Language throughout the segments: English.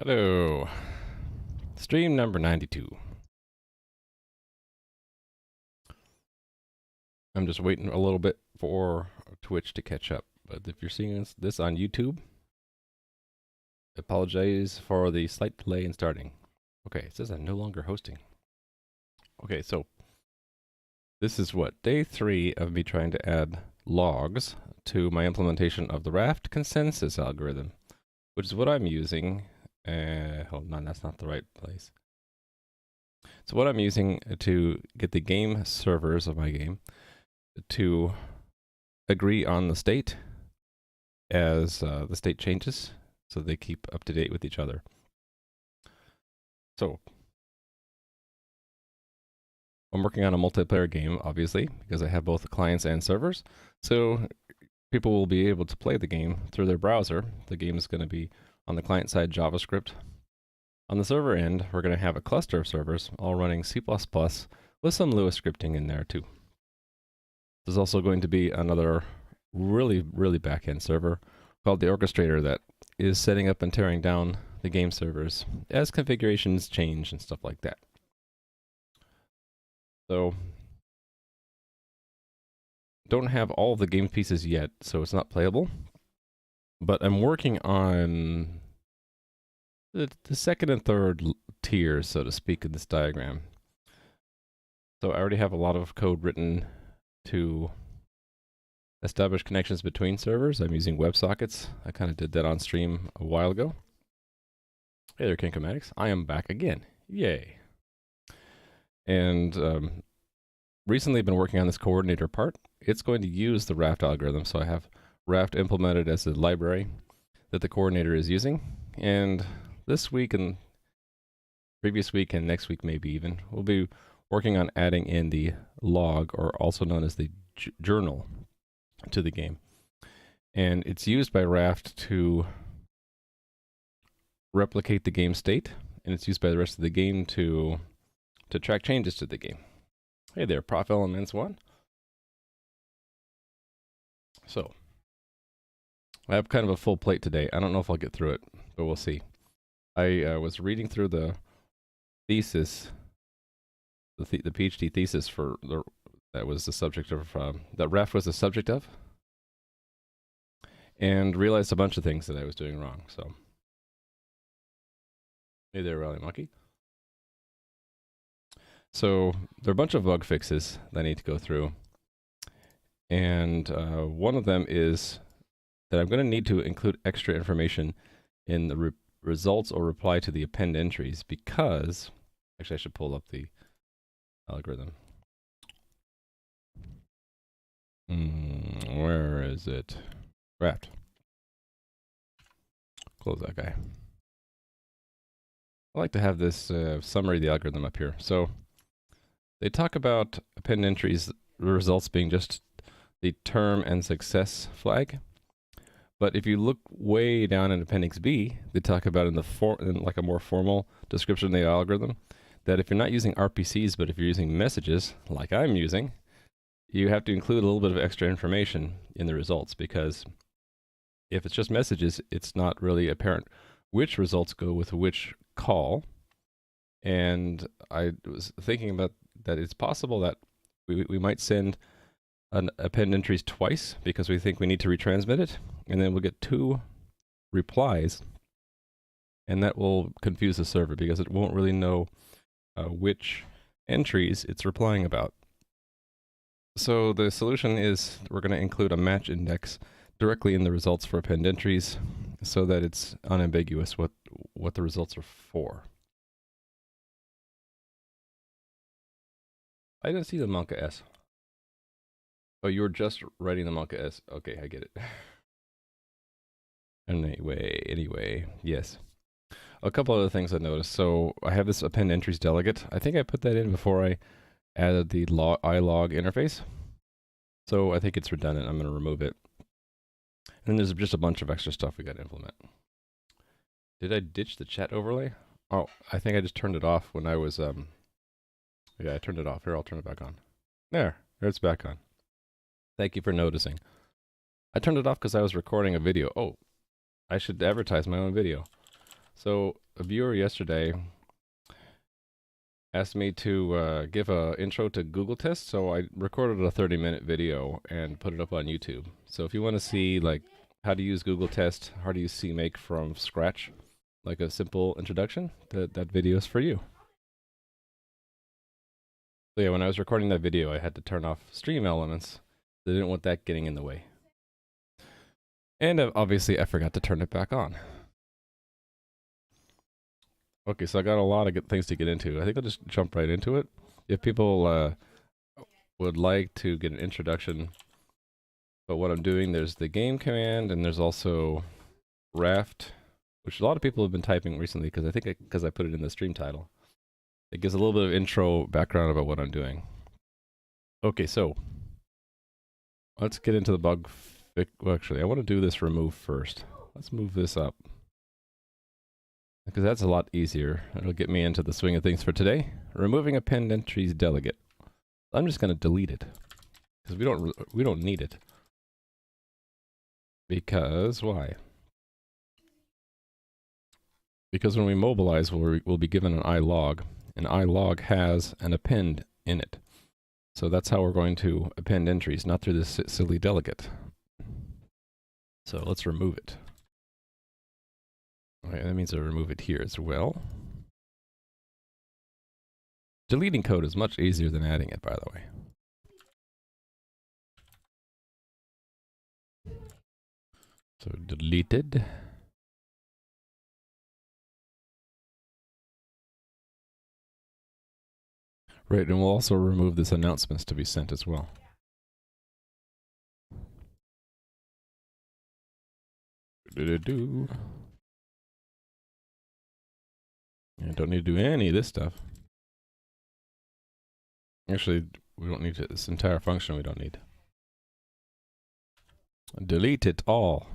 Hello. Stream number 92. I'm just waiting a little bit for Twitch to catch up. But if you're seeing this on YouTube, apologize for the slight delay in starting. Okay, it says I'm no longer hosting. Okay, so this is what? Day 3 of me trying to add logs to my implementation of the raft consensus algorithm, which is what I'm using. Hold on, that's not the right place. So what I'm using to get the game servers of my game to agree on the state as the state changes, so they keep up to date with each other. So I'm working on a multiplayer game, obviously, because I have both the clients and servers. So people will be able to play the game through their browser. The game is going to be on the client side JavaScript. On the server end, we're going to have a cluster of servers all running C++ with some Lua scripting in there too. There's also going to be another really back-end server called the orchestrator that is setting up and tearing down the game servers as configurations change and stuff like that. So don't have all of the game pieces yet, so it's not playable. But I'm working on the second and third tiers, so to speak, in this diagram. So I already have a lot of code written to establish connections between servers. I'm using WebSockets. I kind of did that on stream a while ago. Hey there, Kinkomatics. I am back again. Yay. And recently been working on this coordinator part. It's going to use the raft algorithm. So I have raft implemented as a library that the coordinator is using. And this week and previous week and next week maybe even, we'll be working on adding in the log, or also known as the journal, to the game. And it's used by raft to replicate the game state, and it's used by the rest of the game to track changes to the game. Hey there, Prof Elements 1. So I have kind of a full plate today. I don't know if I'll get through it, but we'll see. I was reading through the thesis, the PhD thesis for that was the subject of that raft was the subject of, and realized a bunch of things that I was doing wrong. So hey there, Rally Monkey. So there are a bunch of bug fixes that I need to go through, and one of them is that I'm going to need to include extra information in the results or reply to the append entries, because actually I should pull up the algorithm. Where is it? Raft. Close that guy. I like to have this summary of the algorithm up here. So they talk about append entries, the results being just the term and success flag. But if you look way down in Appendix B, they talk about in like a more formal description of the algorithm, that if you're not using RPCs, but if you're using messages, like I'm using, you have to include a little bit of extra information in the results, because if it's just messages, it's not really apparent which results go with which call. And I was thinking about that it's possible that we might send an append entries twice because we think we need to retransmit it, and then we'll get 2 replies, and that will confuse the server because it won't really know which entries it's replying about. So the solution is we're going to include a match index directly in the results for append entries so that it's unambiguous what the results are for. I didn't see the Monka S. Oh, you were just writing the Monka S. Okay, I get it. Anyway, yes. A couple other things I noticed. So I have this append entries delegate. I think I put that in before I added the ilog interface. So I think it's redundant. I'm going to remove it. And then there's just a bunch of extra stuff we got to implement. Did I ditch the chat overlay? Oh, I think I just turned it off when I was, yeah, I turned it off. Here, I'll turn it back on. There, it's back on. Thank you for noticing. I turned it off because I was recording a video. Oh, I should advertise my own video. So a viewer yesterday asked me to give a intro to Google Test, so I recorded a 30-minute video and put it up on YouTube. So if you want to see like how to use Google Test, how to use CMake from scratch, like a simple introduction, that video is for you. So yeah, when I was recording that video, I had to turn off stream elements. I didn't want that getting in the way. And obviously, I forgot to turn it back on. Okay, so I got a lot of good things to get into. I think I'll just jump right into it. If people would like to get an introduction about what I'm doing, there's the game command, and there's also raft, which a lot of people have been typing recently because I think because I put it in the stream title. It gives a little bit of intro background about what I'm doing. Okay, so let's get into the bug fix. Well, actually, I want to do this remove first. Let's move this up, because that's a lot easier. It'll get me into the swing of things for today. Removing append entries delegate. I'm just going to delete it because we don't need it. Because why? Because when we mobilize, we'll be given an ilog, and ilog has an append in it. So that's how we're going to append entries, not through this silly delegate. So let's remove it. Okay, that means I'll remove it here as well. Deleting code is much easier than adding it, by the way. So deleted. Right, and we'll also remove this announcements to be sent as well. Do-do-do. I don't need to do any of this stuff. Actually, we don't need to, this entire function we don't need. Delete it all.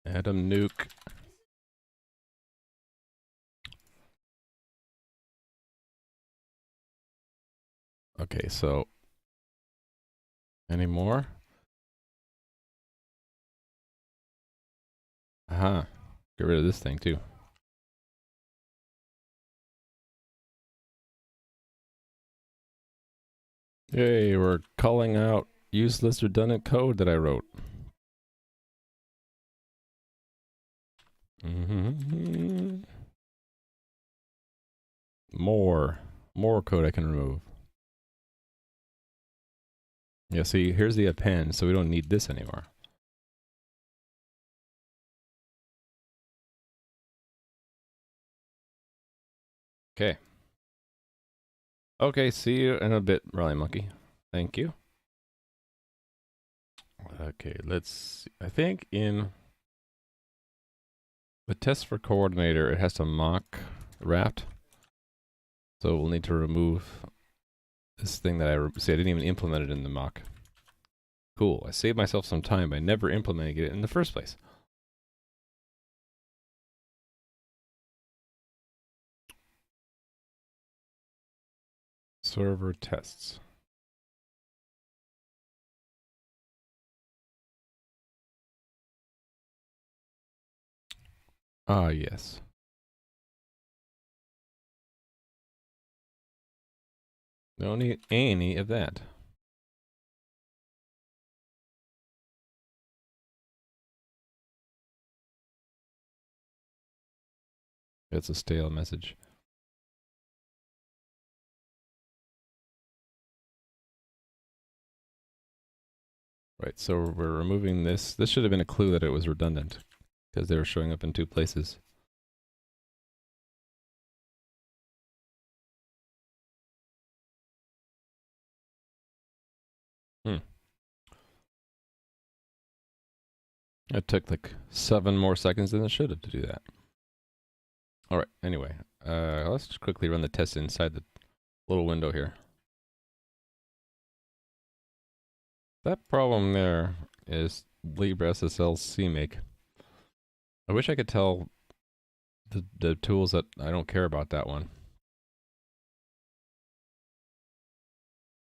Atom nuke. Okay, so any more? Aha. Get rid of this thing too. Yay, we're calling out useless redundant code that I wrote. More code I can remove. Yeah, see, here's the append, so we don't need this anymore. Okay. Okay, see you in a bit, Rally Monkey. Thank you. Okay, let's see. I think in the test for coordinator, it has to mock raft. So we'll need to remove this thing that see, I didn't even implement it in the mock. Cool, I saved myself some time by never implementing it in the first place. Server tests. Ah, yes. Don't need any of that. It's a stale message. Right, so we're removing this. This should have been a clue that it was redundant, because they were showing up in two places. It took like 7 more seconds than it should have to do that. Alright, anyway, let's just quickly run the test inside the little window here. That problem there is LibreSSL CMake. I wish I could tell the tools that I don't care about that one.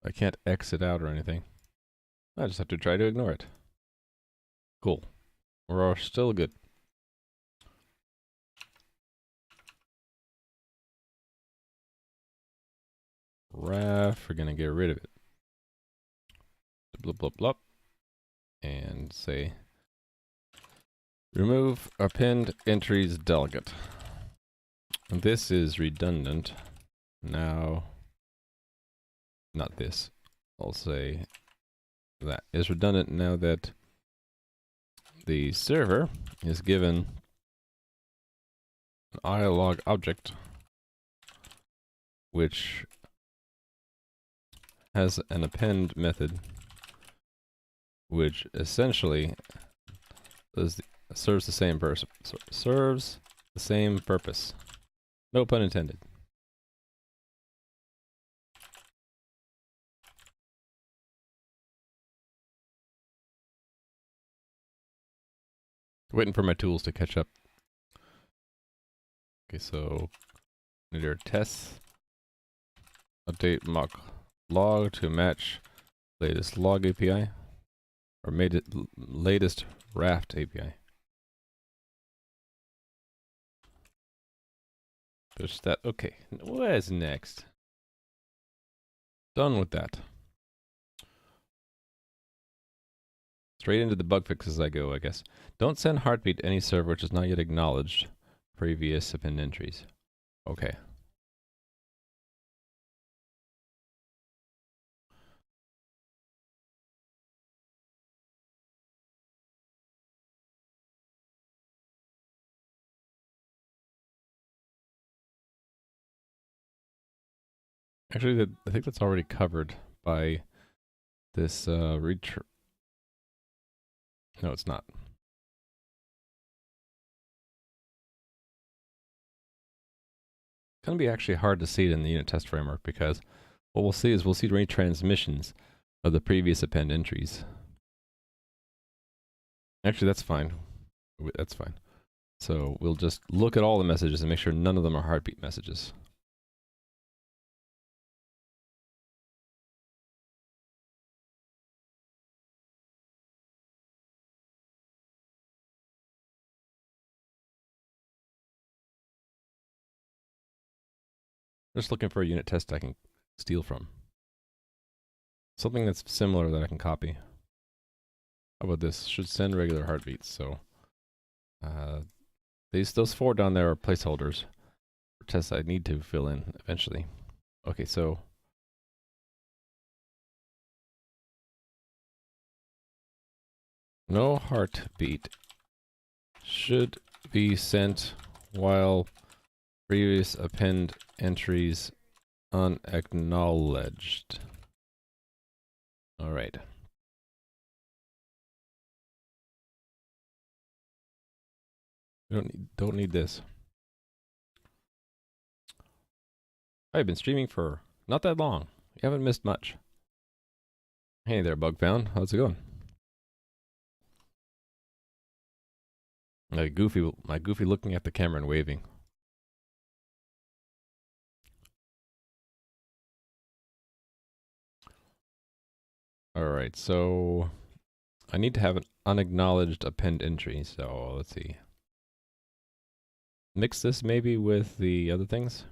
I can't exit out or anything. I just have to try to ignore it. Cool. We're all still good. raft. We're gonna get rid of it. Blah blah blah. And say remove append entries delegate. And this is redundant. Now, not this. I'll say that is redundant now that the server is given an ilog object which has an append method which essentially serves the same purpose. No pun intended. Waiting for my tools to catch up. Okay, so need our tests. Update mock log to match latest log API or made it latest raft API. Push that. Okay, what is next? Done with that. Straight into the bug fixes I go, I guess. Don't send heartbeat to any server which is not yet acknowledged previous append entries. Okay. Actually, I think that's already covered by this No, it's not. It's going to be actually hard to see it in the unit test framework because what we'll see is we'll see retransmissions of the previous append entries. Actually, that's fine. That's fine. So we'll just look at all the messages and make sure none of them are heartbeat messages. Just looking for a unit test I can steal from. Something that's similar that I can copy. How about this? Should send regular heartbeats. So those 4 down there are placeholders for tests I need to fill in eventually. Okay, so no heartbeat should be sent while previous append entries unacknowledged. All right. We don't need this. I've been streaming for not that long. You haven't missed much. Hey there, Bugfound. How's it going? My goofy looking at the camera and waving. Alright, so I need to have an unacknowledged append entry, so let's see. Mix this maybe with the other things?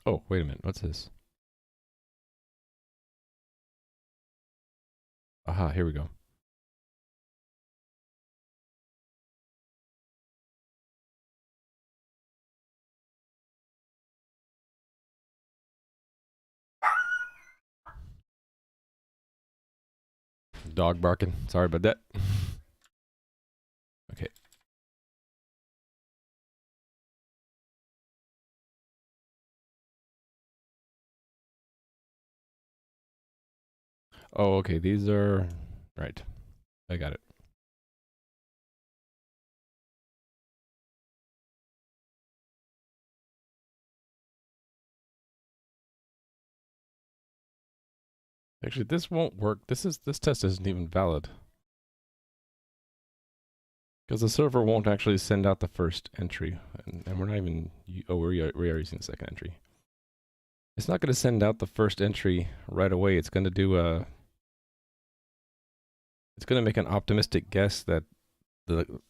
Oh, wait a minute, what's this? Aha, here we go. Dog barking. Sorry about that. Okay. Oh, okay. These are right. I got it. Actually, this won't work. This test isn't even valid. Because the server won't actually send out the first entry, and we're not even. Oh, we are using the second entry. It's not going to send out the first entry right away. It's going to do a. It's going to make an optimistic guess that the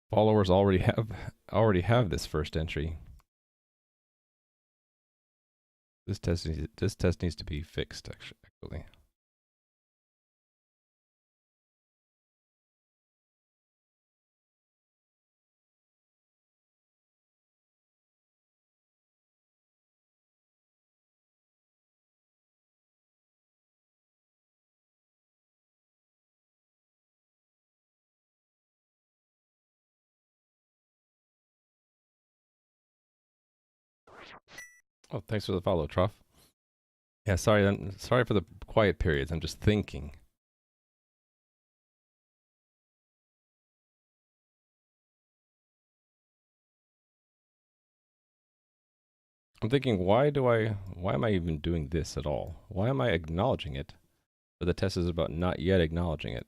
followers already have this first entry. This test needs to be fixed actually. Oh, thanks for the follow, Trough. Yeah, sorry for the quiet periods. I'm just thinking. I'm thinking, why am I even doing this at all? Why am I acknowledging it? But the test is about not yet acknowledging it.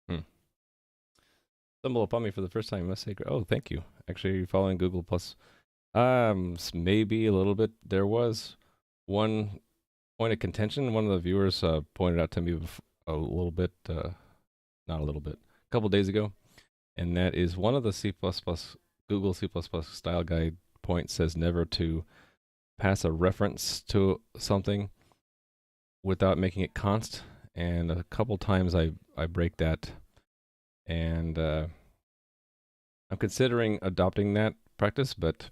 Hmm. Stumble upon me for the first time. I must say, oh, thank you. Actually, following Google Plus, maybe a little bit. There was one point of contention. One of the viewers pointed out to me a little bit, not a little bit, a couple days ago, and that is one of the Google C++ style guide points says never to pass a reference to something without making it const. And a couple times I break that, and I'm considering adopting that practice, but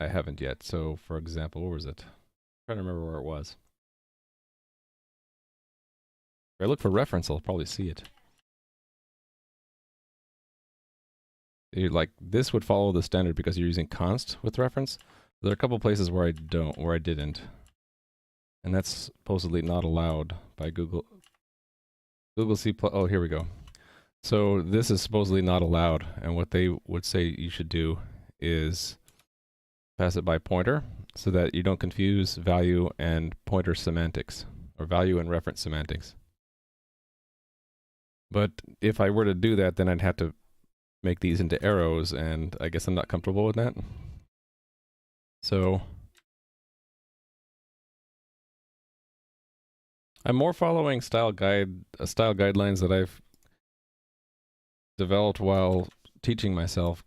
I haven't yet. So, for example, where was it? I'm trying to remember where it was. If I look for reference, I'll probably see it. Like this would follow the standard because you're using const with reference. There are a couple places where I didn't, and that's supposedly not allowed by Google. Google C++. Oh, here we go. So this is supposedly not allowed, and what they would say you should do is pass it by pointer so that you don't confuse value and pointer semantics, or value and reference semantics. But if I were to do that, then I'd have to make these into arrows, and I guess I'm not comfortable with that. So I'm more following style guidelines that I've developed while teaching myself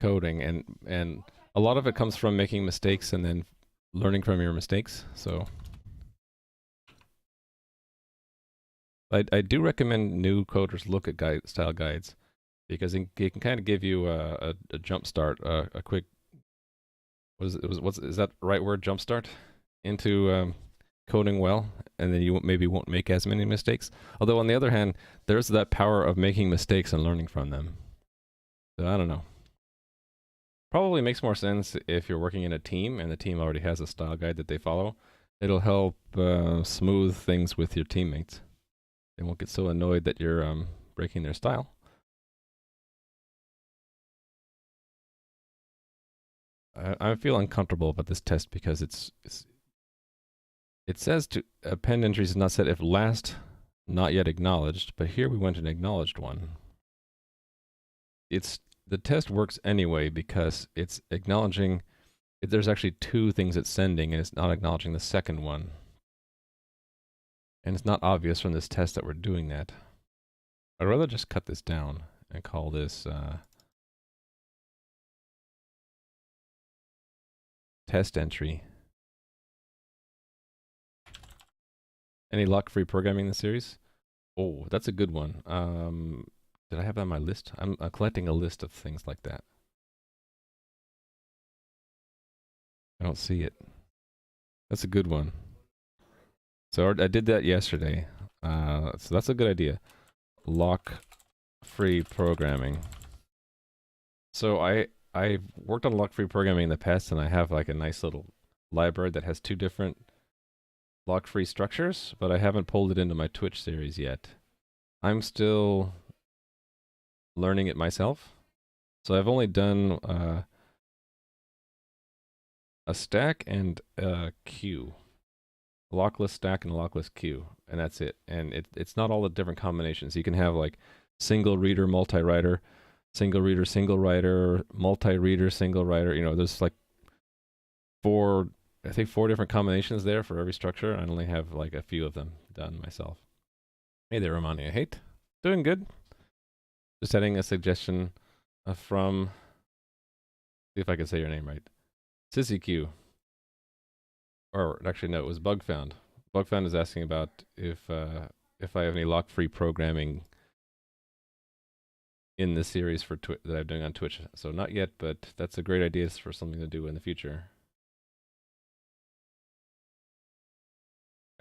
coding, and a lot of it comes from making mistakes and then learning from your mistakes. So I do recommend new coders look at style guides because it can kind of give you a jump start, a quick is that the right word, jump start into coding well, and then you maybe won't make as many mistakes. Although on the other hand, there's that power of making mistakes and learning from them. So I don't know. Probably makes more sense if you're working in a team and the team already has a style guide that they follow. It'll help smooth things with your teammates. They won't get so annoyed that you're breaking their style. I feel uncomfortable about this test because it says to append entries is not set if last not yet acknowledged, but here we went and acknowledged one. The test works anyway because it's acknowledging. There's actually two things it's sending, and it's not acknowledging the second one. And it's not obvious from this test that we're doing that. I'd rather just cut this down and call this test entry. Any lock-free programming in the series? Oh, that's a good one. Did I have that on my list? I'm collecting a list of things like that. I don't see it. That's a good one. So I did that yesterday. So that's a good idea. Lock-free programming. So I've worked on lock-free programming in the past, and I have like a nice little library that has two different lock-free structures, but I haven't pulled it into my Twitch series yet. I'm still learning it myself. So I've only done a stack and a queue. A lockless stack and a lockless queue, and that's it. And it's not all the different combinations. You can have like single reader, multi-writer, single reader, single writer, multi-reader, single writer. You know, there's like four different combinations there for every structure. I only have like a few of them done myself. Hey there, Romani. Hate. Doing good. Just adding a suggestion from, see if I can say your name right. Sissy Q. Or actually, no, it was Bugfound. Bugfound is asking about if I have any lock-free programming in the series for that I'm doing on Twitch. So not yet, but that's a great idea for something to do in the future.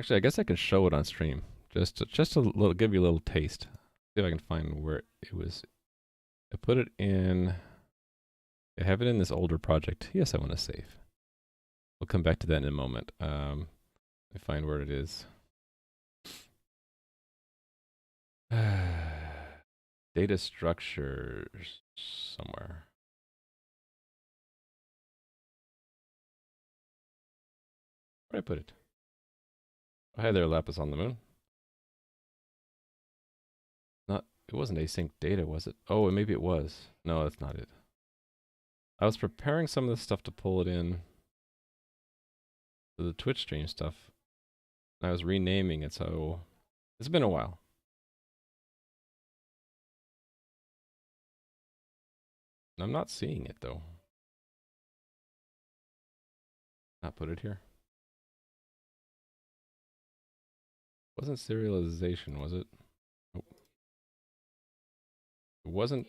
Actually, I guess I can show it on stream. Just a little, give you a little taste. See if I can find where it was. I put it in. I have it in this older project. Yes, I want to save. We'll come back to that in a moment. Let me find where it is. Data structures somewhere. Where did I put it? Oh, hi there, Lapis on the Moon. It wasn't async data, was it? Oh, maybe it was. No, that's not it. I was preparing some of this stuff to pull it in to the Twitch stream stuff. I was renaming it, so it's been a while. I'm not seeing it though. Not put it here. Wasn't serialization, was it? Nope. It wasn't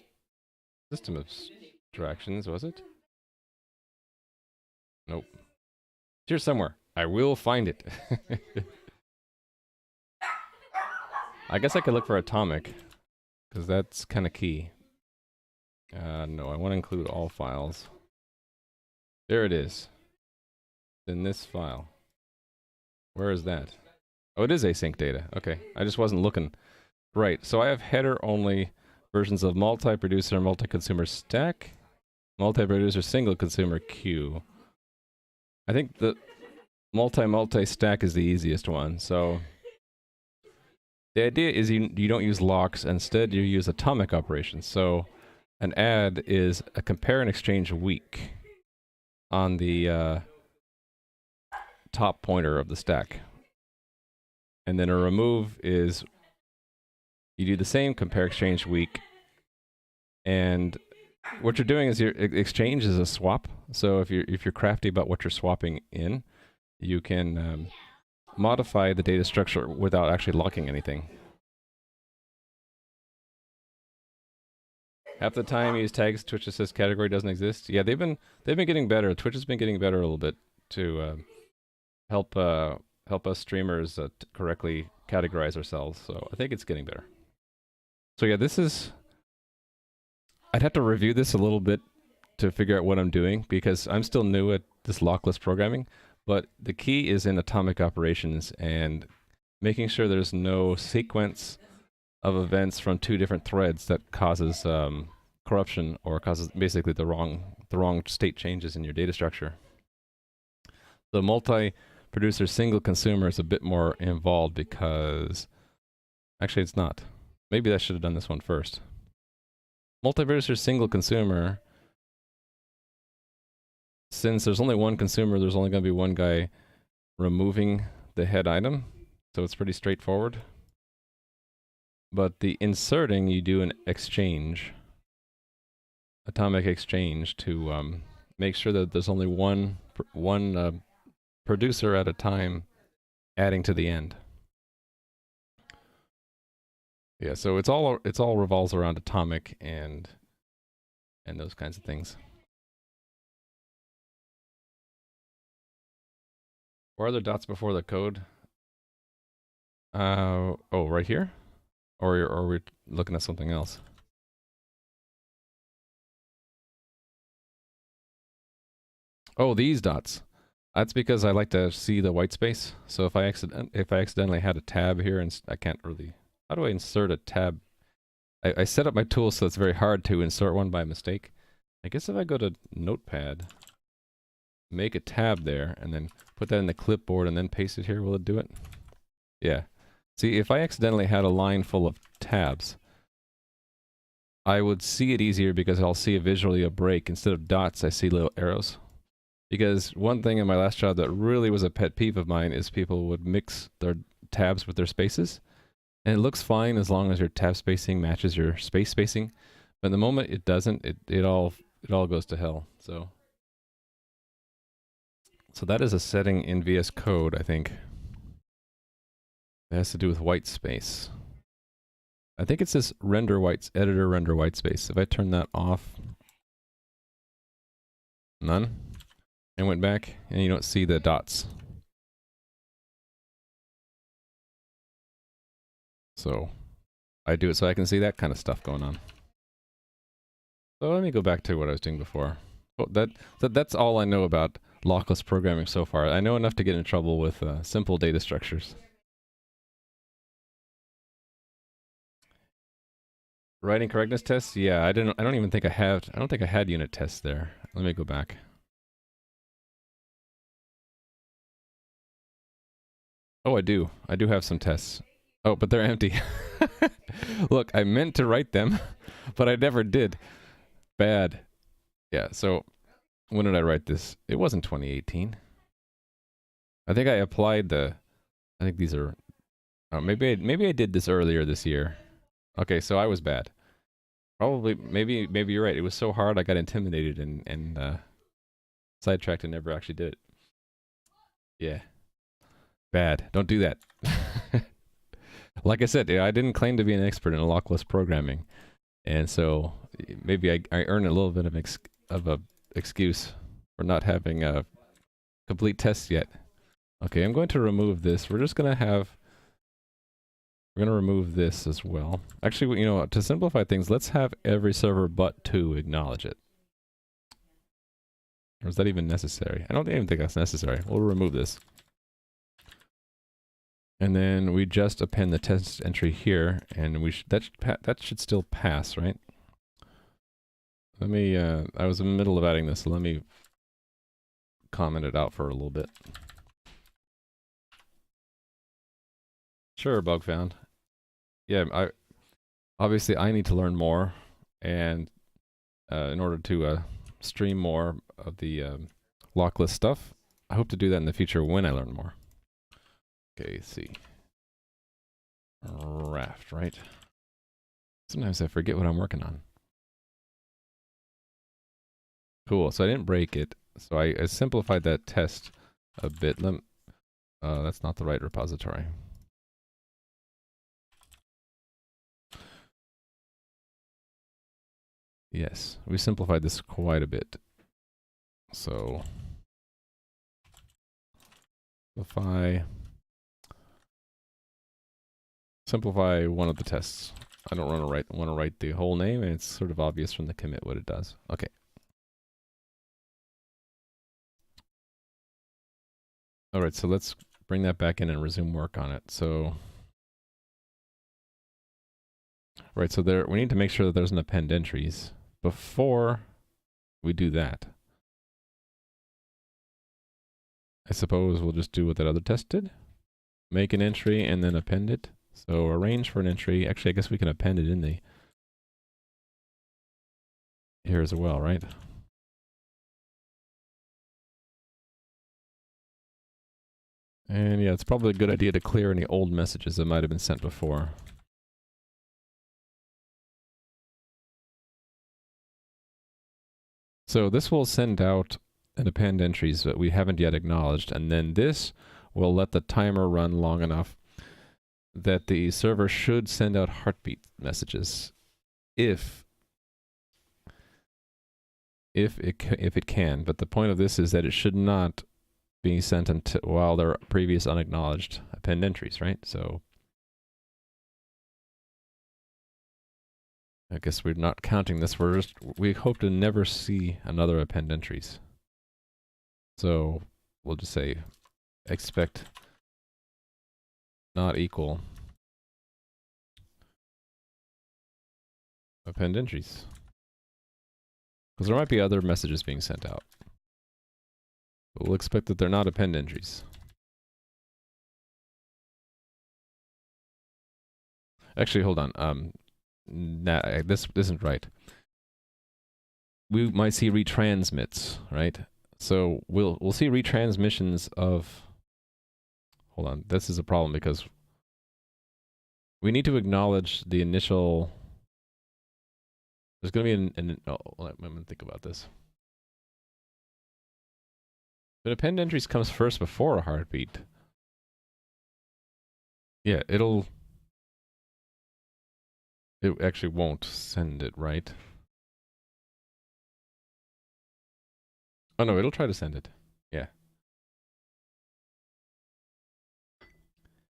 system abstractions, was it? Nope. It's here somewhere. I will find it. I guess I could look for atomic, because that's kind of key. No, I want to include all files. There it is. In this file. Where is that? Oh, it is async data. Okay, I just wasn't looking. Right, so I have header-only versions of multi-producer, multi-consumer stack, multi-producer, single-consumer queue. I think the multi-multi stack is the easiest one. So the idea is you don't use locks. Instead, you use atomic operations. So an add is a compare and exchange weak on the top pointer of the stack. And then a remove is you do the same compare exchange weak. And what you're doing is your exchange is a swap. So if you're crafty about what you're swapping in, you can modify the data structure without actually locking anything. Half the time you use tags, Twitch just says category doesn't exist. Yeah, they've been getting better. Twitch has been getting better a little bit to help us streamers correctly categorize ourselves. So I think it's getting better. So yeah, this is. I'd have to review this a little bit to figure out what I'm doing because I'm still new at this lockless programming. But the key is in atomic operations and making sure there's no sequence of events from two different threads that causes corruption or causes basically the wrong state changes in your data structure. The multi-producer single consumer is a bit more involved because actually it's not. Maybe I should have done this one first. Multi-producer single consumer, since there's only one consumer, there's only going to be one guy removing the head item, so it's pretty straightforward. But the inserting, you do an exchange, atomic exchange, to make sure that there's only one producer at a time adding to the end. Yeah, so it's all revolves around atomic and those kinds of things. Where are the dots before the code? Oh, right here? Or are we looking at something else? Oh, these dots. That's because I like to see the white space. So if I accidentally had a tab here and I can't really. How do I insert a tab? I set up my tool so it's very hard to insert one by mistake. I guess if I go to Notepad, make a tab there, and then put that in the clipboard and then paste it here, will it do it? Yeah. See, if I accidentally had a line full of tabs, I would see it easier because I'll see visually a break. Instead of dots, I see little arrows. Because one thing in my last job that really was a pet peeve of mine is people would mix their tabs with their spaces. And it looks fine as long as your tab spacing matches your space spacing. But the moment it doesn't, it all goes to hell. So that is a setting in VS Code, I think. It has to do with white space. I think it's this editor render white space. If I turn that off, none, and went back, and you don't see the dots. So I do it so I can see that kind of stuff going on. So let me go back to what I was doing before. Oh, that's all I know about lockless programming so far. I know enough to get in trouble with simple data structures. Writing correctness tests? Yeah, I don't even think I have. I don't think I had unit tests there. Let me go back. Oh, I do. I do have some tests. Oh, but they're empty. Look, I meant to write them, but I never did. Bad. Yeah, so when did I write this? It wasn't 2018. I think I applied I think these are... Oh, maybe I did this earlier this year. Okay, so I was bad. Probably, maybe you're right. It was so hard I got intimidated and sidetracked and never actually did it. Yeah. Bad. Don't do that. Like I said, I didn't claim to be an expert in lockless programming. And so maybe I earn a little bit of a excuse for not having a complete test yet. Okay, I'm going to remove this. We're going to remove this as well. Actually, you know, to simplify things, let's have every server but 2 acknowledge it. Or is that even necessary? I don't even think that's necessary. We'll remove this. And then we just append the test entry here, and that should still pass, right? Let me, I was in the middle of adding this, so let me comment it out for a little bit. Sure, bug found. Yeah, obviously I need to learn more, and in order to stream more of the lockless stuff, I hope to do that in the future when I learn more. Okay, let's see. Raft, right? Sometimes I forget what I'm working on. Cool, so I didn't break it. So I simplified that test a bit. That's not the right repository. Yes, we simplified this quite a bit. So, simplify one of the tests. I don't want to write the whole name, and it's sort of obvious from the commit what it does. Okay. All right, so let's bring that back in and resume work on it. So, right, so we need to make sure that there's an append entries before we do that. I suppose we'll just do what that other test did. Make an entry and then append it. So arrange for an entry. Actually, I guess we can append it in here as well, right? And yeah, it's probably a good idea to clear any old messages that might have been sent before. So this will send out an append entries that we haven't yet acknowledged, and then this will let the timer run long enough that the server should send out heartbeat messages if it can. But the point of this is that it should not be sent until while there are previous unacknowledged append entries, right? So I guess we're not counting this. We hope to never see another append entries. So we'll just say expect not equal append entries. Because there might be other messages being sent out. But we'll expect that they're not append entries. Actually, hold on. This isn't right. We might see retransmits, right? So we'll see retransmissions of... Hold on, this is a problem because we need to acknowledge the initial. There's going to be oh, let me think about this. But append entries comes first before a heartbeat. Yeah, it actually won't send it, right? Oh no, it'll try to send it. Yeah.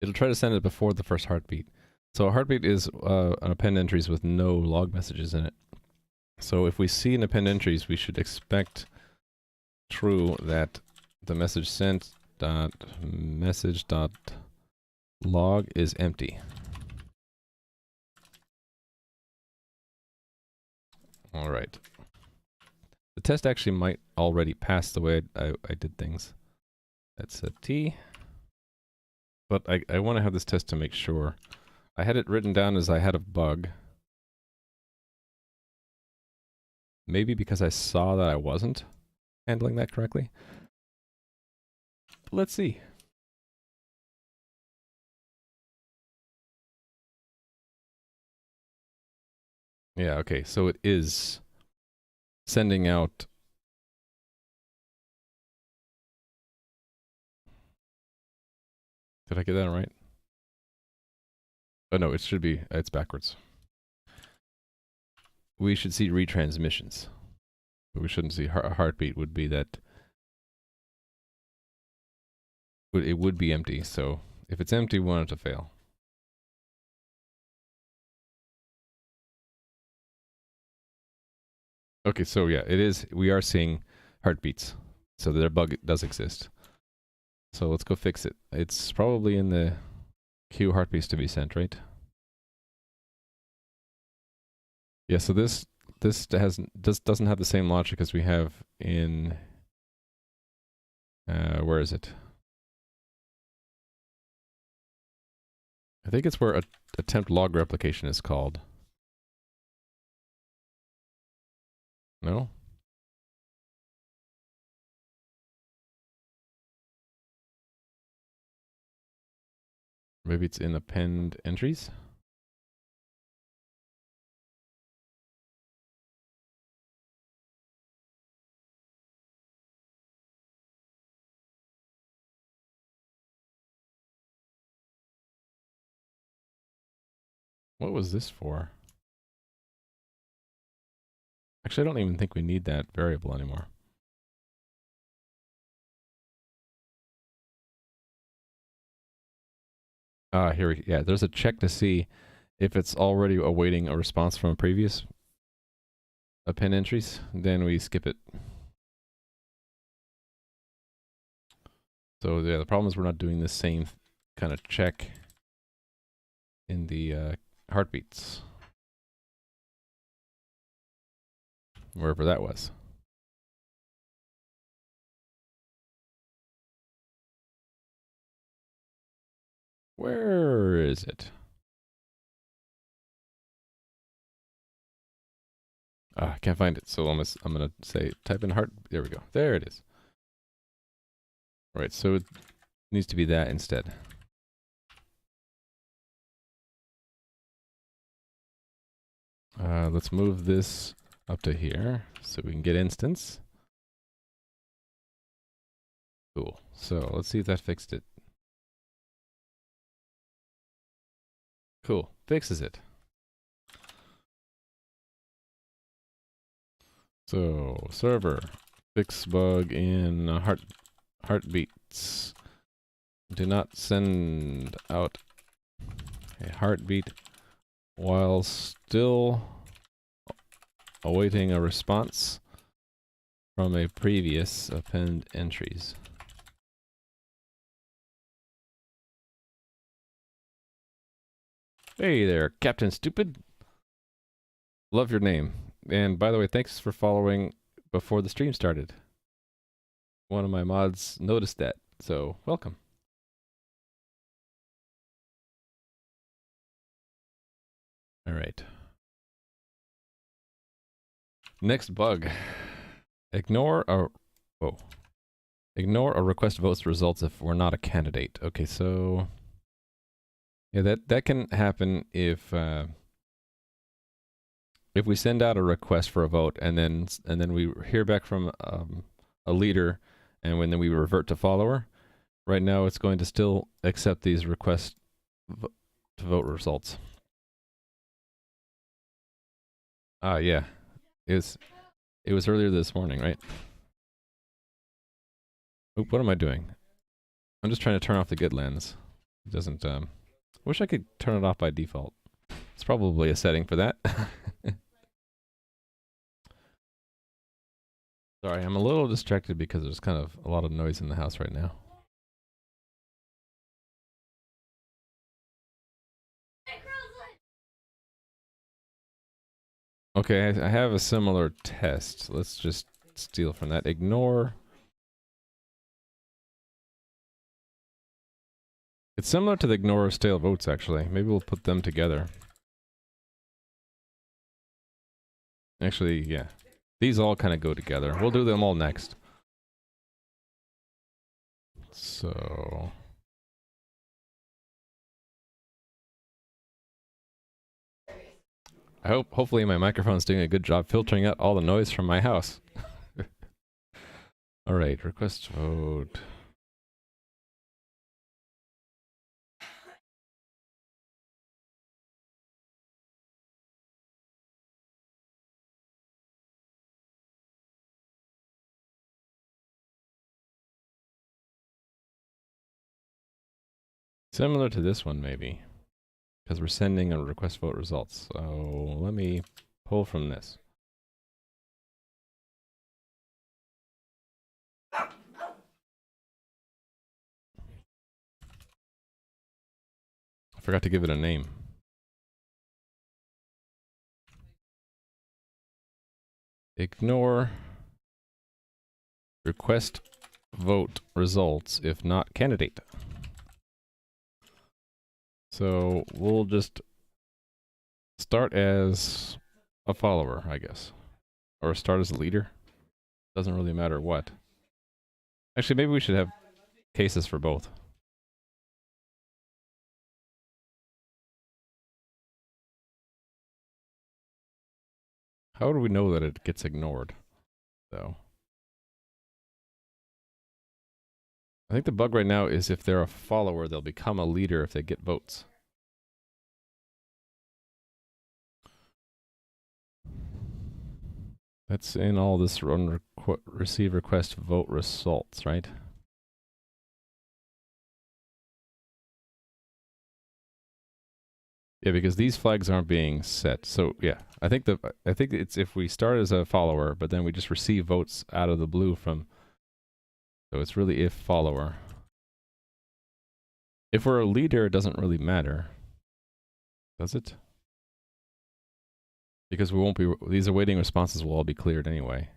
It'll try to send it before the first heartbeat. So a heartbeat is an append entries with no log messages in it. So if we see an append entries, we should expect true that the message sent dot message dot log is empty. All right. The test actually might already pass the way I did things. That's a T. But I want to have this test to make sure. I had it written down as I had a bug. Maybe because I saw that I wasn't handling that correctly. But let's see. Yeah, okay, so it is sending out. Did I get that right? Oh no, it should be, it's backwards. We should see retransmissions. But we shouldn't see a heartbeat would be that. It would be empty, so if it's empty, we want it to fail. Okay, so yeah, it is, we are seeing heartbeats. So their bug does exist. So let's go fix it. It's probably in the queue heartbeats to be sent, right? Yeah, so this doesn't have the same logic as we have in where is it? I think it's where attempt log replication is called. No? Maybe it's in append entries? What was this for? Actually, I don't even think we need that variable anymore. Yeah, there's a check to see if it's already awaiting a response from a previous append entries, then we skip it. So yeah, the problem is we're not doing the same kind of check in the heartbeats. Wherever that was. Where is it? I can't find it, so I'm gonna say type in heart. There we go. There it is. All right, so it needs to be that instead. Let's move this up to here so we can get instance. Cool. So let's see if that fixed it. Cool. Fixes it. So server fix bug in heartbeats. Do not send out a heartbeat while still awaiting a response from a previous append entries. Hey there, Captain Stupid. Love your name. And by the way, thanks for following before the stream started. One of my mods noticed that, so welcome. All right. Next bug. Ignore a request votes results if we're not a candidate. Okay, so Yeah, that can happen if we send out a request for a vote and then we hear back from a leader, and then we revert to follower. Right now, it's going to still accept these request to vote results. Yeah, it was earlier this morning, right? Oop, what am I doing? I'm just trying to turn off the git lens. It doesn't. Wish I could turn it off by default. It's probably a setting for that. Sorry, I'm a little distracted because there's kind of a lot of noise in the house right now. Okay, I have a similar test. Let's just steal from that. Ignore. It's similar to the ignore stale votes, actually. Maybe we'll put them together. Actually, yeah. These all kind of go together. We'll do them all next. So... hopefully my microphone's doing a good job filtering out all the noise from my house. Alright, request vote. Similar to this one, maybe. Because we're sending a request vote results. So let me pull from this. I forgot to give it a name. Ignore request vote results if not candidate. So we'll just start as a follower, I guess. Or start as a leader. Doesn't really matter what. Actually, maybe we should have cases for both. How do we know that it gets ignored, though? I think the bug right now is if they're a follower, they'll become a leader if they get votes. That's in all this run receive request vote results, right? Yeah, because these flags aren't being set. So yeah, I think it's if we start as a follower, but then we just receive votes out of the blue from. So it's really if follower. If we're a leader, it doesn't really matter, does it? Because we won't be. These awaiting responses will all be cleared anyway.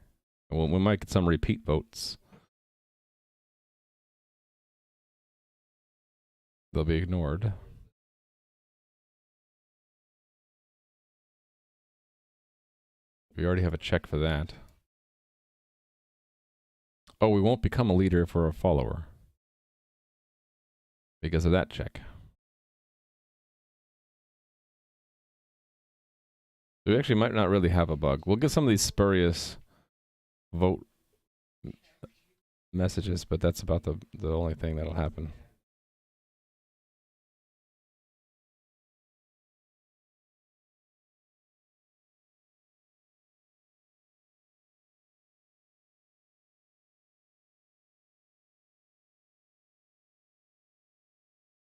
We might get some repeat votes. They'll be ignored. We already have a check for that. Oh, we won't become a leader if we're a follower. Because of that check. We actually might not really have a bug. We'll get some of these spurious vote messages, but that's about the only thing that'll happen.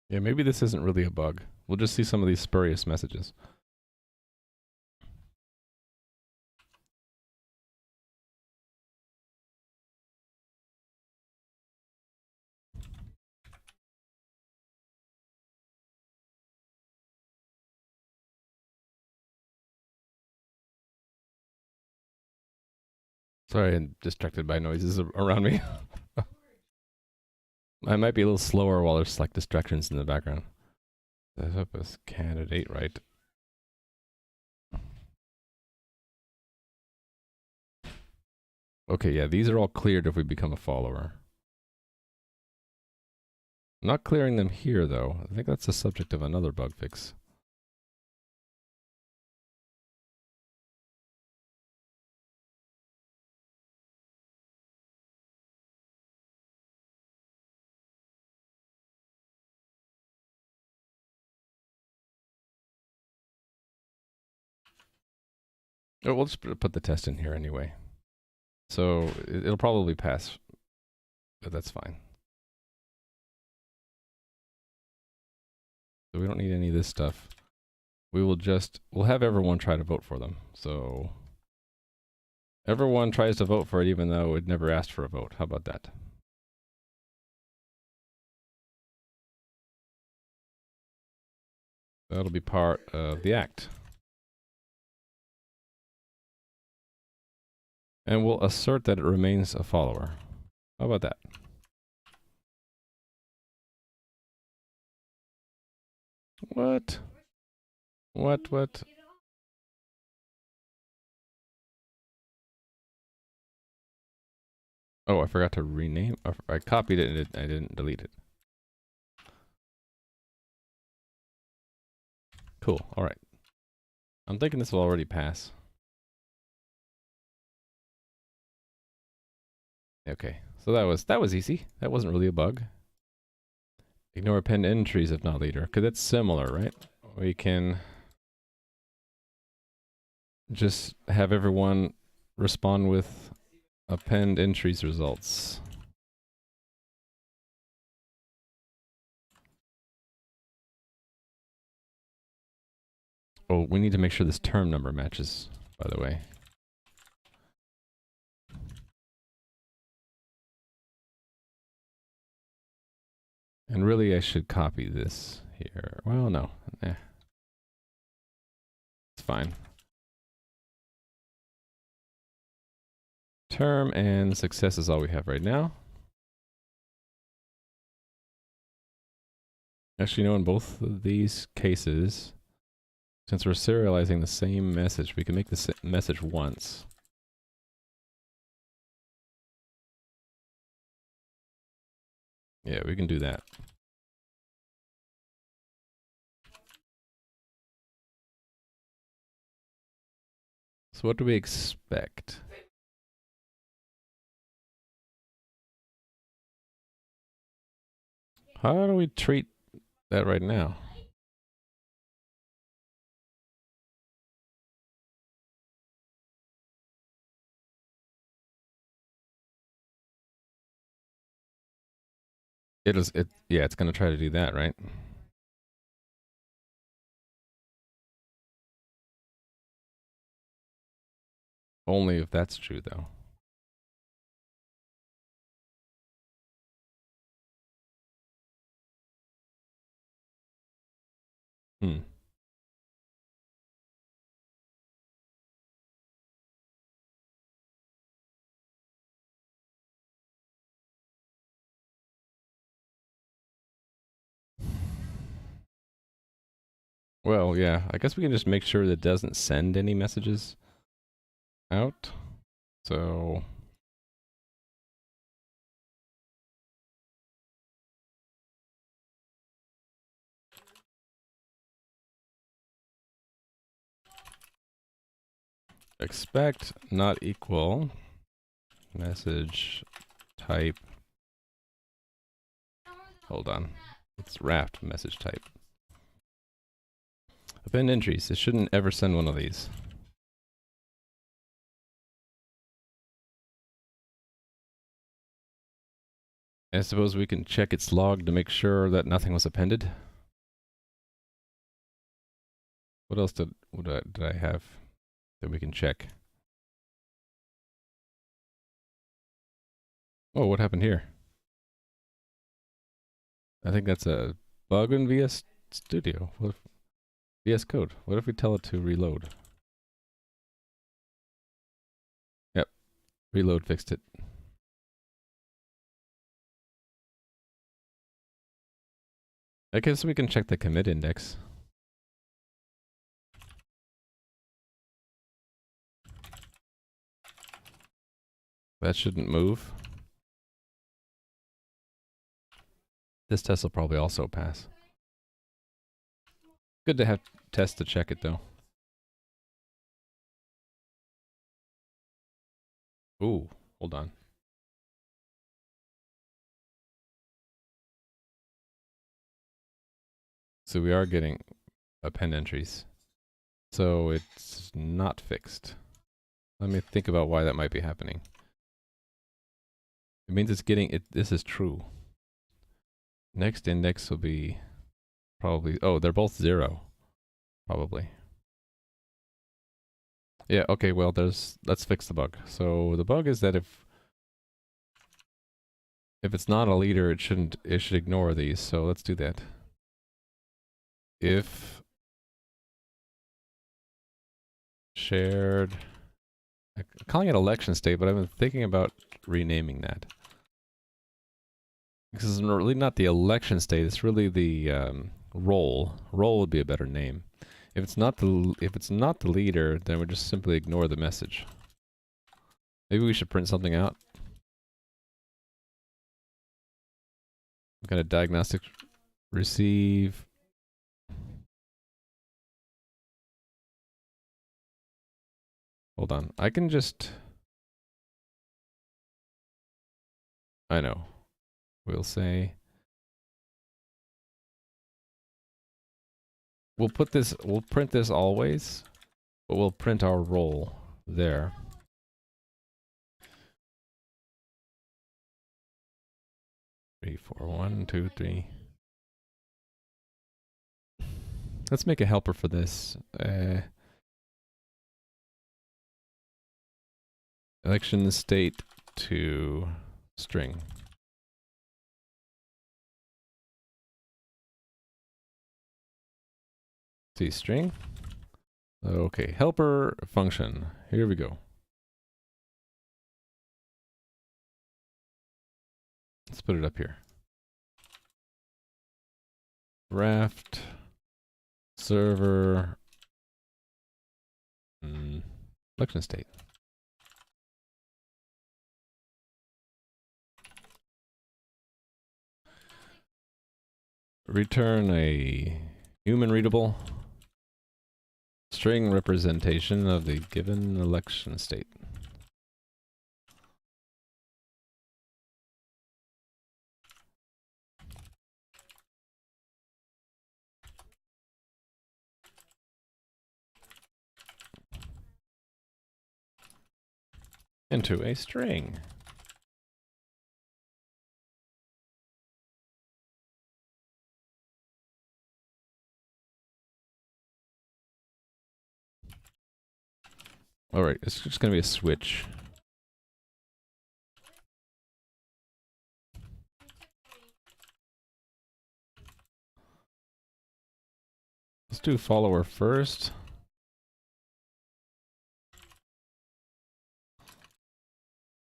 Yeah, maybe this isn't really a bug. We'll just see some of these spurious messages. Sorry, I'm distracted by noises around me. I might be a little slower while there's like distractions in the background. Set up as candidate, right? Okay, yeah, these are all cleared if we become a follower. I'm not clearing them here, though. I think that's the subject of another bug fix. Oh, we'll just put the test in here anyway. So it'll probably pass, but that's fine. So we don't need any of this stuff. We'll have everyone try to vote for them. So everyone tries to vote for it even though it never asked for a vote. How about that? That'll be part of the act. And we'll assert that it remains a follower. How about that? What? What? Oh, I forgot to rename. I copied it and I didn't delete it. Cool. All right. I'm thinking this will already pass. Okay. So that was easy. That wasn't really a bug. Ignore append entries if not later, because it's similar, right? We can just have everyone respond with append entries results. Oh, we need to make sure this term number matches, by the way. And really, I should copy this here. Well, no. It's fine. Term and success is all we have right now. Actually, no, in both of these cases, since we're serializing the same message, we can make the message once. Yeah, we can do that. So what do we expect? How do we treat that right now? Yeah, it's gonna try to do that, right? Only if that's true, though. Hmm. Well, yeah, I guess we can just make sure that it doesn't send any messages out. So expect not equal message type. Hold on. It's raft message type. Append entries. It shouldn't ever send one of these. I suppose we can check its log to make sure that nothing was appended. What else did I have that we can check? Oh, what happened here? I think that's a bug in VS Studio. What if VS Code? What if we tell it to reload? Yep, reload fixed it. I guess we can check the commit index. That shouldn't move. This test will probably also pass. Good to have tests to check it though. Ooh, hold on. So we are getting append entries. So it's not fixed. Let me think about why that might be happening. It means it's getting it. This is true. Next index will be probably, oh, they're both 0. Probably. Yeah, okay, well, let's fix the bug. So the bug is that if it's not a leader, it should ignore these. So let's do that. If shared, I'm calling it election state, but I've been thinking about renaming that. This is really not the election state, it's really the role. Role would be a better name. If it's not the leader, then we just simply ignore the message. Maybe we should print something out. Some kind of diagnostic receive. Hold on. I can just, I know. We'll say, we'll print this always, but we'll print our role there. Three, four, 1, 2, 3. Let's make a helper for this. Election state to string. See string. Okay, helper function. Here we go. Let's put it up here. Raft server election state. Return a human readable string representation of the given election state. Into a string. All right, it's just going to be a switch. Let's do follower first.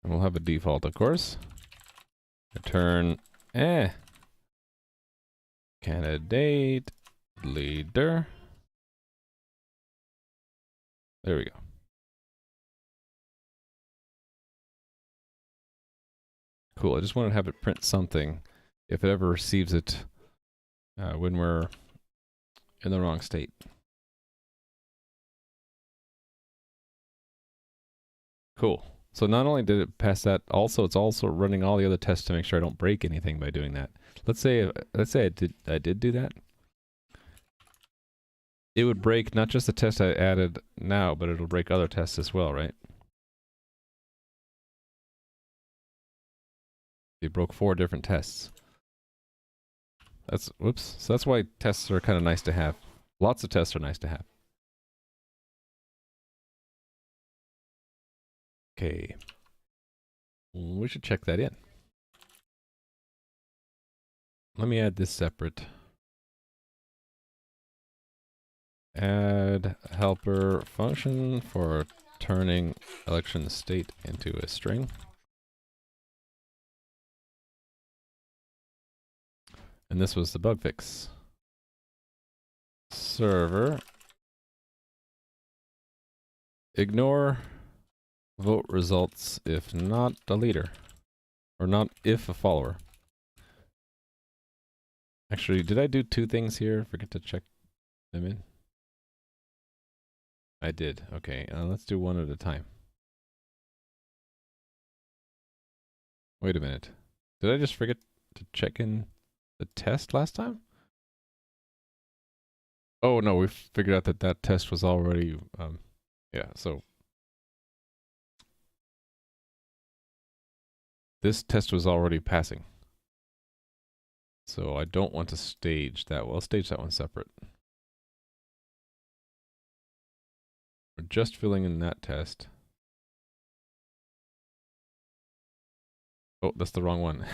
And we'll have a default, of course. Return candidate leader. There we go. Cool. I just wanted to have it print something if it ever receives it when we're in the wrong state. Cool. So not only did it pass that, also it's also running all the other tests to make sure I don't break anything by doing that. Let's say I did do that. It would break not just the test I added now, but it'll break other tests as well, right? It broke 4 different tests. That's, whoops. So that's why tests are kind of nice to have. Lots of tests are nice to have. Okay. We should check that in. Let me add this separate. Add helper function for turning election state into a string. And this was the bug fix. Server. Ignore vote results if not a leader. Or not if a follower. Actually, did I do two things here? Forget to check them in. I did. Okay, let's do one at a time. Wait a minute. Did I just forget to check in the test last time? Oh no, we figured out that that test was already, yeah, so this test was already passing. So I don't want to stage that. Well, I'll stage that one separate. We're just filling in that test. Oh, that's the wrong one.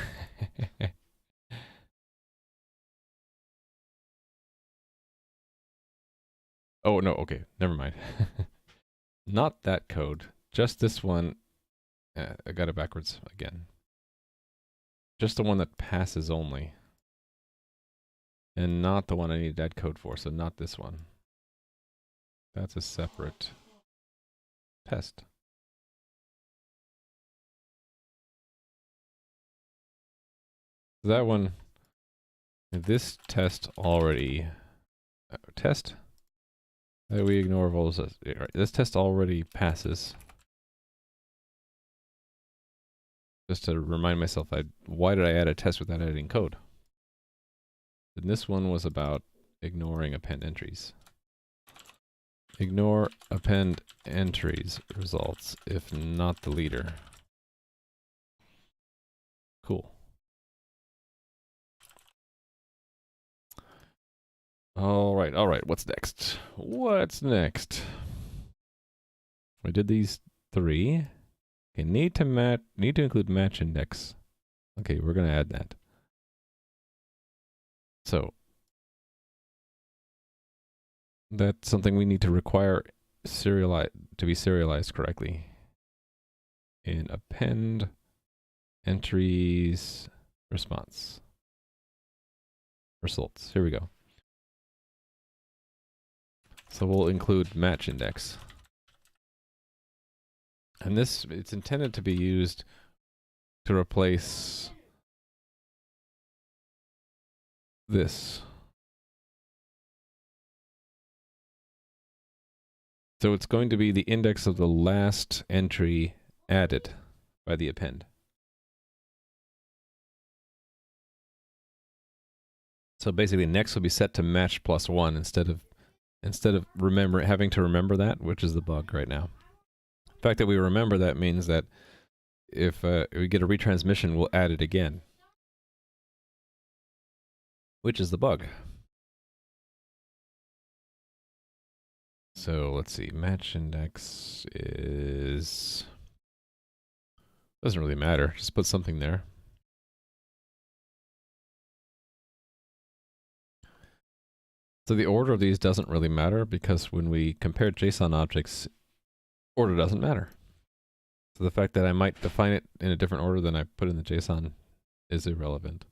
Oh, no, okay, never mind. Not that code, just this one. I got it backwards again. Just the one that passes only. And not the one I need that code for, so not this one. That's a separate test. That one, this test already, test? We ignore roles. This test already passes. Just to remind myself, why did I add a test without adding code? And this one was about ignoring append entries. Ignore append entries results if not the leader. Cool. All right. What's next? What's next? We did these three. Okay, need to include match index. Okay, we're gonna add that. So that's something we need to require to be serialized correctly. In append entries response results. Here we go. So we'll include match index. And this, it's intended to be used to replace this. So it's going to be the index of the last entry added by the append. So basically next will be set to match +1 instead of having to remember that, which is the bug right now. The fact that we remember that means that if we get a retransmission, we'll add it again, which is the bug. So let's see, match index is, doesn't really matter, just put something there. So the order of these doesn't really matter because when we compare JSON objects, order doesn't matter. So the fact that I might define it in a different order than I put in the JSON is irrelevant.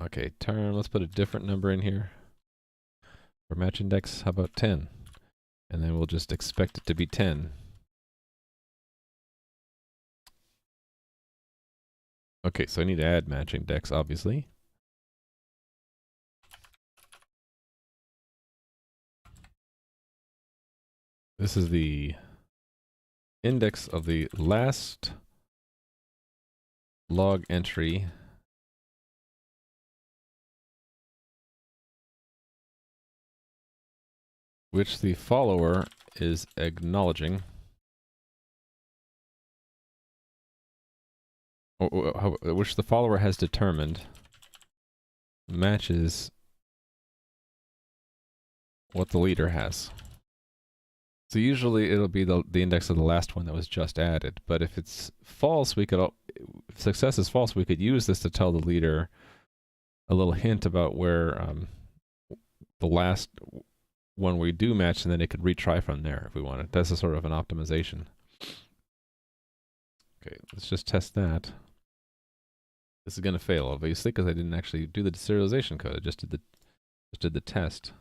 Okay, term, let's put a different number in here. For match index, how about 10? And then we'll just expect it to be 10. Okay, so I need to add match index, obviously. This is the index of the last log entry which the follower is acknowledging. Which the follower has determined matches what the leader has. So usually it'll be the index of the last one that was just added, but if it's false, if success is false, we could use this to tell the leader a little hint about where the last one we do match, and then it could retry from there if we wanted. That's a sort of an optimization. Okay, let's just test that. This is going to fail, obviously, because I didn't actually do the serialization code. I just did the test.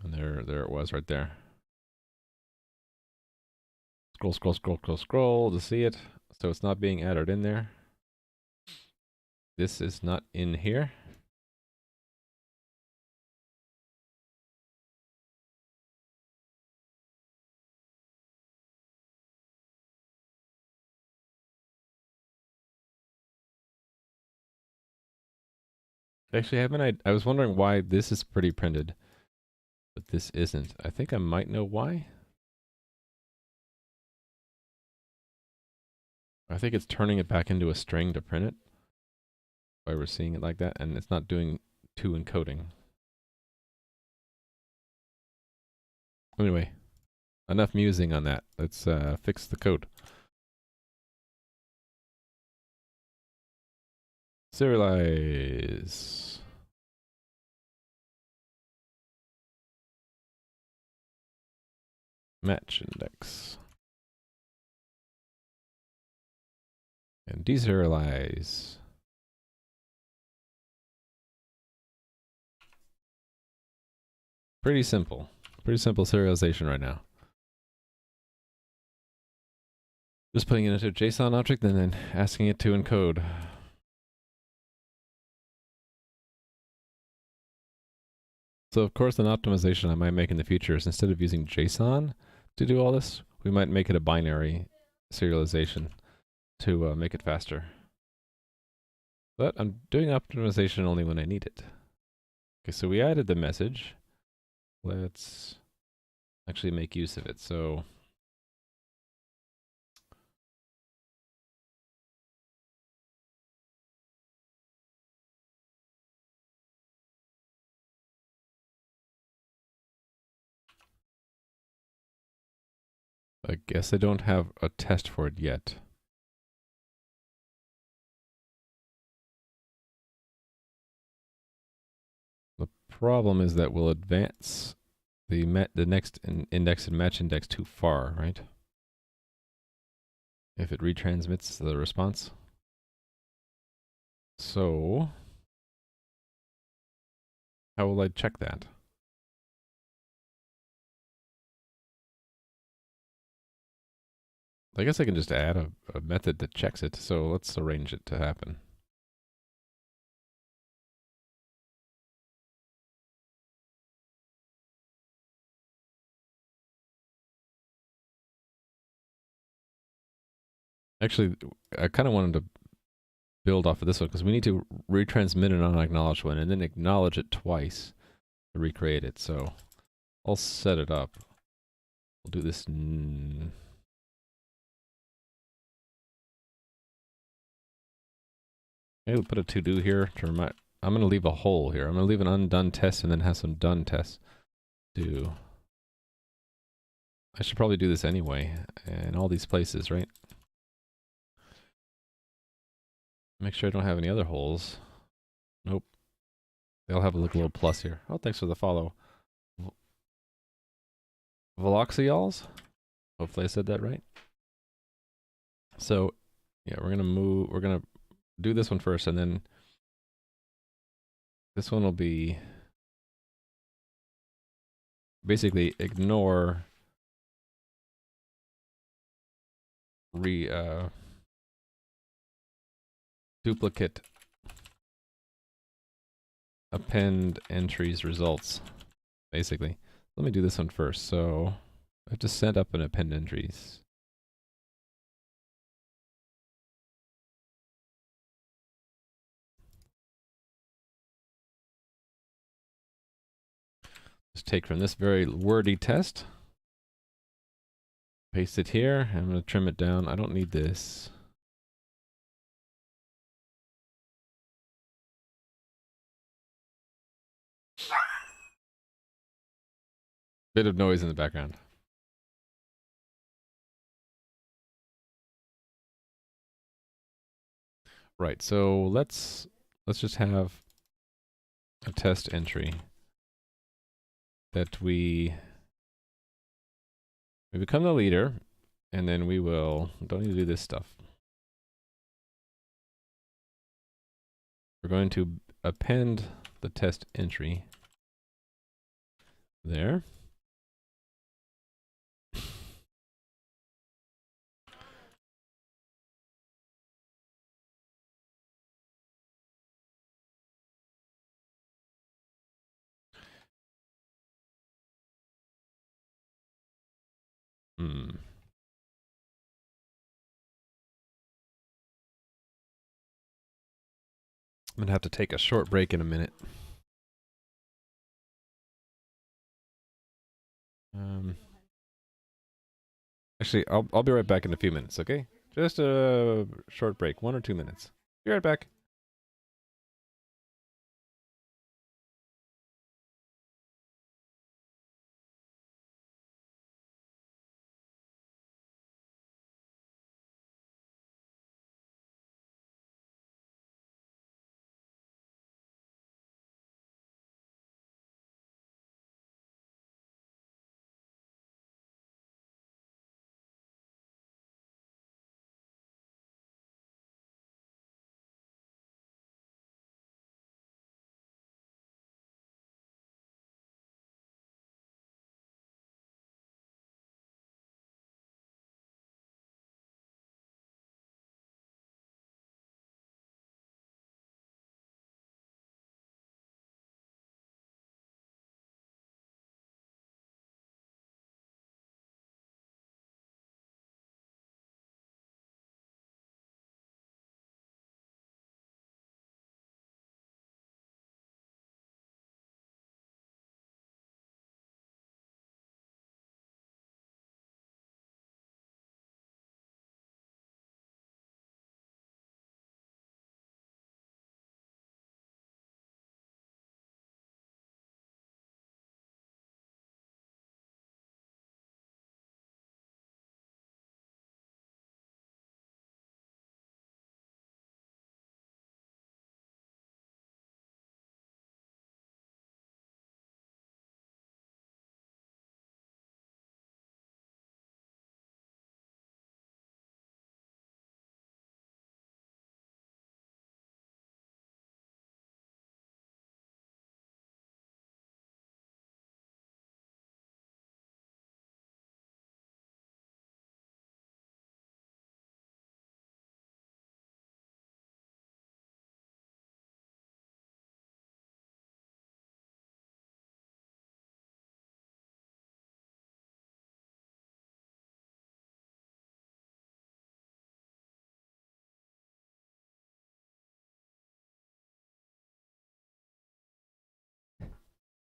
And there it was right there. Scroll to see it. So it's not being added in there. This is not in here. Actually, I was wondering why this is pretty printed, but this isn't. I think I might know why. I think it's turning it back into a string to print it. Why we're seeing it like that, and it's not doing two encoding. Anyway, enough musing on that. Let's fix the code. Serialize. Match index. And deserialize. Pretty simple. Pretty simple serialization right now. Just putting it into a JSON object and then asking it to encode. So of course an optimization I might make in the future is instead of using JSON to do all this, we might make it a binary serialization to make it faster. But I'm doing optimization only when I need it. Okay, so we added the message. Let's actually make use of it. So I guess I don't have a test for it yet. The problem is that we'll advance the next index and match index too far, right? If it retransmits the response. So how will I check that? I guess I can just add a method that checks it, so let's arrange it to happen. Actually, I kind of wanted to build off of this one because we need to retransmit an unacknowledged one and then acknowledge it twice to recreate it. So I'll set it up. We'll do this. Maybe we'll put a to-do here to remind. I'm going to leave a hole here. I'm going to leave an undone test and then have some done tests. I should probably do this anyway in all these places, right? Make sure I don't have any other holes. Nope. They'll have a little plus here. Oh, thanks for the follow. Veloxiols? Hopefully I said that right. So, yeah, we're gonna do this one first, and then this one will be basically ignore duplicate append entries results, basically. Let me do this one first. So I have to set up an append entries. Just take from this very wordy test, paste it here. I'm going to trim it down. I don't need this. Bit of noise in the background. Right, so let's just have a test entry that we become the leader, and then we don't need to do this stuff. We're going to append the test entry there. Hmm. I'm gonna have to take a short break in a minute. Actually, I'll be right back in a few minutes, okay? Just a short break, 1 or 2 minutes. Be right back.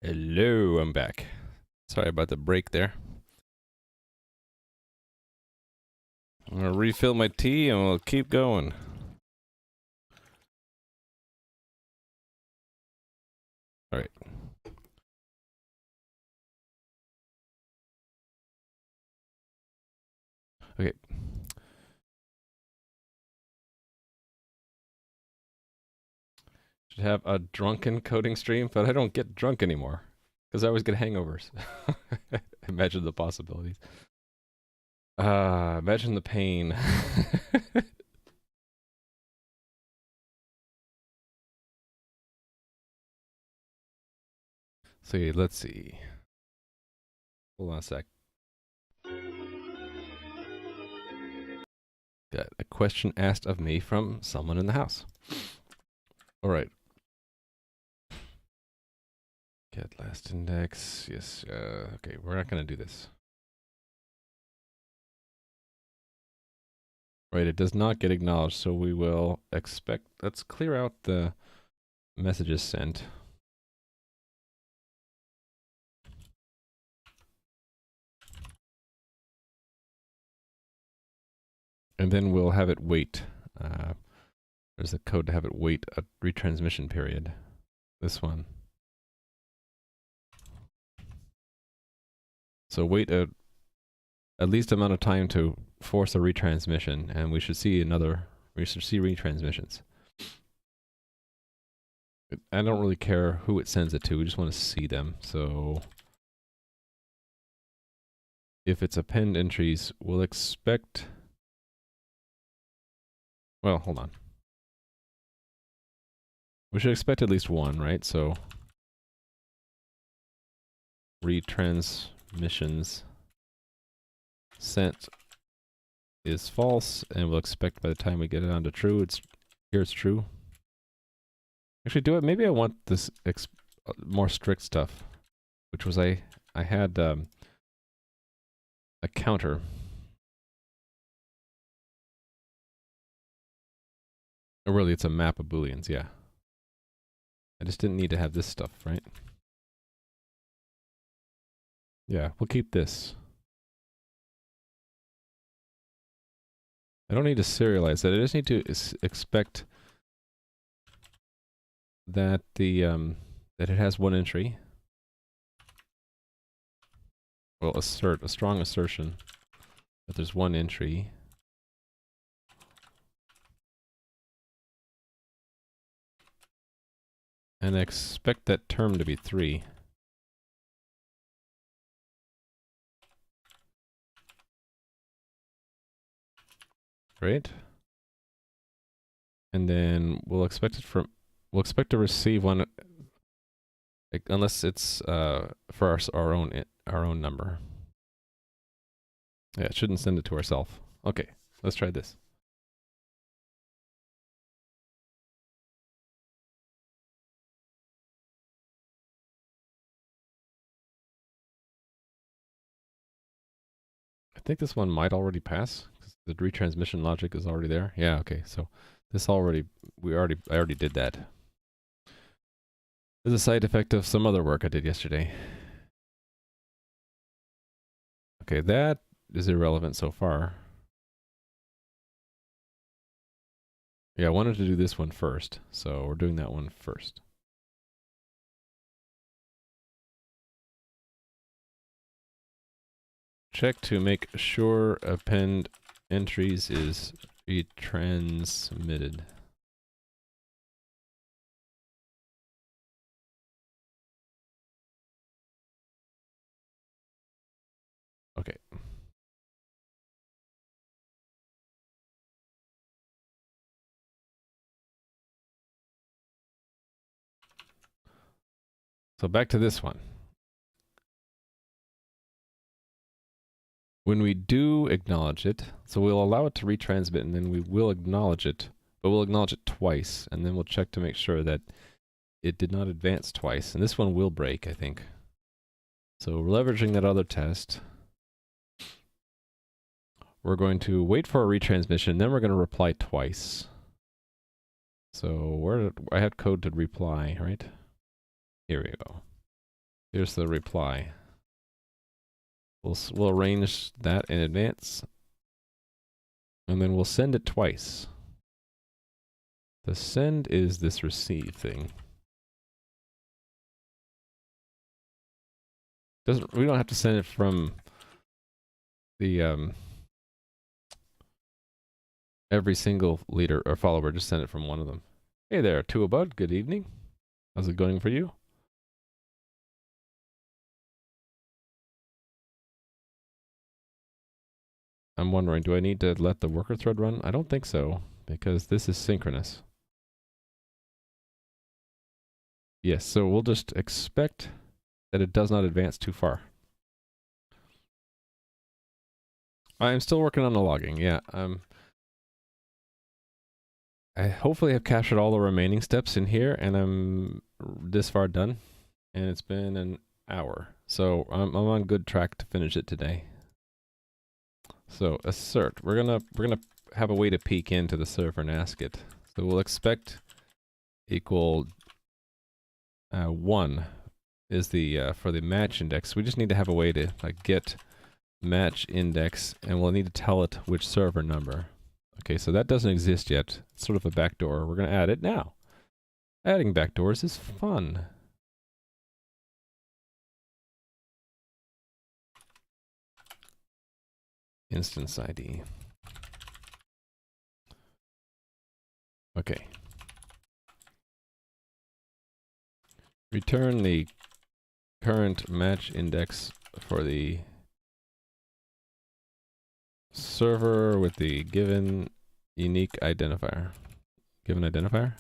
Hello, I'm back. Sorry about the break there. I'm gonna refill my tea and we'll keep going. Alright. Okay. Should have a drunken coding stream, but I don't get drunk anymore. Because I always get hangovers. Imagine the possibilities. Imagine the pain. See, let's see. Hold on a sec. Got a question asked of me from someone in the house. Alright. Get last index. Yes. Okay, we're not going to do this. Right, it does not get acknowledged, so we will expect... Let's clear out the messages sent. And then we'll have it wait. There's a code to have it wait a retransmission period. This one. So wait at least amount of time to force a retransmission, and we should see retransmissions. I don't really care who it sends it to, we just want to see them. So if it's append entries, we'll expect... Well, hold on. We should expect at least one, right? So retransmissions sent is false, and we'll expect by the time we get it onto true, here it's true. Actually, maybe I want this more strict stuff, which was I had a counter. Or really, it's a map of booleans, yeah. I just didn't need to have this stuff, right? Yeah, we'll keep this. I don't need to serialize that. I just need to expect that that it has one entry. Well, assert a strong assertion that there's one entry. And I expect that term to be 3. Right? And then we'll expect to receive one, like, unless it's for our own number. Yeah, it shouldn't send it to ourselves. Okay, let's try this. I think this one might already pass because the retransmission logic is already there. Yeah, okay. So this I already did that. This is a side effect of some other work I did yesterday. Okay, that is irrelevant so far. Yeah, I wanted to do this one first, so we're doing that one first. Check to make sure append entries is retransmitted. Okay. So back to this one. When we do acknowledge it, so we'll allow it to retransmit and then we will acknowledge it, but we'll acknowledge it twice and then we'll check to make sure that it did not advance twice. And this one will break, I think. So leveraging that other test, we're going to wait for a retransmission, then we're going to reply twice. So I had code to reply, right? Here we go. Here's the reply. We'll arrange that in advance, and then we'll send it twice. The send is this receive thing. We don't have to send it from the every single leader or follower, just send it from one of them. Hey there, Tuabud, good evening. How's it going for you? I'm wondering, do I need to let the worker thread run? I don't think so, because this is synchronous. Yes, so we'll just expect that it does not advance too far. I'm still working on the logging, yeah. I hopefully have captured all the remaining steps in here, and I'm this far done, and it's been an hour. So I'm on good track to finish it today. So assert, we're gonna have a way to peek into the server and ask it. So we'll expect equal 1 is the for the match index. We just need to have a way to like get match index, and we'll need to tell it which server number. Okay, so that doesn't exist yet. It's sort of a backdoor. We're gonna add it now. Adding backdoors is fun. Instance ID. Okay. Return the current match index for the server with the given unique identifier. Given identifier?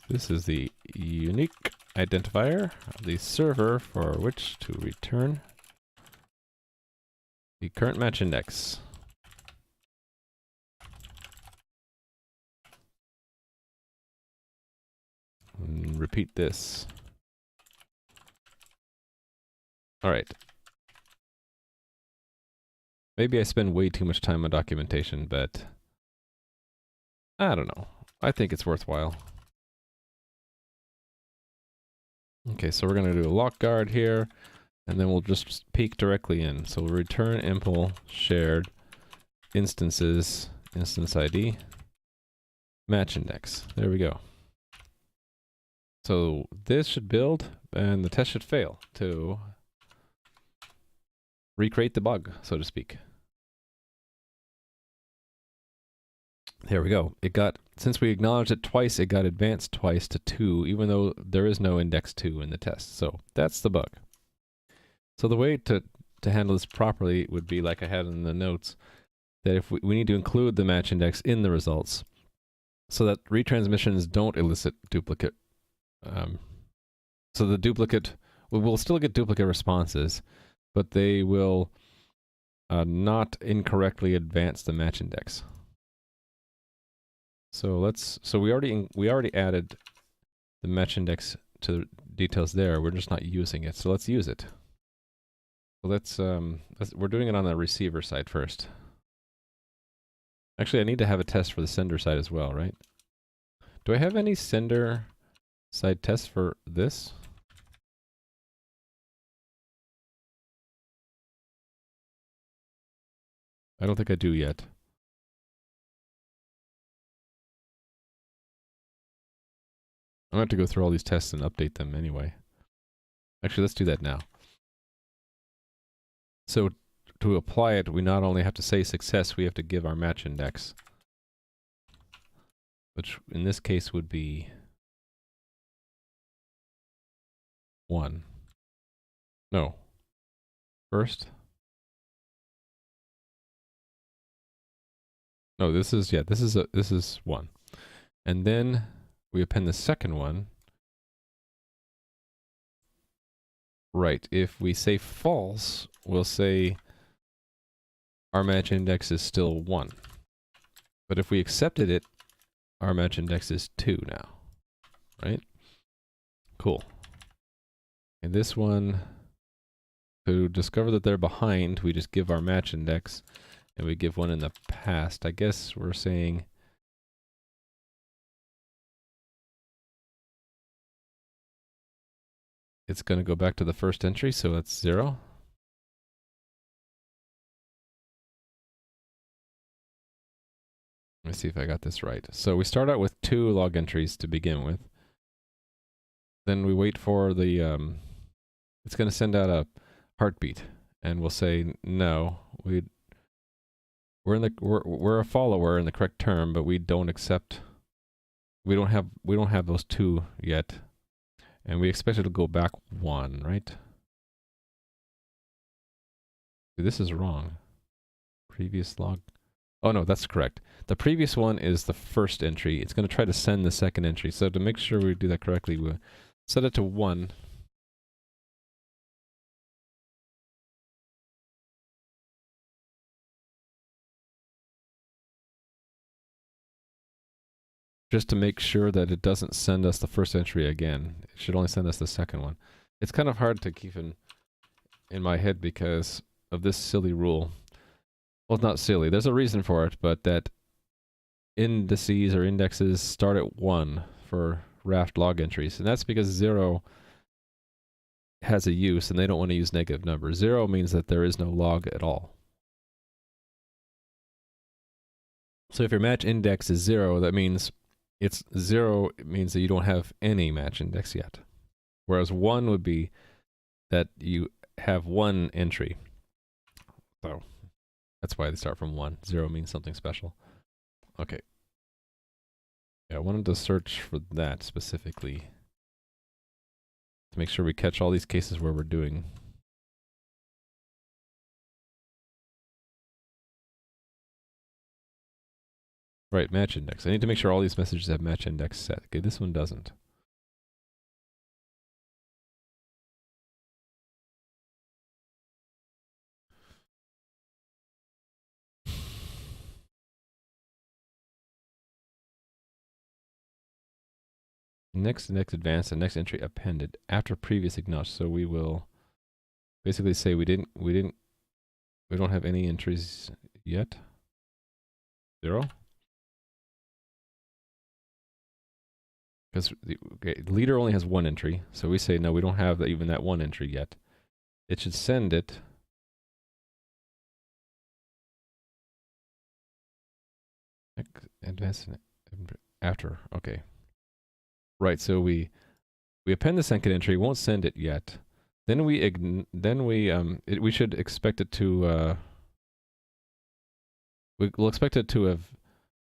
This is the unique identifier of the server for which to return the current match index. And repeat this. All right. Maybe I spend way too much time on documentation, but I don't know. I think it's worthwhile. Okay, so we're going to do a lock guard here, and then we'll just peek directly in. So we'll return impl shared instances, instance ID, match index. There we go. So this should build, and the test should fail to recreate the bug, so to speak. There we go. It got, since we acknowledged it twice, it got advanced twice to 2, even though there is no index 2 in the test. So that's the bug. So the way to handle this properly would be like I had in the notes, that if we need to include the match index in the results so that retransmissions don't elicit duplicate. So the duplicate, we will still get duplicate responses, but they will not incorrectly advance the match index. So we already added the match index to the details there. We're just not using it. So let's use it. So we're doing it on the receiver side first. Actually, I need to have a test for the sender side as well, right? Do I have any sender side tests for this? I don't think I do yet. I'm going to have to go through all these tests and update them anyway. Actually, let's do that now. So to apply it, we not only have to say success, we have to give our match index, which in this case would be 1. No. First. No, this is 1. And then we append the second one. Right, if we say false, we'll say our match index is still 1. But if we accepted it, our match index is 2 now. Right? Cool. And this one, to discover that they're behind, we just give our match index, and we give one in the past. I guess we're saying it's going to go back to the first entry, so that's 0. Let me see if I got this right. So we start out with 2 log entries to begin with. Then we wait for the, it's going to send out a heartbeat, and we'll say, no, we're a follower in the correct term, but we don't accept, we don't have those 2 yet. And we expect it to go back 1, right? This is wrong. Previous log. Oh no, that's correct. The previous one is the first entry. It's going to try to send the second entry. So to make sure we do that correctly, we'll set it to 1. Just to make sure that it doesn't send us the first entry again. It should only send us the second one. It's kind of hard to keep in my head because of this silly rule. Well, it's not silly. There's a reason for it, but that indices or indexes start at 1 for raft log entries. And that's because 0 has a use and they don't want to use negative numbers. 0 means that there is no log at all. So if your match index is 0, that means it's 0. It means that you don't have any match index yet. Whereas 1 would be that you have 1 entry. So that's why they start from 1. 0 means something special. Okay. Yeah, I wanted to search for that specifically to make sure we catch all these cases where we're doing. Right, match index. I need to make sure all these messages have match index set. Okay, this one doesn't. Next advanced and next entry appended after previous acknowledged. So we will basically say we don't have any entries yet. 0. Because the leader only has 1 entry, so we say no, we don't have even that 1 entry yet. It should send it after. Okay. Right. So we append the second entry. Won't send it yet. Then we should expect it to. We'll expect it to have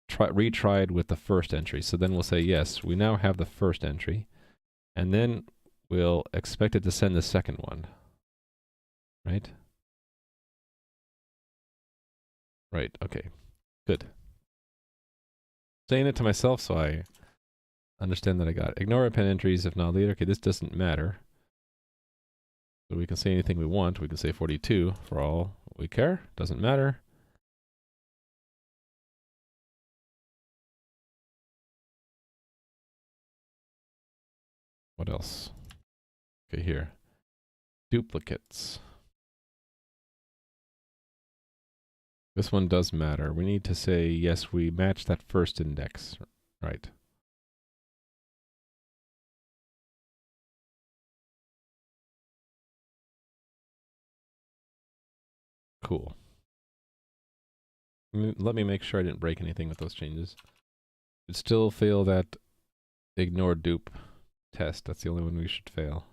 retried with the first entry. So then we'll say yes. We now have the first entry, and then we'll expect it to send the second one. Right. Right. Okay. Good. Saying it to myself so I understand that I got it. Ignore append entries if not leader. Okay, this doesn't matter. So we can say anything we want. We can say 42 for all we care. Doesn't matter. What else? Okay, here. Duplicates. This one does matter. We need to say, yes, we match that first index. Right. Cool. Let me make sure I didn't break anything with those changes. Should still fail that ignore dupe test. That's the only one we should fail.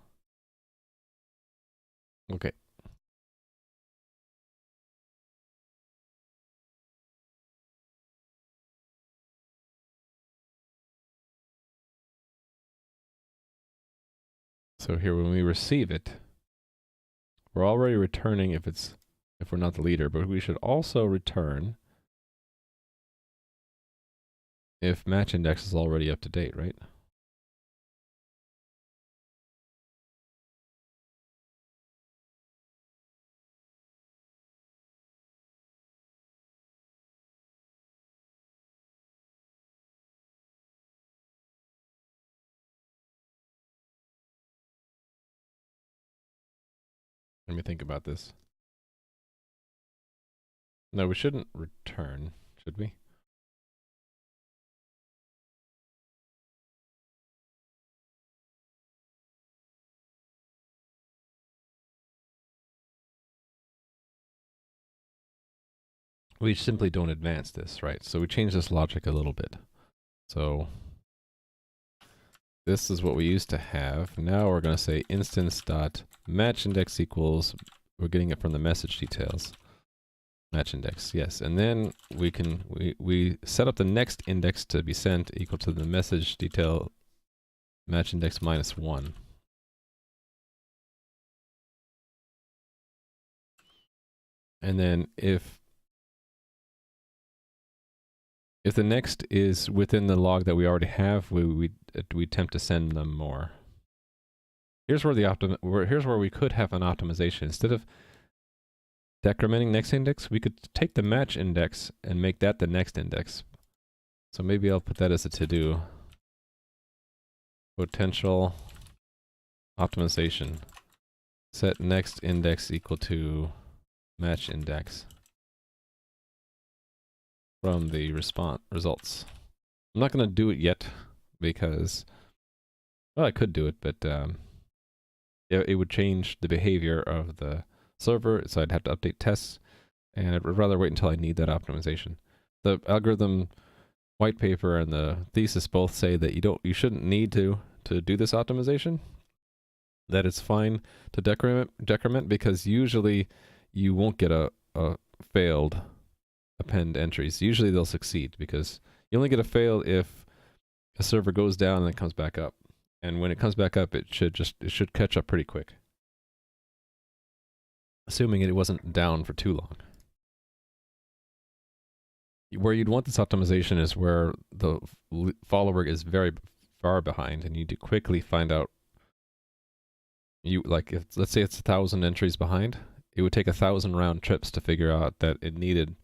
Okay. So here, when we receive it, we're already returning if we're not the leader, but we should also return if match index is already up to date, right? Let me think about this. No, we shouldn't return, should we? We simply don't advance this, right? So we change this logic a little bit. So this is what we used to have. Now we're going to say instance.match index equals, we're getting it from the message details. Match index, yes. And then we set up the next index to be sent equal to the message detail match index -1. And then if the next is within the log that we already have, we attempt to send them more. Here's where here's where we could have an optimization. Instead of decrementing next index, we could take the match index and make that the next index. So maybe I'll put that as a to-do. Potential optimization. Set next index equal to match index from the results. I'm not going to do it yet because, well, I could do it, but it would change the behavior of the server, so I'd have to update tests, and I'd rather wait until I need that optimization. The algorithm white paper and the thesis both say that you shouldn't need to do this optimization, that it's fine to decrement because usually you won't get a failed append entries. Usually they'll succeed because you only get a fail if a server goes down and then comes back up. And when it comes back up, it should catch up pretty quick. Assuming it wasn't down for too long. Where you'd want this optimization is where the follower is very far behind and you need to quickly find out, if let's say it's 1,000 entries behind, it would take 1,000 round trips to figure out that it needed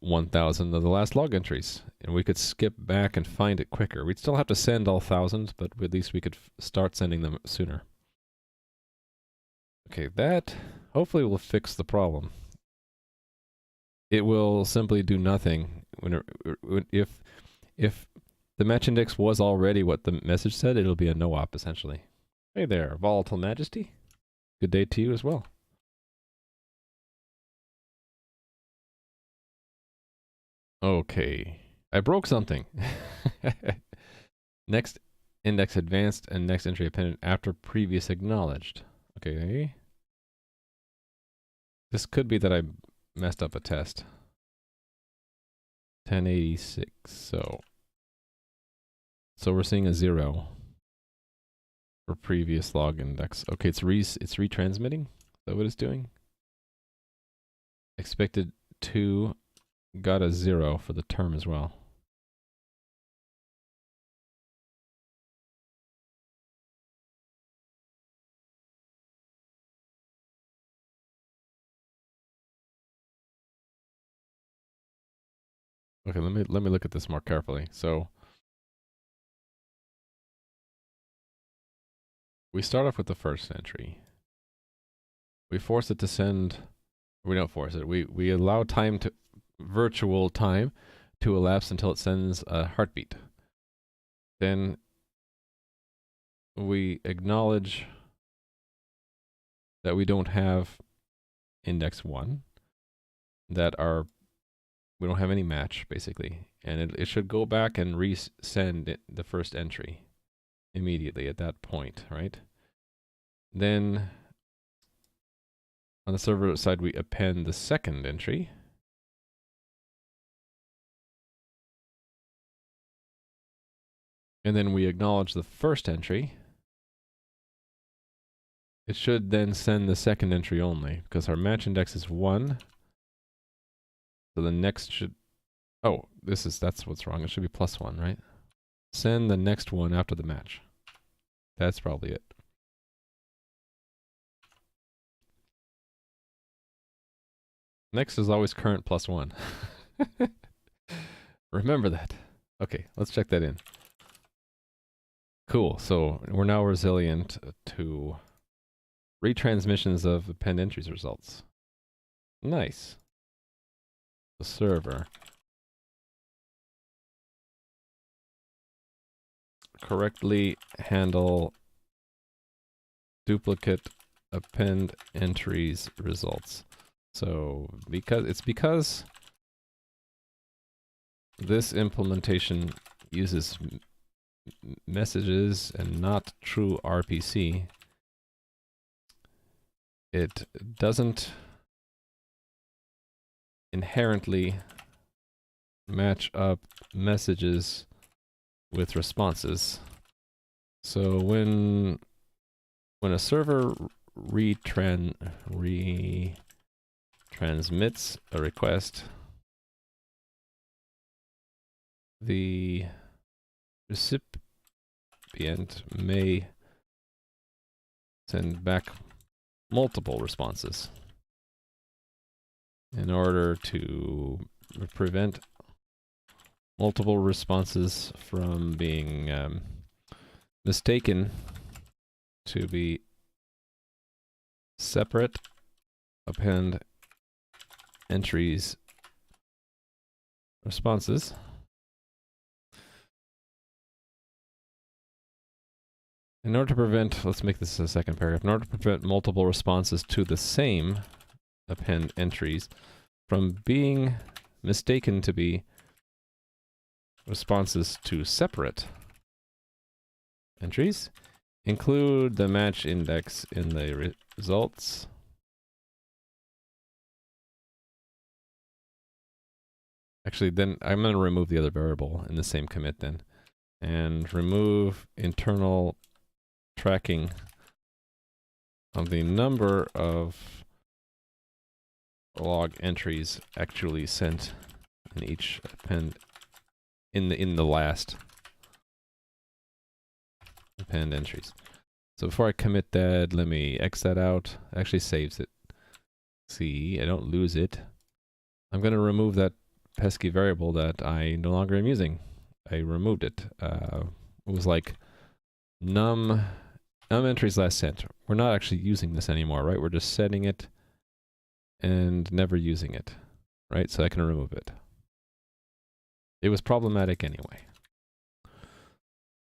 1,000 of the last log entries, and we could skip back and find it quicker. We'd still have to send all 1,000, but at least we could start sending them sooner. Okay, that hopefully will fix the problem. It will simply do nothing if the match index was already what the message said, it'll be a no op essentially. Hey there, Volatile Majesty. Good day to you as well. Okay, I broke something. Next index advanced and next entry appended after previous acknowledged. Okay. This could be that I messed up a test. 1086, so we're seeing a 0 for previous log index. Okay, it's retransmitting. Is that what it's doing? Expected 2 got a 0 for the term as well. Okay, let me look at this more carefully. So we start off with the first entry. We force it to send. We don't force it. We allow time to virtual time to elapse until it sends a heartbeat. Then we acknowledge that we don't have index 1, that we don't have any match basically, and it should go back and resend the first entry immediately at that point, right? Then on the server side we append the second entry. And then we acknowledge the first entry. It should then send the second entry only, because our match index is 1. So the next should... Oh, that's what's wrong. It should be +1, right? Send the next one after the match. That's probably it. Next is always current +1. Remember that. Okay, let's check that in. Cool, so we're now resilient to retransmissions of append entries results. Nice. The server. Correctly handle duplicate append entries results. So because this implementation uses messages and not true RPC, it doesn't inherently match up messages with responses. So when a server retransmits a request, the recipient may send back multiple responses. In order to prevent multiple responses from being mistaken to be separate append entries responses, in order to prevent, let's make this a second paragraph, in order to prevent multiple responses to the same append entries from being mistaken to be responses to separate entries, include the match index in the results. Actually, then I'm going to remove the other variable in the same commit then, and remove internal tracking of the number of log entries actually sent in each append in the last append entries. So before I commit that, let me X that out. It actually saves it. See, I don't lose it. I'm going to remove that pesky variable that I no longer am using. I removed it. It was like num entries last sent. We're not actually using this anymore, right? We're just setting it and never using it, right? So I can remove it. It was problematic anyway.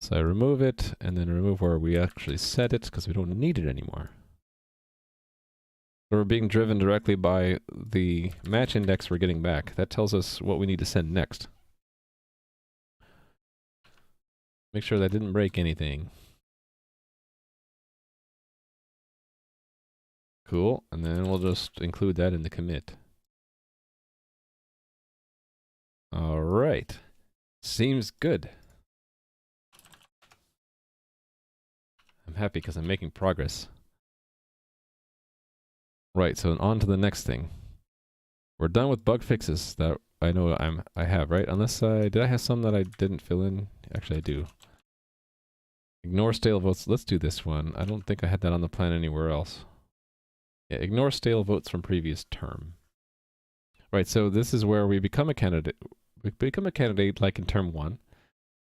So I remove it and then remove where we actually set it because we don't need it anymore. So we're being driven directly by the match index we're getting back. That tells us what we need to send next. Make sure that didn't break anything. Cool, and then we'll just include that in the commit. All right, seems good. I'm happy because I'm making progress. Right, so on to the next thing. We're done with bug fixes that I know I have, right? Unless did I have some that I didn't fill in? Actually, I do. Ignore stale votes. Let's do this one. I don't think I had that on the plan anywhere else. Yeah, ignore stale votes from previous term. Right, so this is where we become a candidate. We become a candidate like in term 1.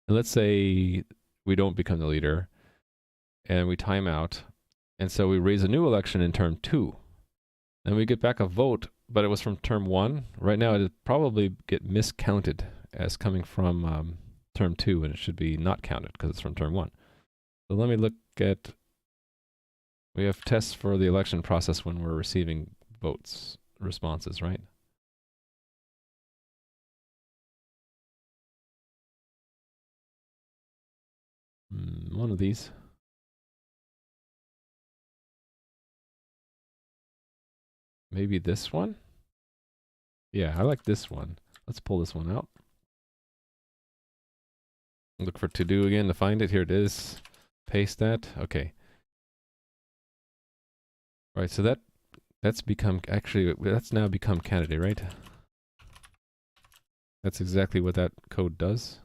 And let's say we don't become the leader and we time out. And so we raise a new election in term 2. Then we get back a vote, but it was from term 1. Right now it probably get miscounted as coming from term 2, and it should be not counted because it's from term 1. So let me look at, we have tests for the election process when we're receiving votes, responses, right? One of these. Maybe this one? Yeah, I like this one. Let's pull this one out. Look for to do again to find it. Here it is. Paste that. Okay. Right, so that's become, actually, that's now become candidate, right? That's exactly what that code does.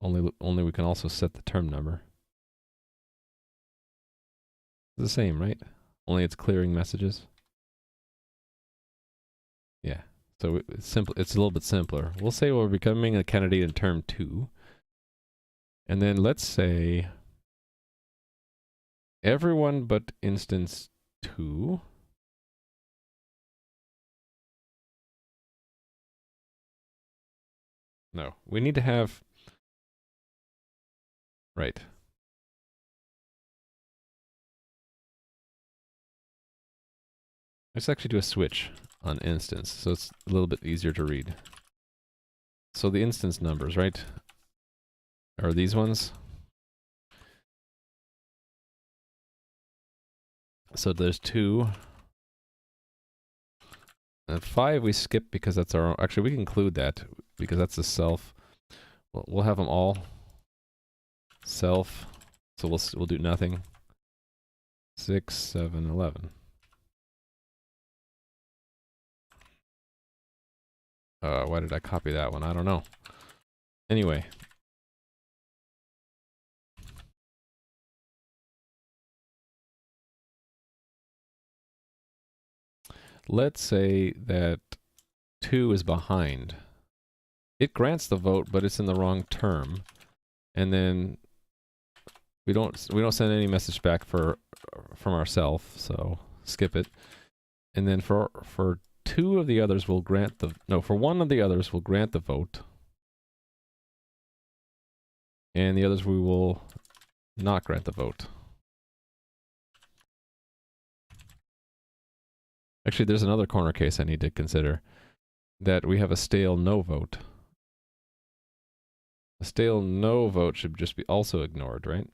Only we can also set the term number. It's the same, right? Only it's clearing messages. Yeah. So it's simple. It's a little bit simpler. We'll say we're becoming a candidate in term 2. And then let's say everyone but instance 2. No, we need to have, right. Let's actually do a switch on instance, so it's a little bit easier to read. So the instance numbers, right, are these ones. So there's 2. And 5 we skip because that's our own. Actually, we can include that because that's the self. We'll have them all self. So we'll do nothing. 6, 7, 11. Why did I copy that one? I don't know. Anyway. Let's say that 2 is behind. It grants the vote, but it's in the wrong term. And then we don't send any message back from ourselves, so skip it. And then for 2 of the others we'll grant the, no, for 1 of the others we'll grant the vote. And the others we will not grant the vote. Actually, there's another corner case I need to consider. That we have a stale no vote. A stale no vote should just be also ignored, right?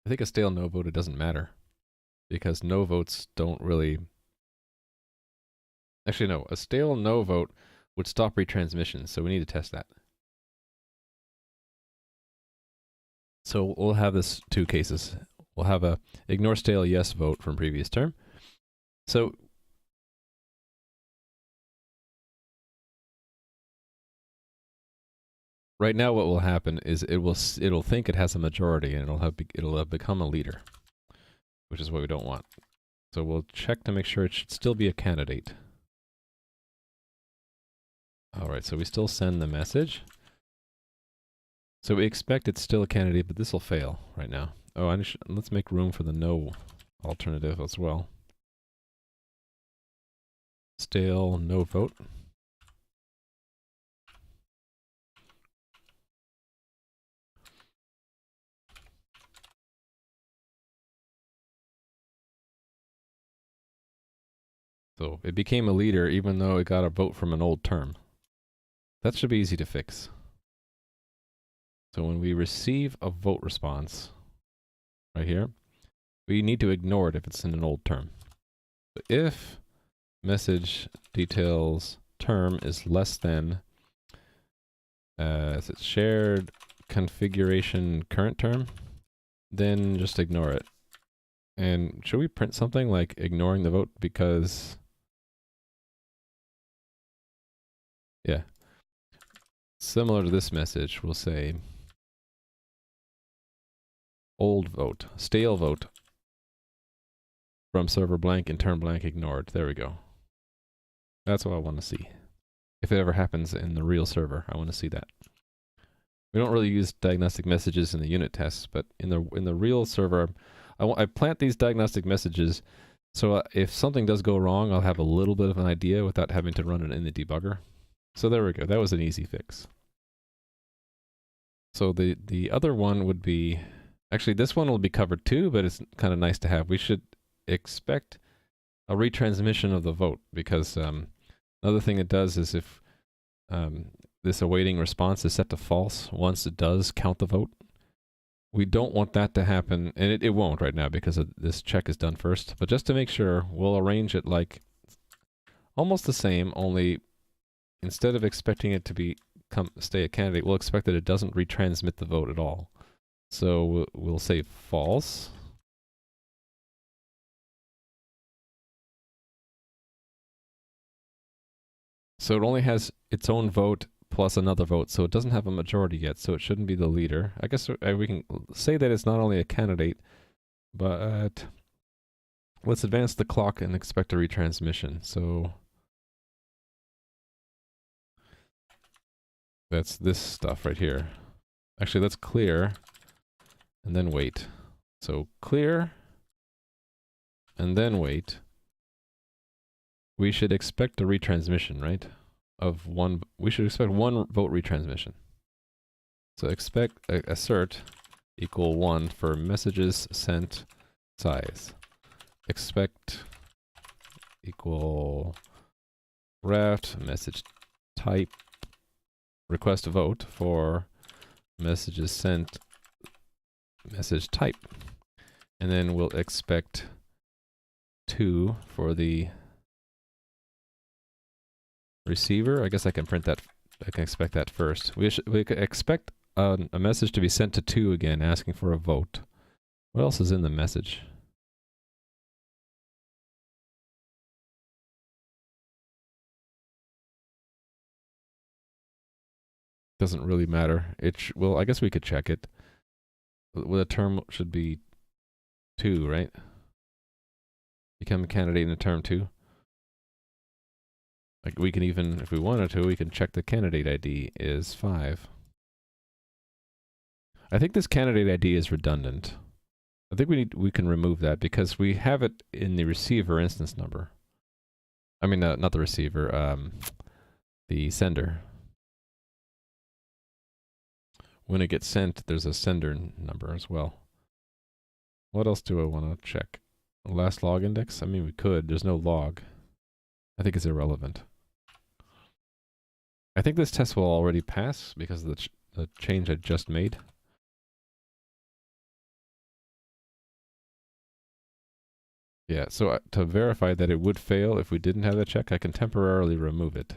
I think a stale no vote, it doesn't matter. Because no votes don't really... Actually, no. A stale no vote would stop retransmission, so we need to test that. So we'll have this 2 cases. We'll have a ignore stale yes vote from previous term. So right now what will happen is it'll think it has a majority and it'll have become a leader, which is what we don't want. So we'll check to make sure it should still be a candidate. All right, so we still send the message. So we expect it's still a candidate, but this will fail right now. Oh, let's make room for the no alternative as well. Stale no vote. So it became a leader even though it got a vote from an old term. That should be easy to fix. So when we receive a vote response, right here, we need to ignore it if it's in an old term. If message details term is less than is it shared configuration current term, then just ignore it. And should we print something like ignoring the vote? Because yeah, similar to this message, we'll say old vote, stale vote from server blank and term blank ignored. There we go. That's what I want to see. If it ever happens in the real server, I want to see that. We don't really use diagnostic messages in the unit tests, but in the real server, I plant these diagnostic messages so if something does go wrong, I'll have a little bit of an idea without having to run it in the debugger. So there we go. That was an easy fix. So the other one would be, actually this one will be covered too, but it's kind of nice to have. We should expect a retransmission of the vote because another thing it does is if this awaiting response is set to false once it does count the vote, we don't want that to happen, and it won't right now because this check is done first, but just to make sure, we'll arrange it like almost the same, only instead of expecting it to stay a candidate, we'll expect that it doesn't retransmit the vote at all. So we'll say false. So it only has its own vote plus another vote, so it doesn't have a majority yet, so it shouldn't be the leader. I guess we can say that it's not only a candidate, but let's advance the clock and expect a retransmission. So that's this stuff right here. Actually, let's clear and then wait. So clear and then wait. We should expect a retransmission, right? Of one, we should expect one vote retransmission. So expect assert equal 1 for messages sent size. Expect equal raft message type request vote for messages sent message type. And then we'll expect 2 for the receiver. I guess I can print that. I can expect that first. We could expect a message to be sent to 2 again, asking for a vote. What else is in the message? Doesn't really matter. Well, I guess we could check it. Well, the term should be 2, right? Become a candidate in a term 2. Like we can even, if we wanted to, we can check the candidate ID is 5. I think this candidate ID is redundant. I think we can remove that because we have it in the receiver instance number. I mean, not the receiver, the sender. When it gets sent, there's a sender number as well. What else do I want to check? Last log index? I mean, we could. There's no log. I think it's irrelevant. I think this test will already pass because of the change I just made. Yeah, so to verify that it would fail if we didn't have the check, I can temporarily remove it.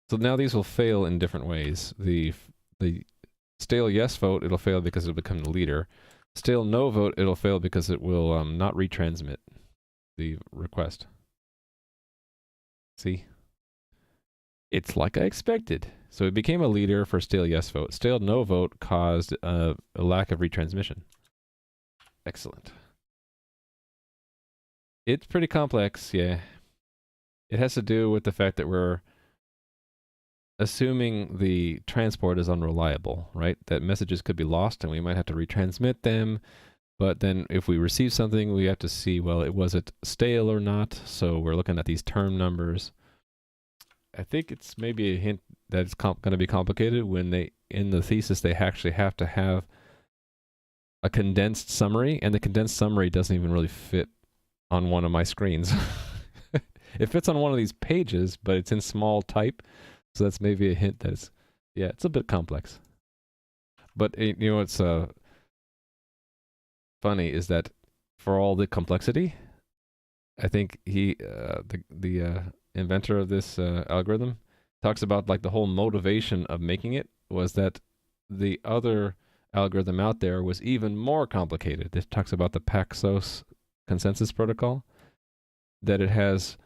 So now these will fail in different ways. The stale yes vote, it'll fail because it'll become the leader. Stale no vote, it'll fail because it will not retransmit the request. See? It's like I expected. So it became a leader for stale yes vote. Stale no vote caused a lack of retransmission. Excellent. It's pretty complex, yeah. It has to do with the fact that we're assuming the transport is unreliable, right? That messages could be lost and we might have to retransmit them. But then if we receive something, we have to see, well, was it stale or not? So we're looking at these term numbers. I think it's maybe a hint that it's going to be complicated when they, in the thesis, they actually have to have a condensed summary, and the condensed summary doesn't even really fit on one of my screens. It fits on one of these pages, but it's in small type. So that's maybe a hint that it's a bit complex. But you know what's funny is that for all the complexity, I think the inventor of this algorithm talks about like the whole motivation of making it was that the other algorithm out there was even more complicated. It talks about the Paxos consensus protocol, that it has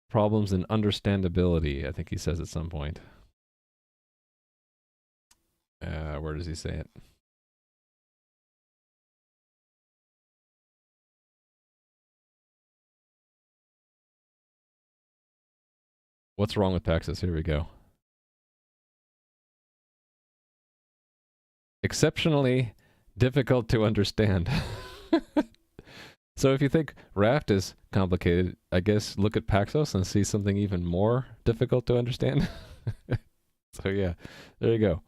problems in understandability, I think he says at some point. Where does he say it? What's wrong with Paxos? Here we go. Exceptionally difficult to understand. So if you think raft is complicated, I guess look at Paxos and see something even more difficult to understand. So yeah, there you go.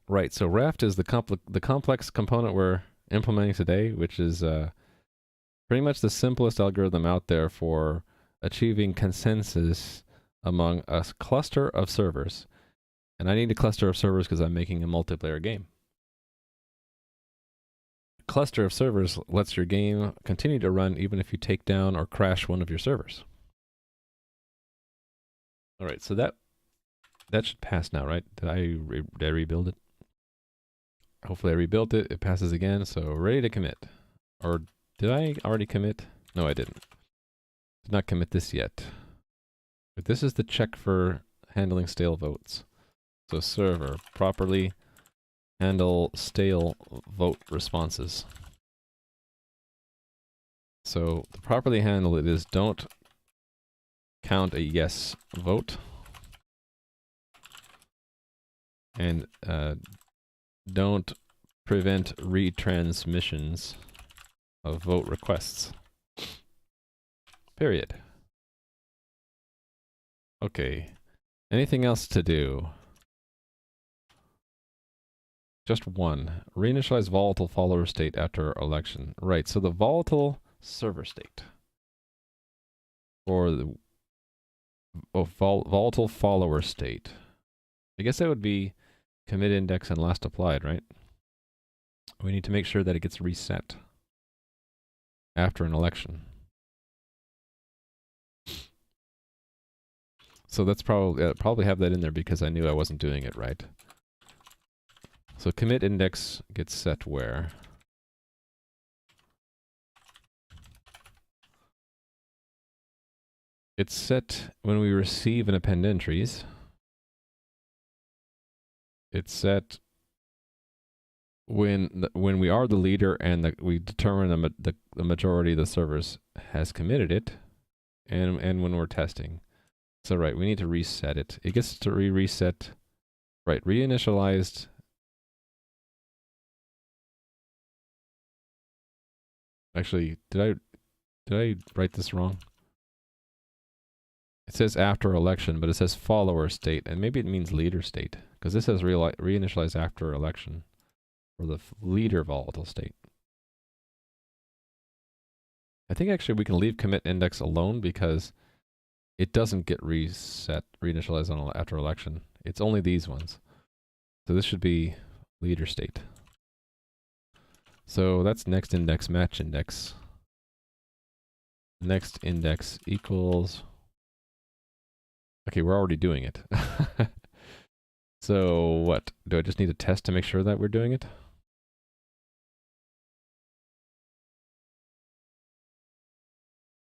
Right, so raft is the complex component we're implementing today, which is pretty much the simplest algorithm out there for achieving consensus among a cluster of servers. And I need a cluster of servers because I'm making a multiplayer game. Cluster of servers lets your game continue to run even if you take down or crash one of your servers. All right, so that should pass now, right? Did I rebuild it? Hopefully I rebuilt it. It passes again, so ready to commit. Or did I already commit? No, I didn't. Did not commit this yet. But this is the check for handling stale votes. So server, properly handle stale vote responses. So to properly handle it is don't count a yes vote, and don't prevent retransmissions of vote requests. Period. Okay. Anything else to do? Just one. Reinitialize volatile follower state after election. Right, so the volatile server state. Or the volatile follower state. I guess that would be commit index and last applied, right? We need to make sure that it gets reset after an election. So that's probably have that in there because I knew I wasn't doing it right. So commit index gets set where? It's set when we receive an append entries. It's set when we are the leader and we determine the majority of the servers has committed it, and when we're testing. So right, we need to reset it. It gets to reset. Right, reinitialized. Actually, did I write this wrong? It says after election, but it says follower state, and maybe it means leader state, because this says reinitialize after election for the leader volatile state. I think actually we can leave commit index alone because it doesn't get reinitialized after election. It's only these ones. So this should be leader state. So that's next index match index. Next index equals. Okay, we're already doing it. So what? Do I just need a test to make sure that we're doing it?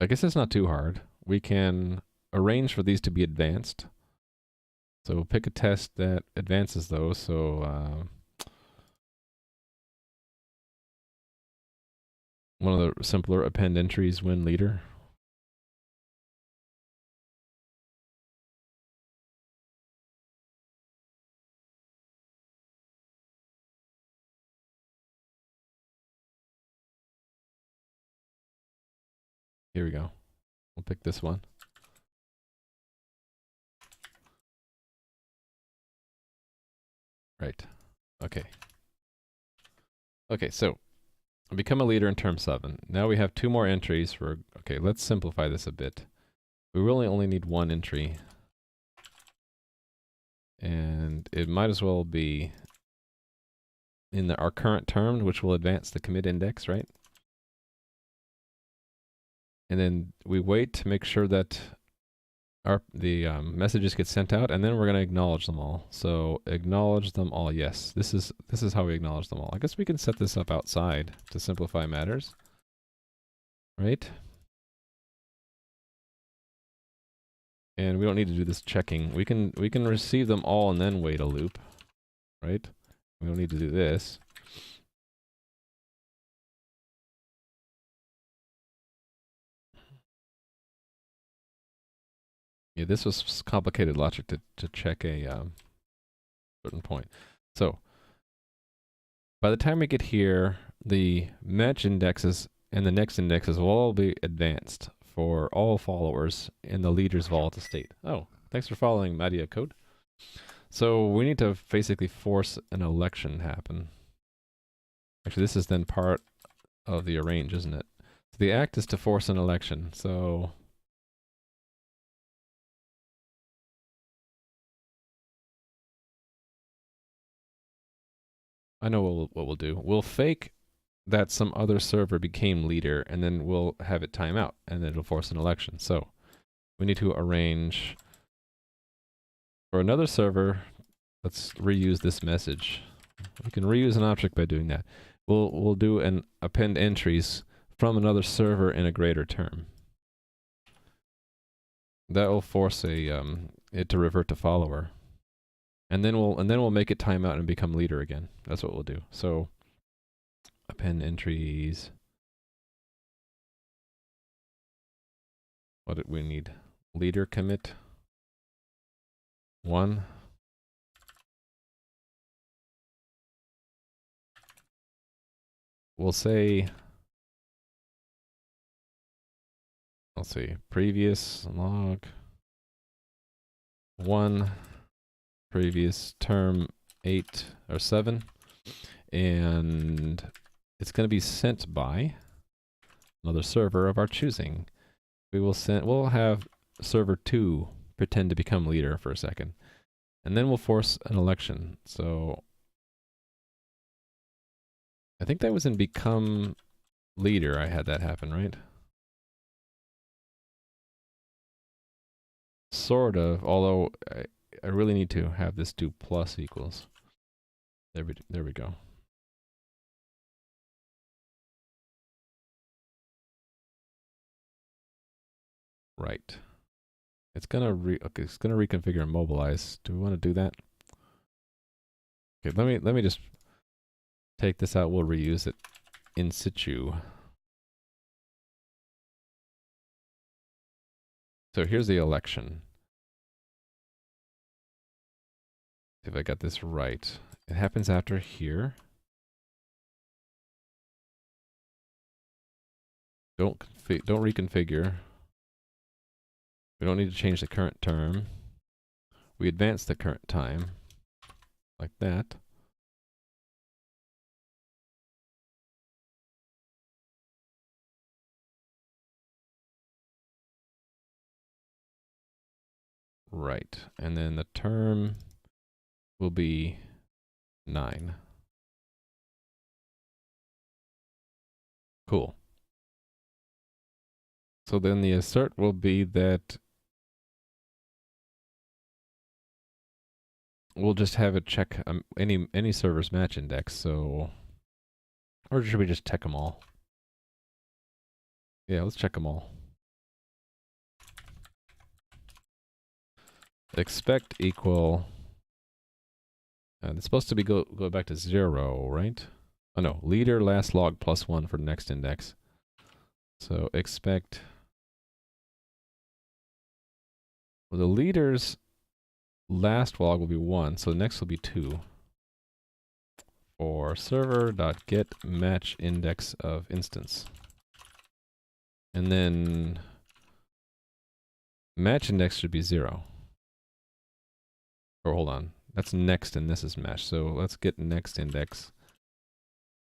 I guess it's not too hard. We can arrange for these to be advanced. So we'll pick a test that advances those. So one of the simpler append entries when leader. Here we go. We'll pick this one. Right. Okay. Okay, so become a leader in term 7. Now we have 2 more entries for, okay, let's simplify this a bit. We really only need 1 entry. And it might as well be in our current term, which will advance the commit index, right? And then we wait to make sure that the messages get sent out, and then we're going to acknowledge them all. So acknowledge them all. Yes, this is how we acknowledge them all. I guess we can set this up outside to simplify matters, right? And we don't need to do this checking. We can receive them all and then wait a loop, right? We don't need to do this. Yeah, this was complicated logic to check a certain point. So by the time we get here, the match indexes and the next indexes will all be advanced for all followers in the leader's volatile state. Oh, thanks for following Madia code. So we need to basically force an election happen. Actually, this is then part of the arrange, isn't it? So the act is to force an election. So I know what we'll do. We'll fake that some other server became leader, and then we'll have it time out, and then it'll force an election. So we need to arrange for another server. Let's reuse this message. We can reuse an object by doing that. We'll do an append entries from another server in a greater term. That will force a it to revert to follower. And then we'll make it time out and become leader again. That's what we'll do. So append entries. What did we need? Leader commit 1. We'll say, let's see, previous log 1, previous term 8 or 7, and it's going to be sent by another server of our choosing. We'll have server 2 pretend to become leader for a second, and then we'll force an election. So I think that was in become leader I had that happen, right? Sort of, although I really need to have this do plus equals. There we go. Right. It's gonna reconfigure and mobilize. Do we want to do that? Okay, let me just take this out. We'll reuse it in situ. So here's the election. See if I got this right. It happens after here. Don't reconfigure. We don't need to change the current term. We advance the current time like that. Right. And then the term will be 9. Cool. So then the assert will be that we'll just have it check any server's match index. So, or should we just check them all? Yeah, let's check them all. Expect equal. It's supposed to be go back to 0, right? Oh no, leader last log plus 1 for the next index. So expect. Well, the leader's last log will be 1, so the next will be 2. For server.get match index of instance. And then match index should be 0. Or hold on. That's next and this is match. So let's get next index.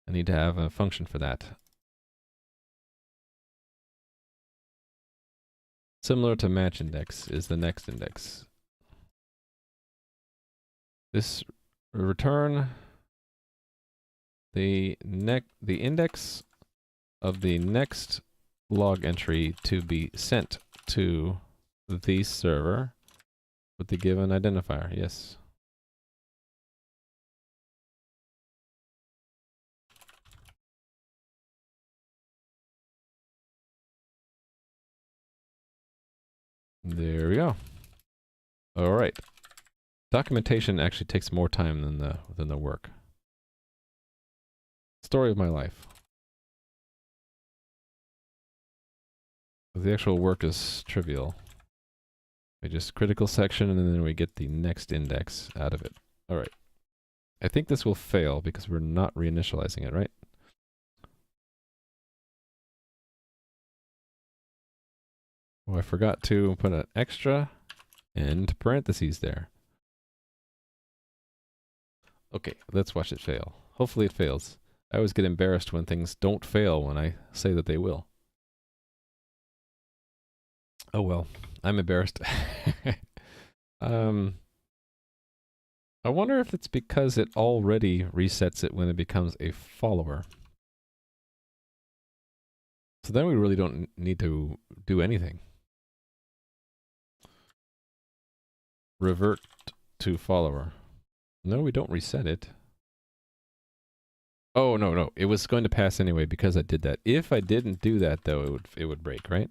I need to have a function for that. Similar to match index is the next index. This return the index of the next log entry to be sent to the server with the given identifier. Yes. There we go. All right. Documentation actually takes more time than the work. Story of my life. The actual work is trivial. We just critical section and then we get the next index out of it. All right. I think this will fail because we're not reinitializing it, right? Oh, I forgot to put an extra and parentheses there. Okay, let's watch it fail. Hopefully it fails. I always get embarrassed when things don't fail when I say that they will. Oh well, I'm embarrassed. I wonder if it's because it already resets it when it becomes a follower. So then we really don't need to do anything. Revert to follower. No, we don't reset it. Oh, no. It was going to pass anyway because I did that. If I didn't do that, though, it would break, right?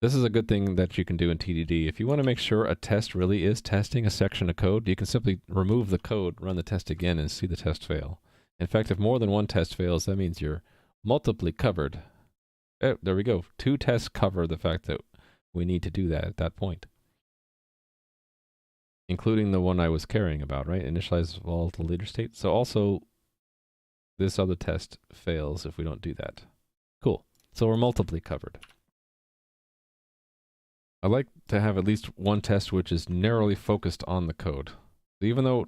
This is a good thing that you can do in TDD. If you want to make sure a test really is testing a section of code, you can simply remove the code, run the test again, and see the test fail. In fact, if more than one test fails, that means you're multiply covered. Oh, there we go. 2 tests cover the fact that we need to do that at that point. Including the one I was caring about, right? Initialize volatile leader state. So also, this other test fails if we don't do that. Cool. So we're multiply covered. I like to have at least one test which is narrowly focused on the code. Even though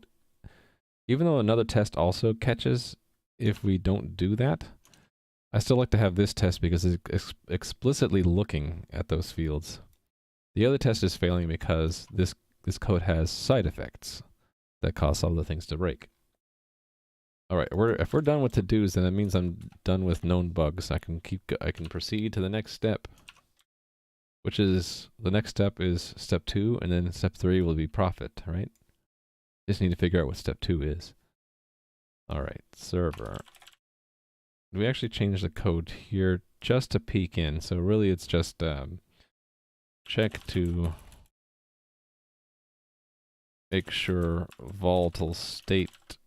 another test also catches if we don't do that, I still like to have this test because it's explicitly looking at those fields. The other test is failing because this code has side effects that cause all the things to break. All right, if we're done with to-dos, then that means I'm done with known bugs. I can proceed to the next step, which is the next step is step 2, and then step 3 will be profit, right? Just need to figure out what step 2 is. All right, server. We actually changed the code here just to peek in. So really, it's just check to make sure volatile state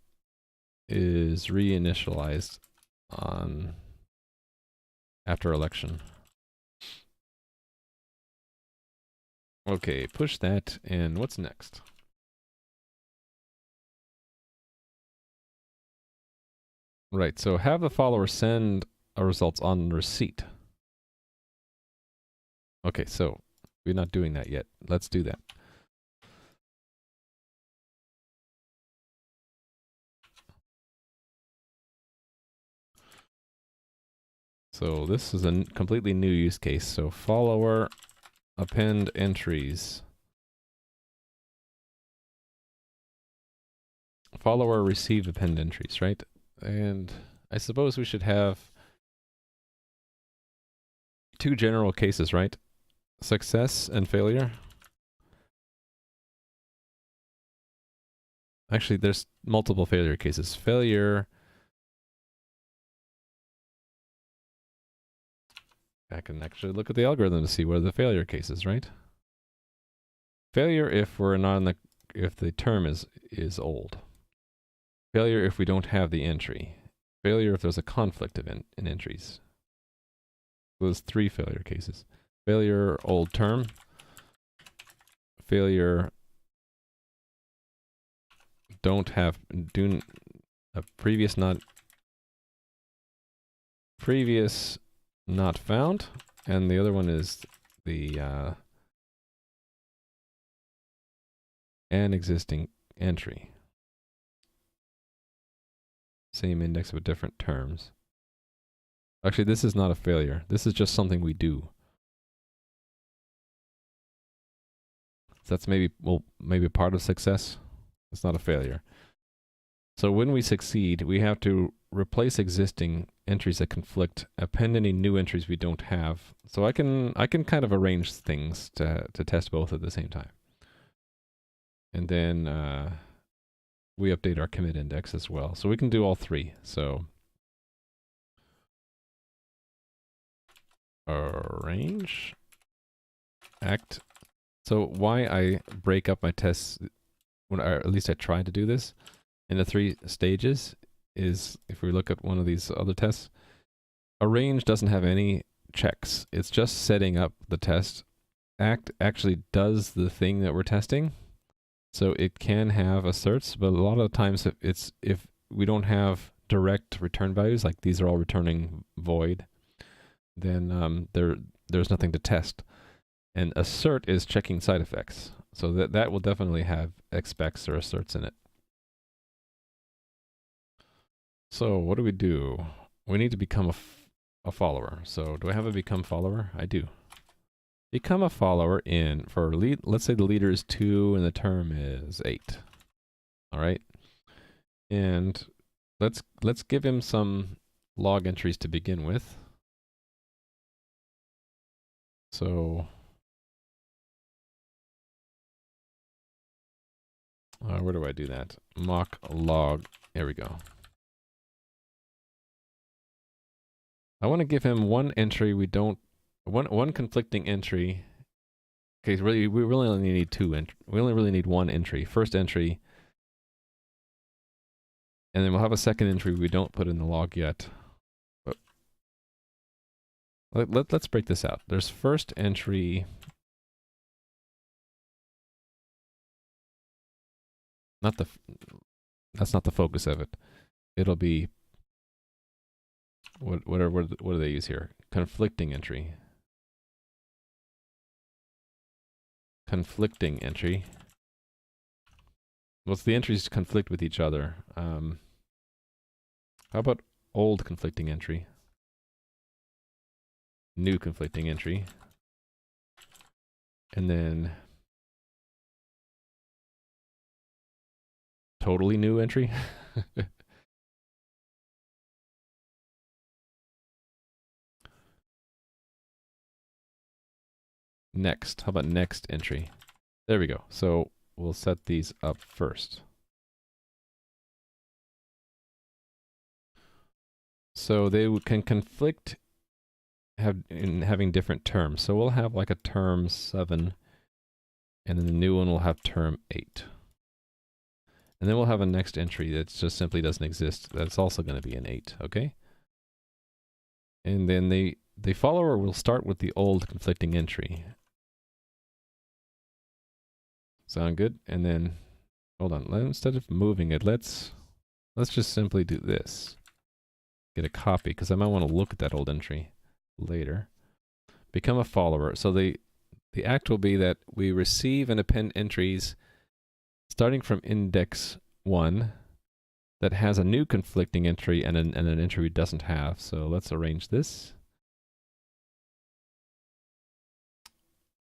is reinitialized on after election. Okay, push that, and what's next? Right, so have the follower send a results on receipt. Okay, so we're not doing that yet. Let's do that. So this is a completely new use case. So follower append entries. Follower receive append entries, right? And I suppose we should have 2 general cases, right? Success and failure. Actually, there's multiple failure cases. Failure. I can actually look at the algorithm to see what are the failure cases, right? Failure if we're not if the term is old. Failure if we don't have the entry. Failure if there's a conflict of in entries. Those 3 failure cases. Failure old term. Failure don't have a previous not found, and the other one is the an existing entry. Same index with different terms. Actually, this is not a failure. This is just something we do. So that's maybe, well, maybe part of success. It's not a failure. So when we succeed, we have to replace existing entries that conflict, append any new entries we don't have. So I can kind of arrange things to test both at the same time. And then we update our commit index as well. So we can do all three. So arrange, act. So why I break up my tests, or at least I try to do this, into 3 stages is, if we look at one of these other tests, arrange doesn't have any checks. It's just setting up the test. Act actually does the thing that we're testing. So it can have asserts, but a lot of the times if we don't have direct return values, like these are all returning void, then there's nothing to test. And assert is checking side effects. So that will definitely have expects or asserts in it. So what do? We need to become a follower. So do I have a become follower? I do. Become a follower in, for lead, let's say the leader is 2 and the term is 8. All right. And let's give him some log entries to begin with. So where do I do that? Mock log. There we go. I want to give him one entry we don't, one conflicting entry. Okay, so we really only need we only really need one entry. First entry, and then we'll have a second entry we don't put in the log yet. But let's break this out. There's first entry. That's not the focus of it. It'll be what do they use here? Conflicting entry. Conflicting entry. Well, the entries conflict with each other. How about old conflicting entry? New conflicting entry. And then totally new entry. Next. How about next entry? There we go. So we'll set these up first. So they can conflict in having different terms. So we'll have like a term 7, and then the new one will have term 8. And then we'll have a next entry that just simply doesn't exist. That's also going to be an 8, okay? And then the follower will start with the old conflicting entry. Sound good? And then, hold on, instead of moving it, let's just simply do this. Get a copy, because I might want to look at that old entry later. Become a follower. So the act will be that we receive and append entries starting from index 1 that has a new conflicting entry and an entry we doesn't have. So let's arrange this.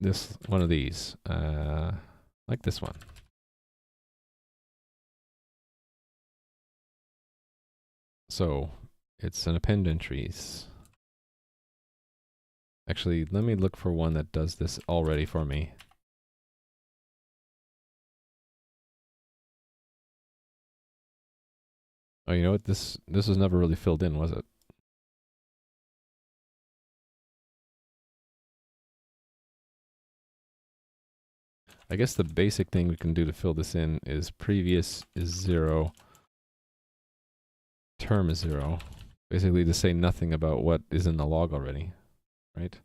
This one of these, like this one. So it's an append entries. Actually, let me look for one that does this already for me. Oh, you know what? This was never really filled in, was it? I guess the basic thing we can do to fill this in is previous is 0, term is 0. Basically to say nothing about what is in the log already, right?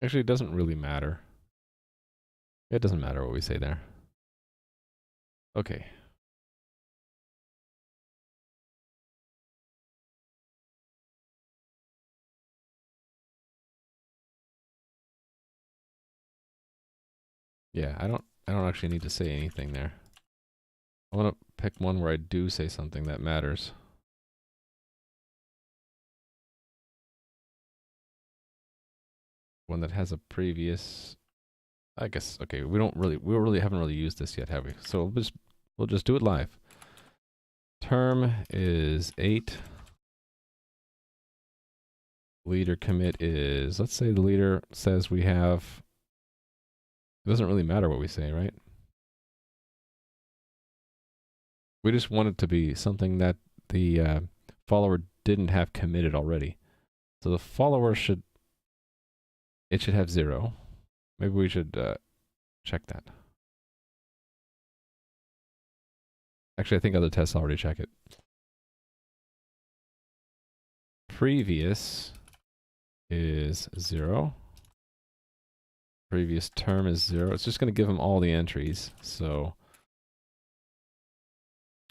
Actually, it doesn't really matter. It doesn't matter what we say there. Okay. Yeah, I don't actually need to say anything there. I want to pick one where I do say something that matters. One that has a previous, I guess, okay, we haven't really used this yet, have we? So we'll just do it live. Term is 8. Leader commit is, let's say the leader says we have, it doesn't really matter what we say, right? We just want it to be something that the follower didn't have committed already. So the follower should have 0. Maybe we should check that. Actually, I think other tests already check it. Previous is 0. Previous term is 0. It's just going to give them all the entries. So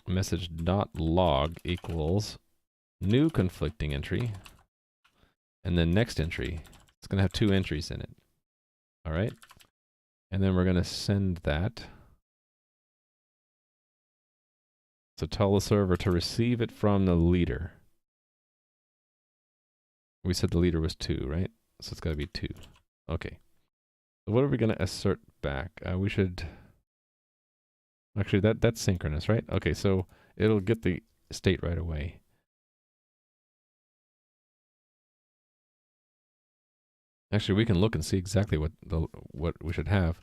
message.log equals new conflicting entry, and then next entry. It's going to have 2 entries in it. All right. And then we're going to send that. So tell the server to receive it from the leader. We said the leader was 2, right? So it's got to be 2. Okay. So what are we going to assert back? We should... Actually, that's synchronous, right? Okay, so it'll get the state right away. Actually, we can look and see exactly what we should have.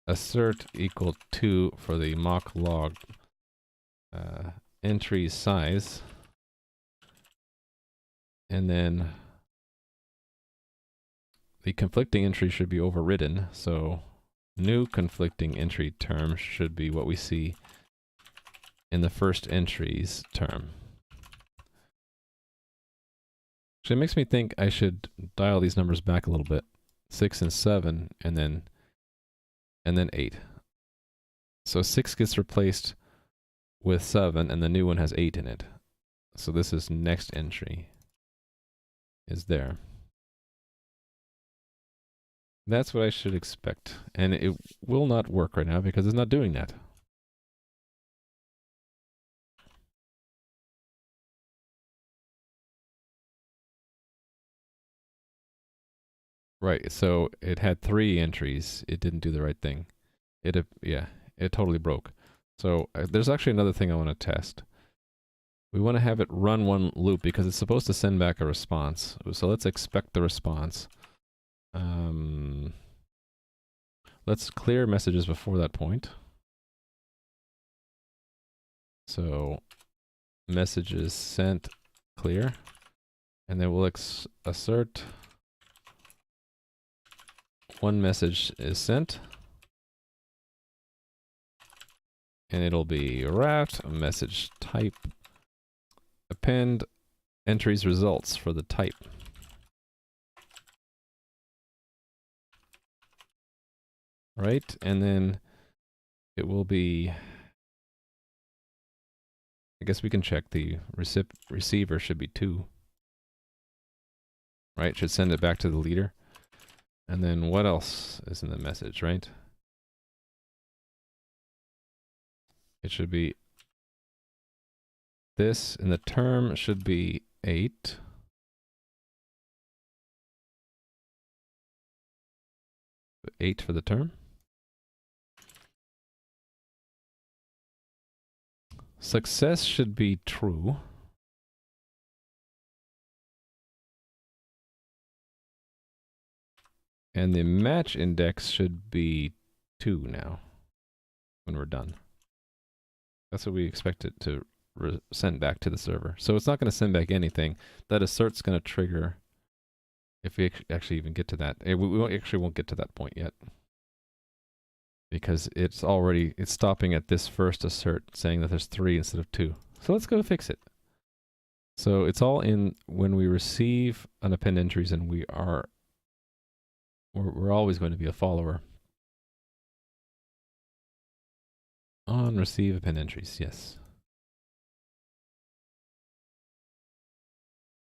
Assert equal 2 for the mock log entry size. And then the conflicting entry should be overridden. So new conflicting entry term should be what we see in the first entry's term. Actually, it makes me think I should dial these numbers back a little bit. 6 and 7, and then 8. So 6 gets replaced with 7, and the new one has 8 in it. So this is next entry is there. That's what I should expect. And it will not work right now because it's not doing that. Right, so it had 3 entries. It didn't do the right thing. Yeah, it totally broke. So there's actually another thing I want to test. We want to have it run one loop because it's supposed to send back a response. So let's expect the response. Let's clear messages before that point. So messages sent clear. And then we'll assert one message is sent. And it'll be raft message type append entries results for the type. Right, and then it will be, I guess we can check the receiver should be 2. Right, should send it back to the leader. And then what else is in the message, right? It should be this, and the term should be 8. So 8 for the term. Success should be true. And the match index should be 2 now, when we're done. That's what we expect it to send back to the server. So it's not going to send back anything. That assert's going to trigger, if we actually even get to that. We actually won't get to that point yet. Because it's stopping at this first assert, saying that there's 3 instead of 2. So let's go fix it. So it's all in when we receive an append entries and we are we're always going to be a follower. On receive append entries, yes.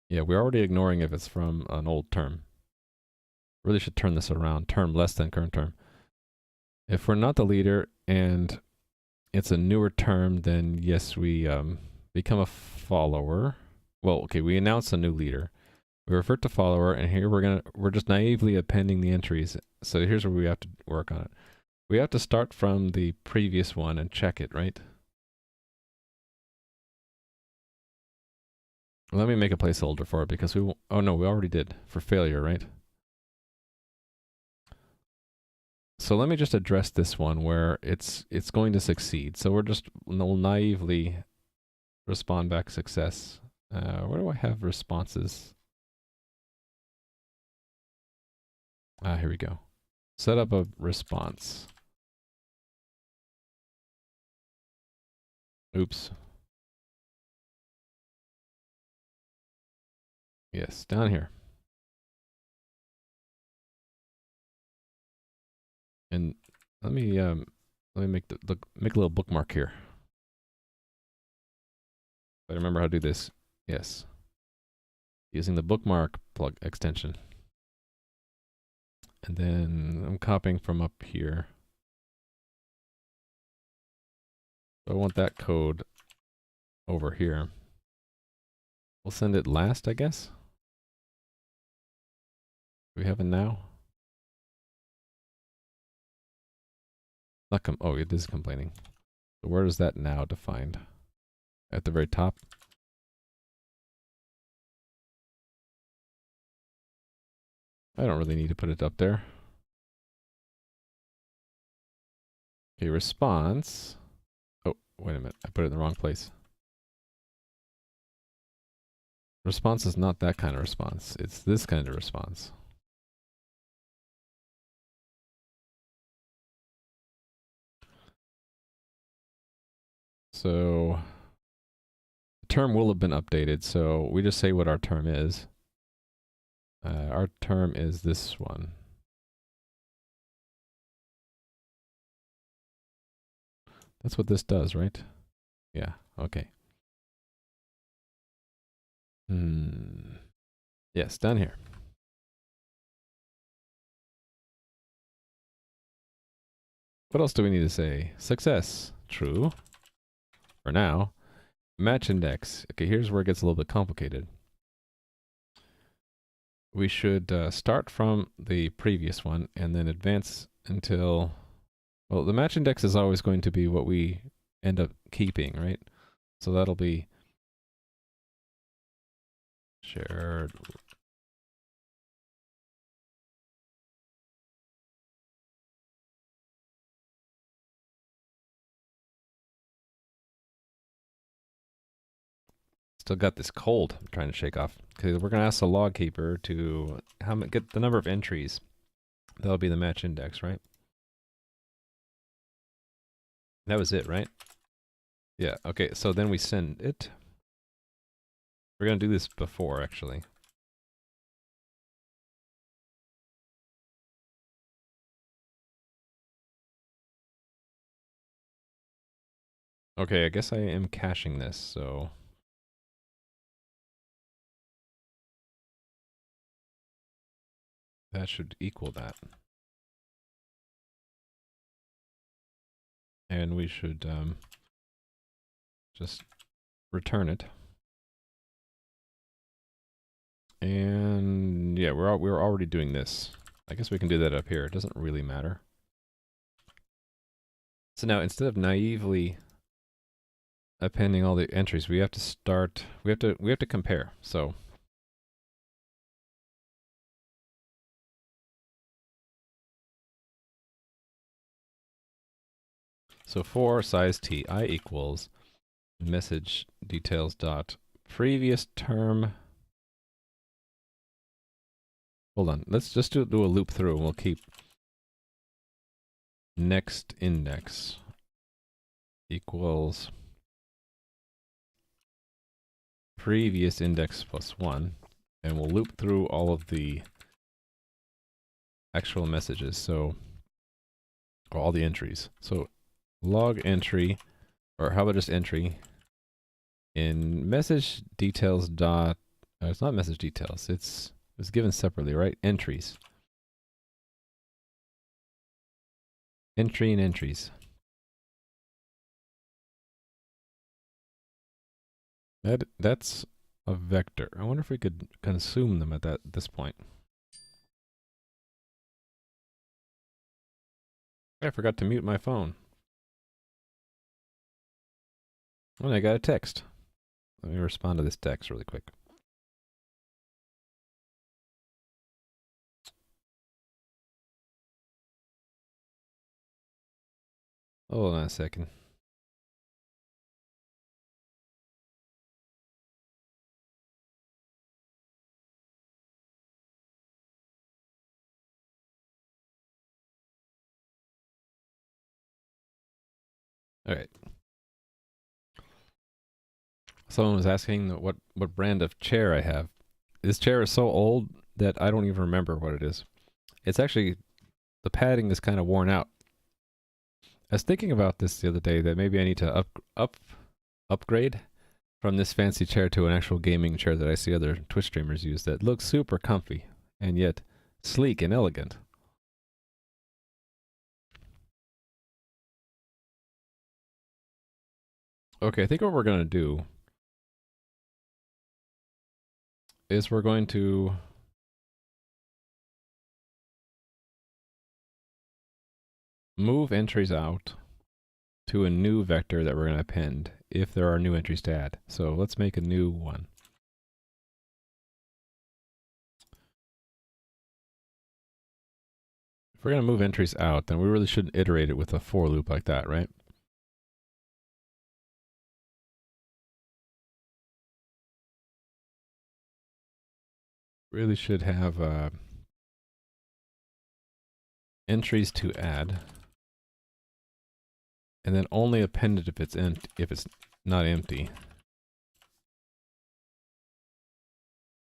Yeah, we're already ignoring if it's from an old term. Really should turn this around. Term less than current term. If we're not the leader and it's a newer term, then yes, we become a follower. Well, okay, we announce a new leader. We revert to follower, and here we're just naively appending the entries. So here's where we have to work on it. We have to start from the previous one and check it, right? Let me make a placeholder for it because we won't, oh no, we already did for failure, right? So let me just address this one where it's going to succeed. So we'll naively respond back success. Where do I have responses? Here we go. Set up a response. Oops. Yes, down here. And let me make make a little bookmark here. If I remember how to do this. Yes. Using the bookmark plug extension. And then I'm copying from up here. So I want that code over here. We'll send it last, I guess. Do we have it now? Not oh, it is complaining. So where is that now defined? At the very top? I don't really need to put it up there. Okay, response. Oh, wait a minute. I put it in the wrong place. Response is not that kind of response. It's this kind of response. So the term will have been updated. So we just say what our term is. Our term is this one. That's what this does, right? Yeah, okay. Yes, down here. What else do we need to say? Success. True. For now. Match index. Okay, here's where it gets a little bit complicated. We should start from the previous one and then advance until... Well, the match index is always going to be what we end up keeping, right? So that'll be shared. Still got this cold I'm trying to shake off. Okay, we're going to ask the log keeper to get the number of entries. That'll be the match index, right? That was it, right? Yeah, okay, so then we send it. We're going to do this before, actually. Okay, I guess I am caching this, so... that should equal that. And we should just return it. And yeah, we're already doing this. I guess we can do that up here. It doesn't really matter. So now instead of naively appending all the entries, we have to start. We have to compare. So for size t, I equals message details dot previous term. Hold on, let's just do a loop through and we'll keep next index equals previous index plus 1, and we'll loop through all of the actual messages. So, or all the entries. So log entry, or how about just entry in message details dot, it's not message details, it's given separately, right? Entries. Entry and entries. That's a vector. I wonder if we could consume them at this point. I forgot to mute my phone. And I got a text. Let me respond to this text really quick. Hold on a second. All right. Someone was asking what brand of chair I have. This chair is so old that I don't even remember what it is. It's actually, the padding is kind of worn out. I was thinking about this the other day, that maybe I need to upgrade from this fancy chair to an actual gaming chair that I see other Twitch streamers use that looks super comfy and yet sleek and elegant. Okay, I think what we're going to do is we're going to move entries out to a new vector that we're going to append if there are new entries to add. So let's make a new one. If we're going to move entries out, then we really shouldn't iterate it with a for loop like that, right? Really should have entries to add, and then only append it if it's not empty.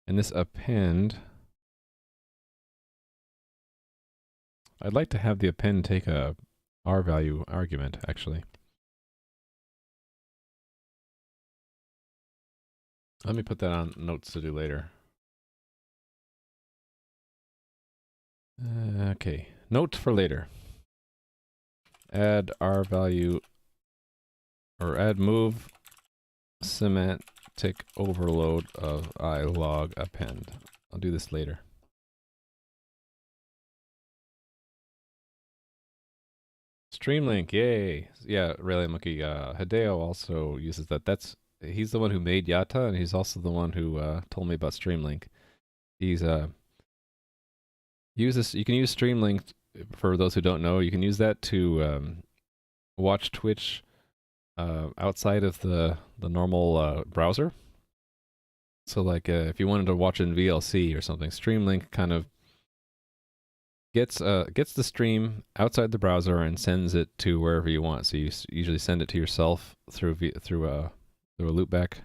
And this append, I'd like to have the append take a R value argument, actually. Let me put that on notes to do later. Okay, note for later. Add R value, or add move semantic overload of I log append. I'll do this later. Streamlink, yay! Yeah, Rayleigh Monkey. Hideo also uses that. He's the one who made Yata, and he's also the one who told me about Streamlink. He's uses. You can use Streamlink, for those who don't know. You can use that to watch Twitch outside of the normal browser. So like if you wanted to watch in VLC or something, Streamlink kind of gets the stream outside the browser and sends it to wherever you want. So you usually send it to yourself through a loopback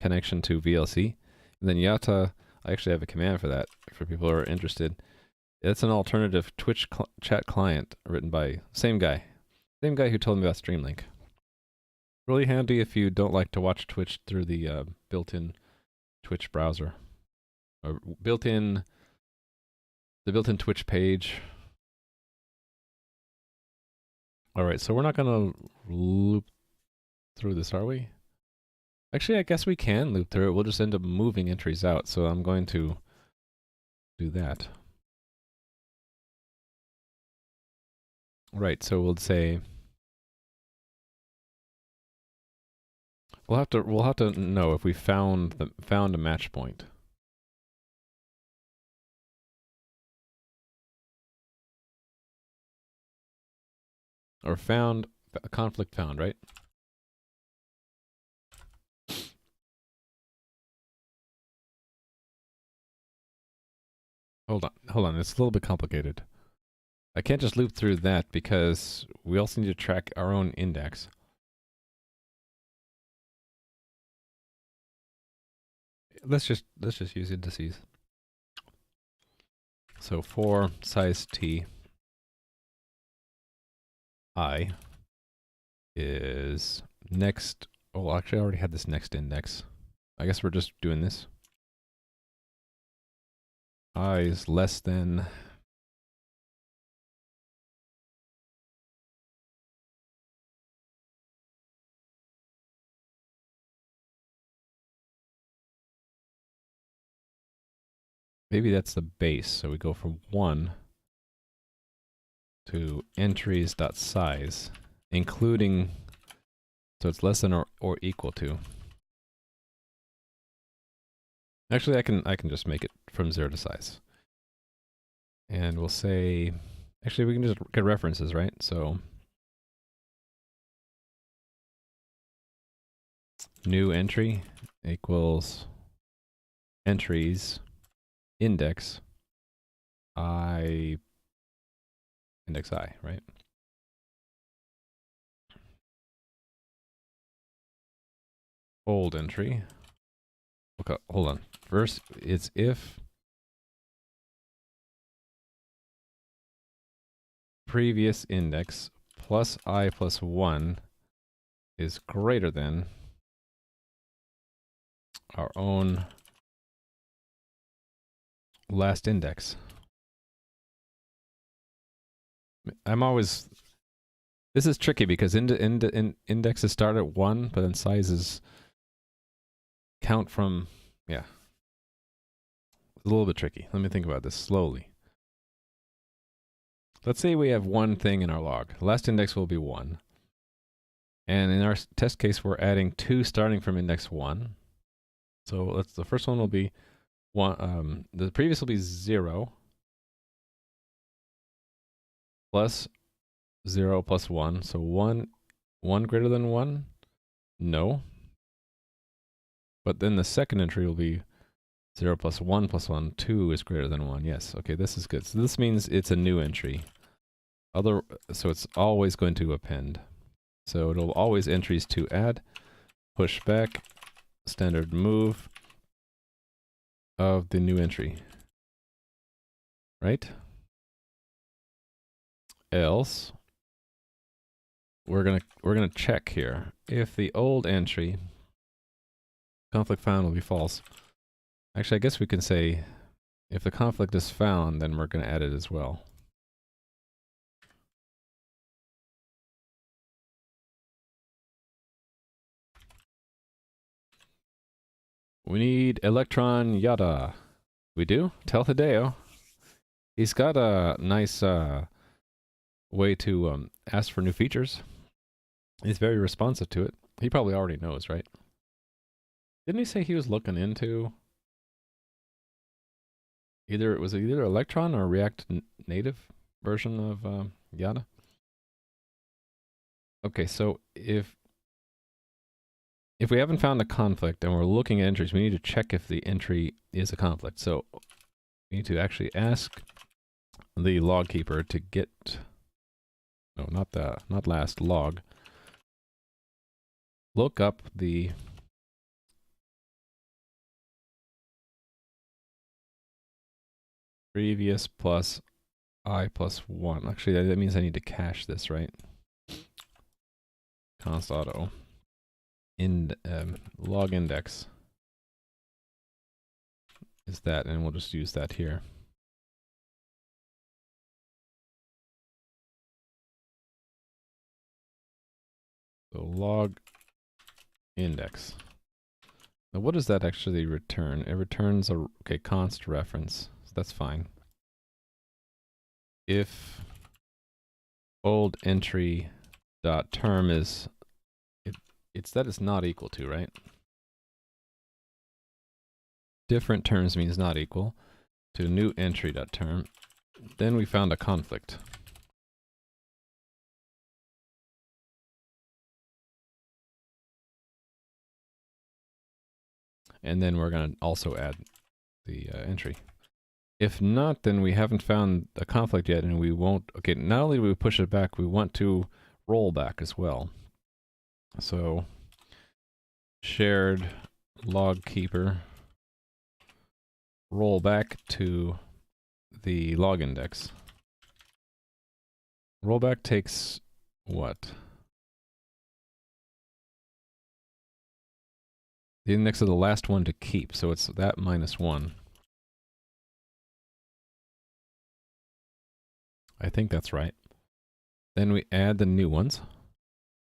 connection to VLC. And then Yata, I actually have a command for that for people who are interested. It's an alternative Twitch chat client written by same guy who told me about Streamlink. Really handy if you don't like to watch Twitch through the built-in Twitch browser, or the built-in Twitch page. All right, so we're not gonna loop through this, are we? Actually, I guess we can loop through it. We'll just end up moving entries out. So I'm going to do that. Right, so we'll say we'll have to know if we found a match point. Or found a conflict found, right? Hold on, it's a little bit complicated. I can't just loop through that because we also need to track our own index. Let's just use indices. So for size t, I is next. Oh, actually, I already had this next index. I guess we're just doing this. I is less than. Maybe that's the base. So we go from 1 to entries.size, including, so it's less than or equal to. Actually, I can just make it from 0 to size. And we'll say, actually we can just get references, right? So new entry equals entries index I index I, right? Old entry. Okay, hold on. First, it's if previous index plus I plus 1 is greater than our own last index. I'm always, this is tricky because indexes start at 1, but then sizes count from, yeah. It's a little bit tricky. Let me think about this slowly. Let's say we have one thing in our log. The last index will be 1. And in our test case, we're adding 2 starting from index 1. So the first one will be 1. The previous will be 0 plus 0 plus 1. So 1 greater than 1? No. But then the second entry will be 0 plus 1 plus 1. 2 is greater than 1. Yes. Okay, this is good. So this means it's a new entry. So it's always going to append. So it'll always entries to add, push back, standard move of the new entry. Right? Else we're gonna check here. If the old entry conflict found will be false. Actually, I guess we can say if the conflict is found, then we're gonna add it as well. We need electron yada. We do? Tell Hideo. He's got a nice way to ask for new features. He's very responsive to it. He probably already knows, right? Didn't he say he was looking into either Electron or React Native version of Yada? Okay, so if we haven't found a conflict and we're looking at entries, we need to check if the entry is a conflict. So we need to actually ask the log keeper to get, no, not last, log. Look up the previous plus I plus 1. Actually, that means I need to cache this, right? Const auto. Log index is that, and we'll just use that here. So log index. Now what does that actually return? It returns a, okay, const reference. So that's fine. If old entry dot term is, it's that it's not equal to, right? Different terms means not equal to new entry dot term. Then we found a conflict. And then we're going to also add the entry. If not, then we haven't found a conflict yet, and we won't. Okay, not only do we push it back, we want to roll back as well. So shared log keeper roll back to the log index. Rollback takes what? The index of the last one to keep, so it's that minus 1. I think that's right. Then we add the new ones.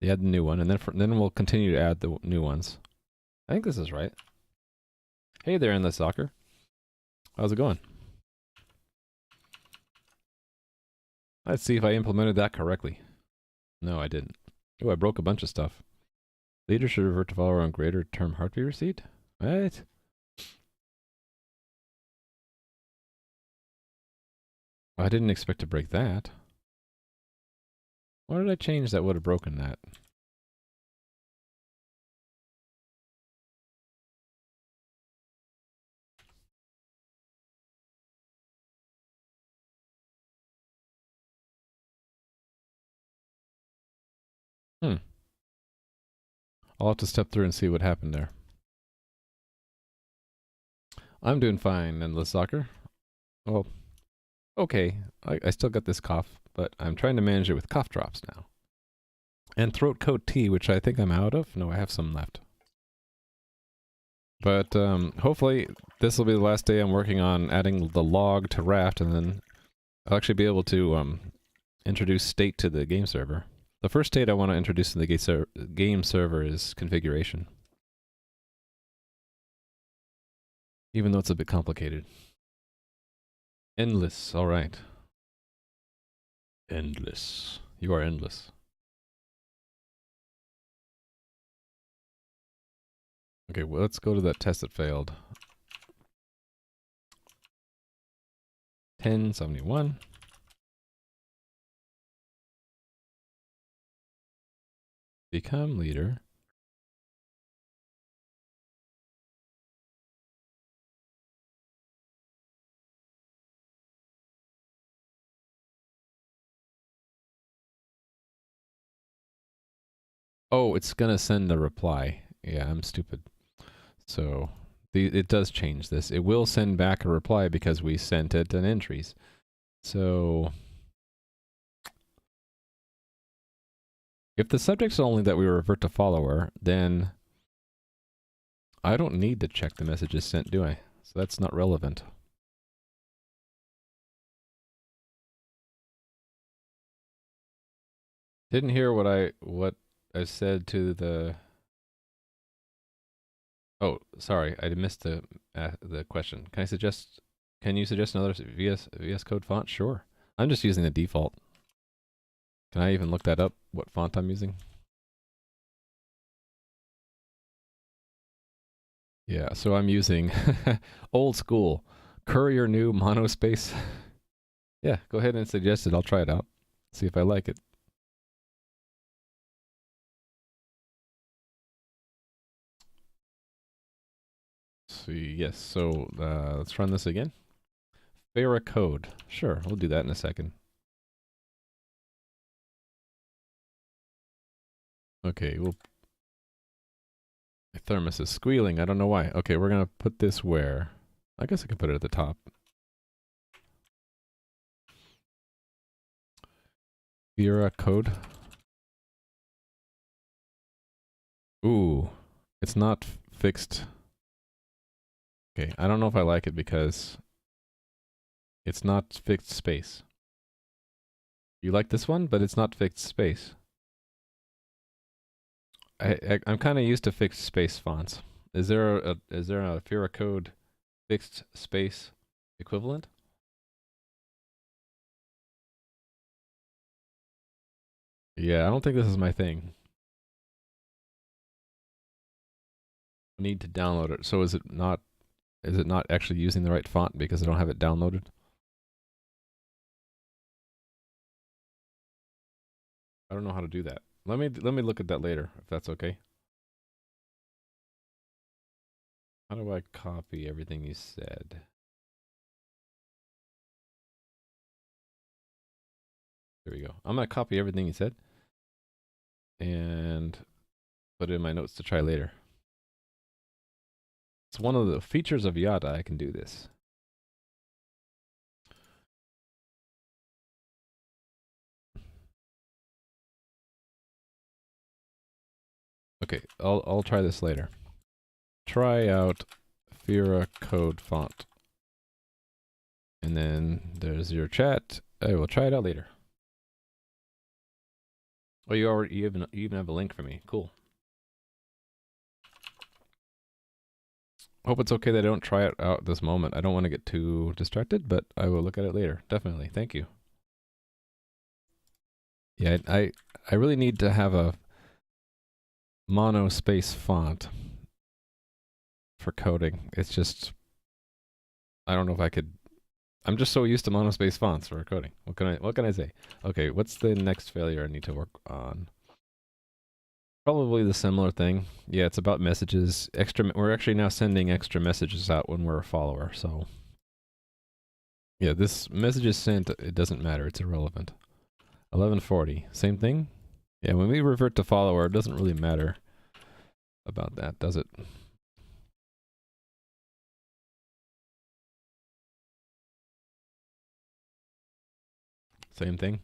We add the new one, and then we'll continue to add the new ones. I think this is right. Hey there, Endless Soccer. How's it going? Let's see if I implemented that correctly. No, I didn't. Oh, I broke a bunch of stuff. Leader should revert to follower on greater term heartbeat receipt? What? I didn't expect to break that. What did I change that would have broken that? I'll have to step through and see what happened there. I'm doing fine, Endless Soccer. Well, okay. I still got this cough, but I'm trying to manage it with cough drops now. And throat coat tea, which I think I'm out of. No, I have some left. But hopefully this will be the last day I'm working on adding the log to raft, and then I'll actually be able to introduce state to the game server. The first state I want to introduce in the game server is configuration. Even though it's a bit complicated. Endless, alright. Endless. You are endless. Okay, well, let's go to that test that failed. 1071. Become leader. Oh, it's gonna send a reply. Yeah, I'm stupid. So, it does change this. It will send back a reply because we sent it an entries. So, if the subject's only that we revert to follower, then I don't need to check the messages sent, do I? So that's not relevant. Didn't hear what I said to the... Oh, sorry, I missed the question. Can you suggest another VS Code font? Sure. I'm just using the default. Can I even look that up, what font I'm using? Yeah, so I'm using old school, Courier New monospace. Yeah, go ahead and suggest it. I'll try it out. See if I like it. See, yes, so let's run this again. Farah code. Sure, we'll do that in a second. Okay, well, my thermos is squealing. I don't know why. Okay, we're gonna put this where? I guess I can put it at the top. Farah code. Ooh, it's not fixed. Okay, I don't know if I like it because it's not fixed space. You like this one, but it's not fixed space. I'm kind of used to fixed space fonts. Is there a Farah code fixed space equivalent? Yeah, I don't think this is my thing. I need to download it. So is it not actually using the right font because I don't have it downloaded? I don't know how to do that. Let me look at that later if that's okay. How do I copy everything you said? There we go. I'm gonna copy everything you said and put it in my notes to try later. It's one of the features of Yada I can do this. Okay, I'll try this later. Try out Fira code font. And then there's your chat. I will try it out later. Oh, you even have a link for me. Cool. Hope it's okay that I don't try it out this moment. I don't want to get too distracted, but I will look at it later. Definitely. Thank you. Yeah, I really need to have a mono space font for coding. It's just, I don't know if I could. I'm just so used to monospace fonts for coding. What can I say? Okay, what's the next failure I need to work on? Probably the similar thing. Yeah, it's about messages. We're actually now sending extra messages out when we're a follower. So yeah, this message is sent. It doesn't matter. It's irrelevant. 1140. Same thing. Yeah, when we revert to follower, it doesn't really matter about that, does it? Same thing.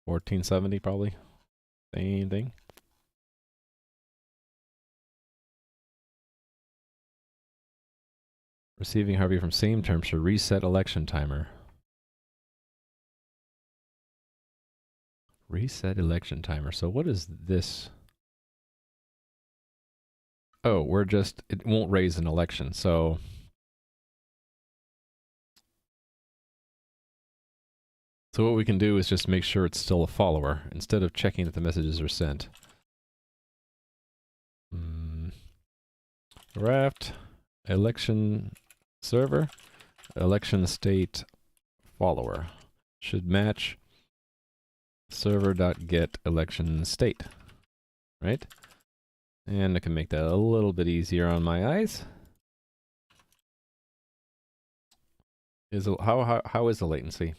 1470 probably. Same thing. Receiving Harvey from same terms for reset election timer. Reset election timer. So what is this? Oh, it won't raise an election. So what we can do is just make sure it's still a follower instead of checking that the messages are sent. Raft election server election state follower should match server.get election state, right? And I can make that a little bit easier on my eyes. How is the latency?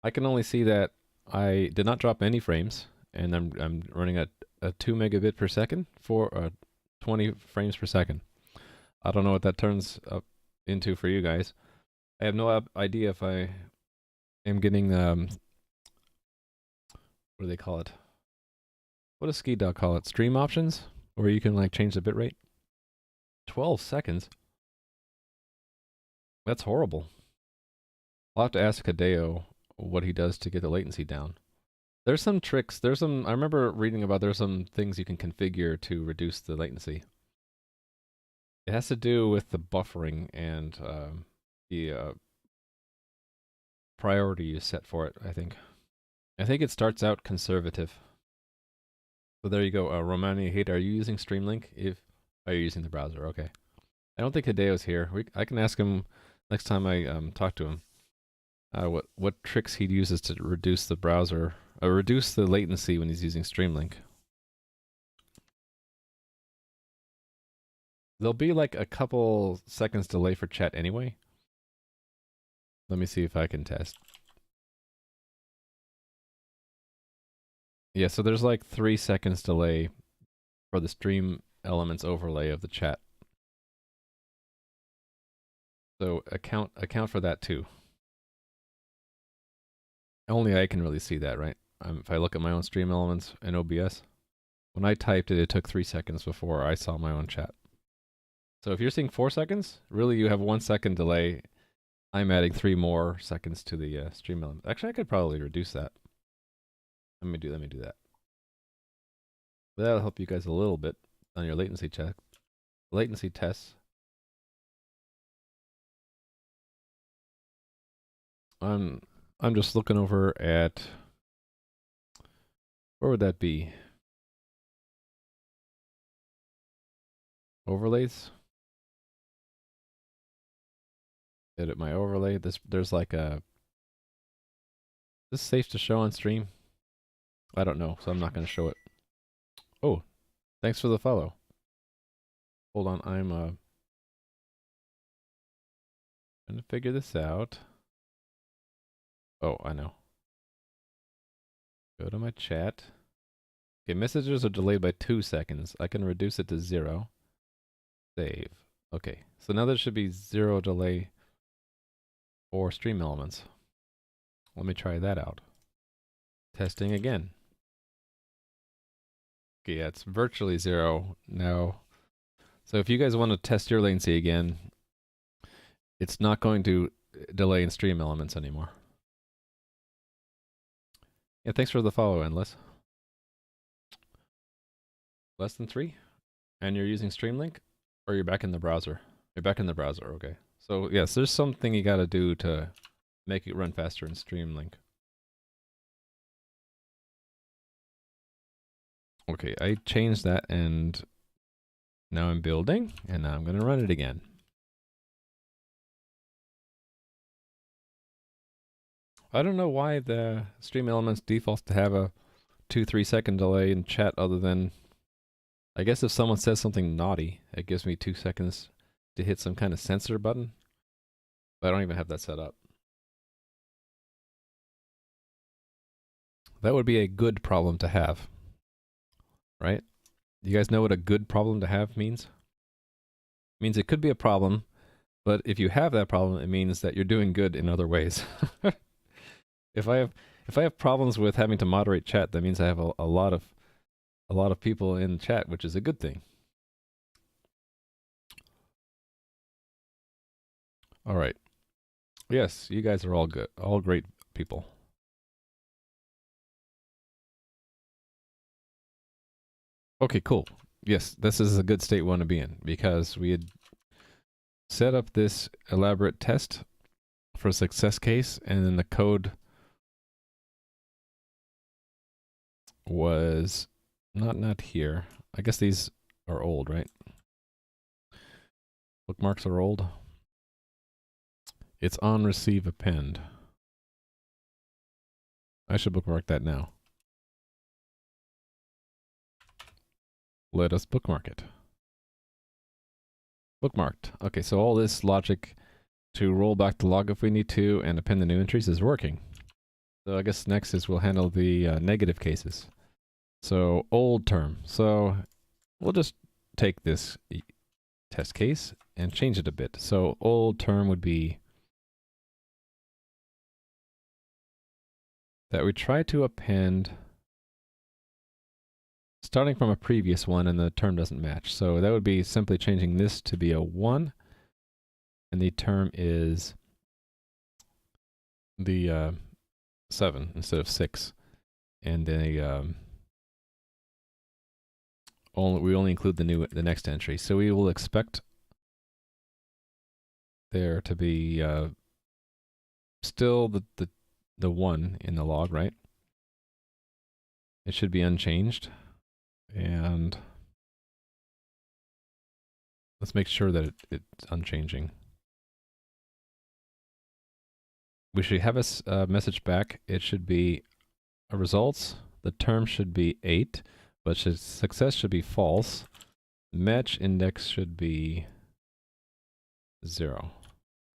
I can only see that I did not drop any frames, and I'm running at a 2 megabit per second for 20 frames per second. I don't know what that turns up into for you guys. I have no idea if I am getting what do they call it? What does SkiDog call it? Stream options, where you can like change the bitrate. 12 seconds. That's horrible. I'll have to ask Hideo what he does to get the latency down. There's some tricks. I remember reading about there's some things you can configure to reduce the latency. It has to do with the buffering and the priority you set for it, I think. I think it starts out conservative. So there you go. Romania Hate, are you using Streamlink? Are you using the browser? Okay. I don't think Hideo's here. I can ask him next time I talk to him. What tricks he uses to reduce the browser, reduce the latency when he's using Streamlink. There'll be like a couple seconds delay for chat anyway. Let me see if I can test. Yeah, so there's like 3 seconds delay for the stream elements overlay of the chat. So account for that too. Only I can really see that, right? If I look at my own stream elements in OBS, when I typed it, it took 3 seconds before I saw my own chat. So if you're seeing 4 seconds, really you have 1 second delay. I'm adding 3 more seconds to the stream element. Actually, I could probably reduce that. Let me do that. But that'll help you guys a little bit on your latency tests. I'm just looking over at, where would that be? Overlays. Edit my overlay. There's like a. Is this safe to show on stream? I don't know, so I'm not going to show it. Oh, thanks for the follow. Hold on, I'm trying to figure this out. Oh, I know. Go to my chat. Okay, messages are delayed by 2 seconds. I can reduce it to 0. Save. Okay, so now there should be 0 delay for stream elements. Let me try that out. Testing again. Okay, yeah, it's virtually 0 now. So if you guys want to test your latency again, it's not going to delay in stream elements anymore. Yeah, thanks for the follow, Endless. Less than 3? And you're using Streamlink? Or you're back in the browser? You're back in the browser, okay. So yes, there's something you gotta do to make it run faster in Streamlink. Okay, I changed that and now I'm building, and now I'm gonna run it again. I don't know why the Stream Elements defaults to have a 2-3 second delay in chat other than, I guess if someone says something naughty, it gives me 2 seconds to hit some kind of censor button. But I don't even have that set up. That would be a good problem to have, right? You guys know what a good problem to have means? It means it could be a problem, but if you have that problem, it means that you're doing good in other ways. If I have problems with having to moderate chat, that means I have a lot of people in chat, which is a good thing. All right. Yes, you guys are all good, all great people. Okay, cool. Yes, this is a good state we want to be in because we had set up this elaborate test for a success case, and then the code was not here. I guess these are old, right? Bookmarks are old. It's on receive append. I should bookmark that now. Let us bookmark it. Bookmarked. Okay, so all this logic to roll back the log if we need to and append the new entries is working. So I guess next is we'll handle the negative cases. So old term. So we'll just take this test case and change it a bit. So old term would be that we try to append starting from a previous one and the term doesn't match. So that would be simply changing this to be a 1 and the term is the 7 instead of 6. And then we only include the next entry. So we will expect there to be still the 1 in the log, right? It should be unchanged. And let's make sure that it's unchanging. We should have a message back. It should be results. The term should be 8, but success should be false. Match index should be 0,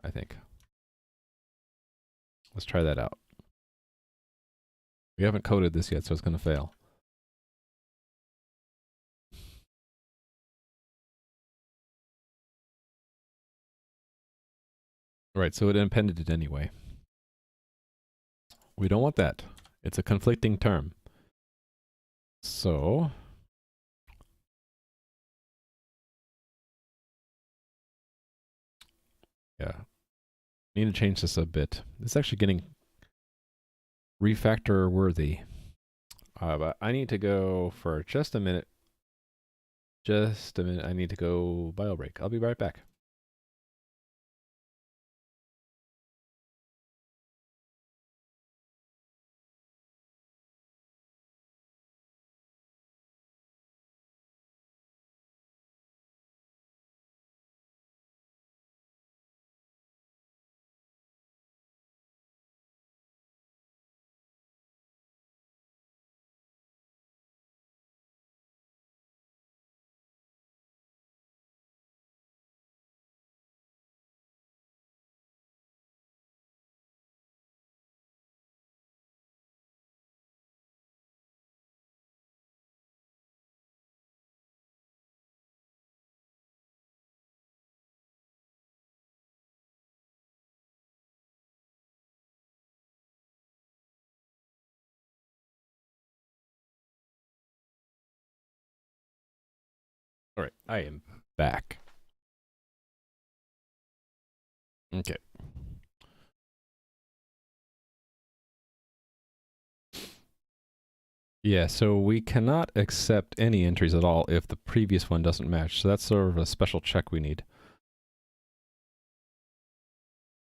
I think. Let's try that out. We haven't coded this yet, so it's going to fail. Right, so it appended it anyway. We don't want that. It's a conflicting term. So yeah, need to change this a bit. It's actually getting refactor worthy. But I need to go for just a minute. Just a minute. I need to go bio break. I'll be right back. All right, I am back. Okay. Yeah, so we cannot accept any entries at all if the previous one doesn't match. So that's sort of a special check we need.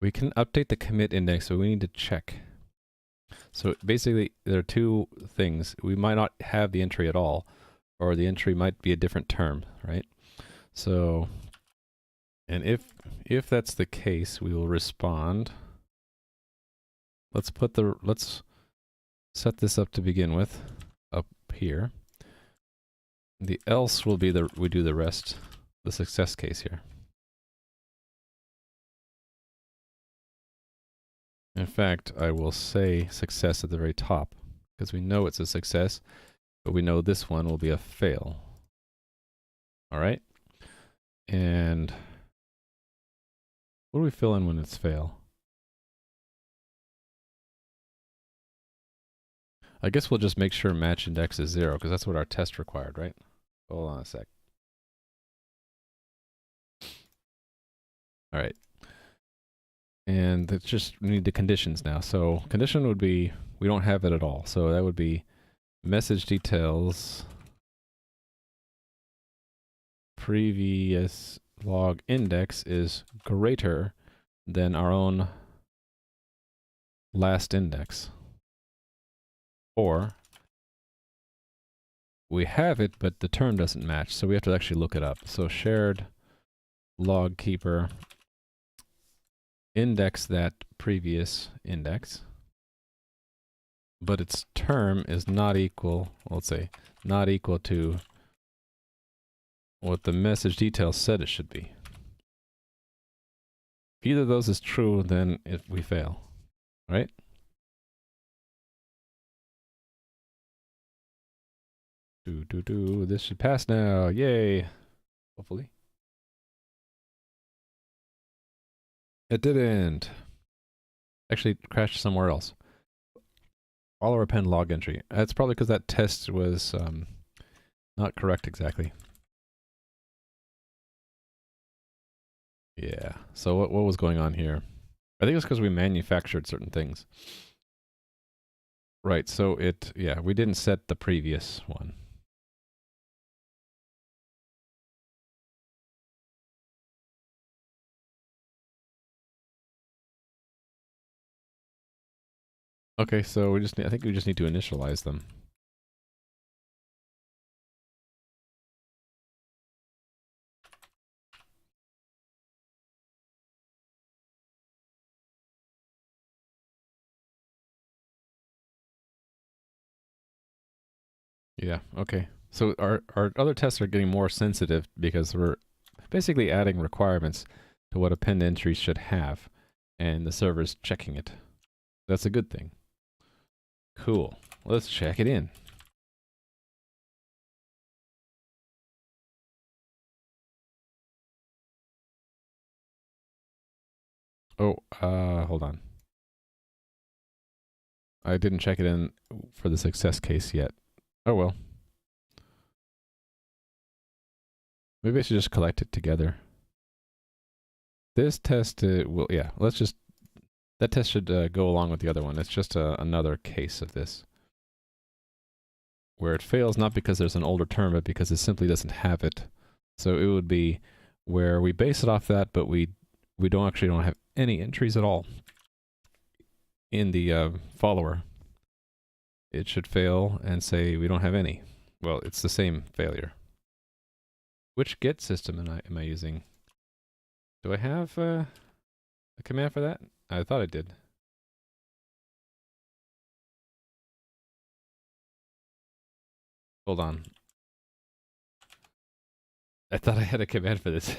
We can update the commit index, but we need to check. So basically, there are two things. We might not have the entry at all, or the entry might be a different term, right? So, and if that's the case, we will respond. Let's set this up to begin with, up here. The else will be we do the rest, the success case here. In fact, I will say success at the very top, because we know it's a success, but we know this one will be a fail. All right? And what do we fill in when it's fail? I guess we'll just make sure match index is 0, because that's what our test required, right? Hold on a sec. All right. And it's just, we need the conditions now. So condition would be, we don't have it at all. So that would be message details previous log index is greater than our own last index. Or we have it, but the term doesn't match, so we have to actually look it up. So shared log keeper index that previous index, but its term is not equal, let's say, not equal to what the message details said it should be. If either of those is true, then we fail, right? This should pass now, yay! Hopefully. It didn't. Actually, it crashed somewhere else. All our append log entry. That's probably because that test was not correct exactly. Yeah. So what was going on here? I think it's because we manufactured certain things. Right. So yeah, we didn't set the previous one. Okay. So I think we just need to initialize them. Yeah. Okay. So our other tests are getting more sensitive because we're basically adding requirements to what append entries should have, and the server's checking it. That's a good thing. Cool. Let's check it in. Oh, hold on. I didn't check it in for the success case yet. Oh well. Maybe I should just collect it together. This test yeah, that test should go along with the other one. It's just another case of this. Where it fails not because there's an older term, but because it simply doesn't have it. So it would be where we base it off that, but we don't have any entries at all in the follower. It should fail and say we don't have any. Well, it's the same failure. Which get system am I using? Do I have a command for that? I thought I did. Hold on. I thought I had a command for this.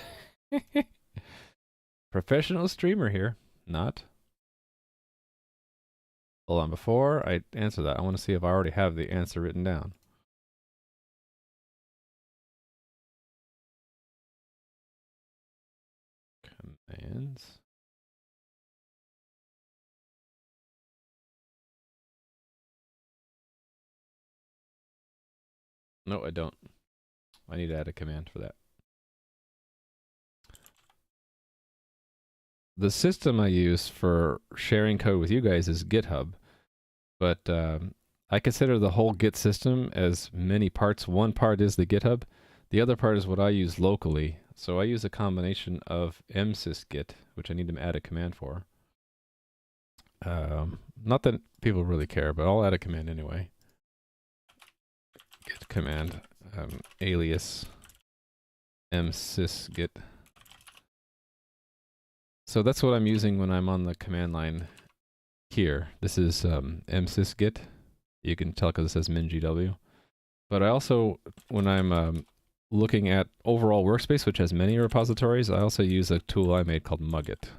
Professional streamer here. Not. Hold on. Before I answer that, I want to see if I already have the answer written down. Commands. No, I don't. I need to add a command for that. The system I use for sharing code with you guys is GitHub, but I consider the whole Git system as many parts. One part is the GitHub. The other part is what I use locally. So I use a combination of msysgit, which I need to add a command for. Not that people really care, but I'll add a command anyway. Git command alias msysgit. So that's what I'm using when I'm on the command line here. This is msysgit. You can tell because it says mingw. But I also, when I'm looking at overall workspace, which has many repositories, I also use a tool I made called Mugget.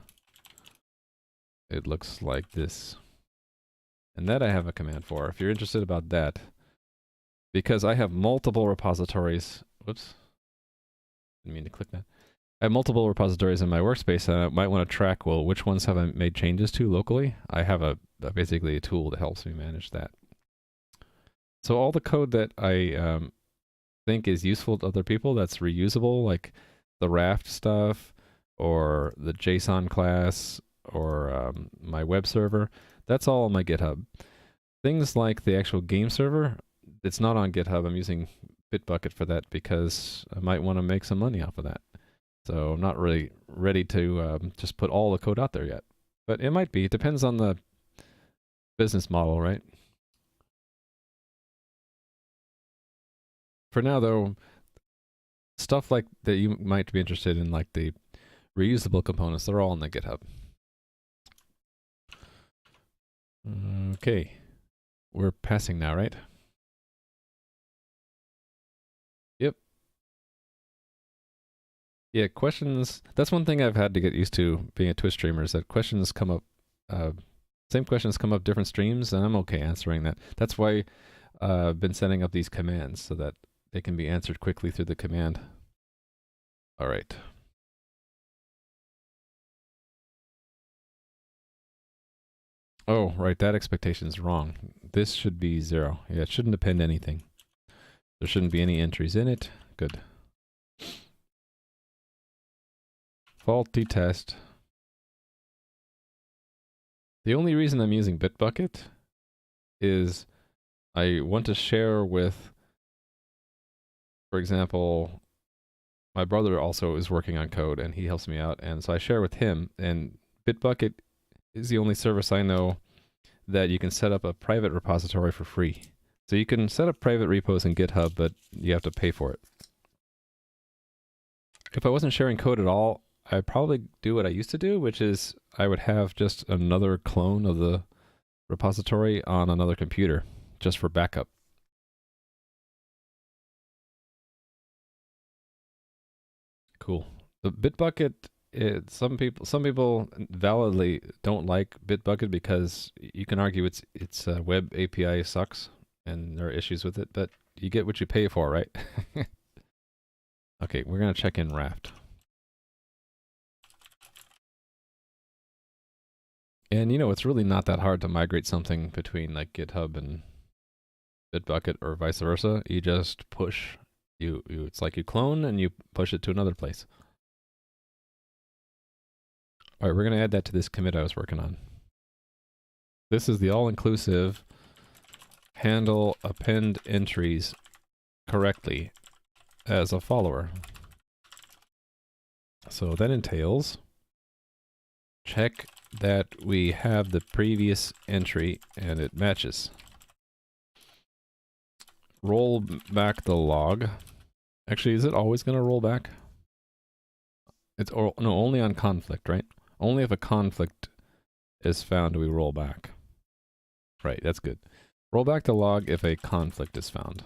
It looks like this. And that I have a command for, if you're interested about that. Because I have multiple repositories. Whoops. Didn't mean to click that. I have multiple repositories in my workspace, and I might want to track, well, which ones have I made changes to locally? I have basically a tool that helps me manage that. So all the code that I think is useful to other people, that's reusable, like the raft stuff, or the JSON class, or my web server, that's all on my GitHub. Things like the actual game server, it's not on GitHub. I'm using Bitbucket for that because I might want to make some money off of that. So I'm not really ready to just put all the code out there yet. But it might be. It depends on the business model, right? For now, though, stuff like that you might be interested in, like the reusable components, they're all on the GitHub. Okay. We're passing now, right? Yep. Yeah, questions. That's one thing I've had to get used to being a Twitch streamer, is that questions come up, same questions come up different streams, and I'm okay answering that. That's why I've been setting up these commands so that they can be answered quickly through the command. All right. Oh, right, that expectation is wrong. This should be 0. Yeah, it shouldn't append anything. There shouldn't be any entries in it. Good. Faulty test. The only reason I'm using Bitbucket is I want to share with, for example, my brother also is working on code and he helps me out, and so I share with him, and Bitbucket is the only service I know that you can set up a private repository for free. So you can set up private repos in GitHub, but you have to pay for it. If I wasn't sharing code at all, I'd probably do what I used to do, which is I would have just another clone of the repository on another computer, just for backup. Cool. The Bitbucket, some people validly don't like Bitbucket because you can argue its web API sucks and there are issues with it, but you get what you pay for, right? Okay, we're gonna check in Raft. And you know, it's really not that hard to migrate something between like GitHub and Bitbucket or vice versa. You just push, it's like you clone and you push it to another place. All right, we're going to add that to this commit I was working on. This is the all-inclusive handle append entries correctly as a follower. So that entails check that we have the previous entry and it matches. Roll back the log. Actually, is it always going to roll back? It's no, only on conflict, right? Only if a conflict is found do we roll back. Right, that's good. Roll back the log if a conflict is found.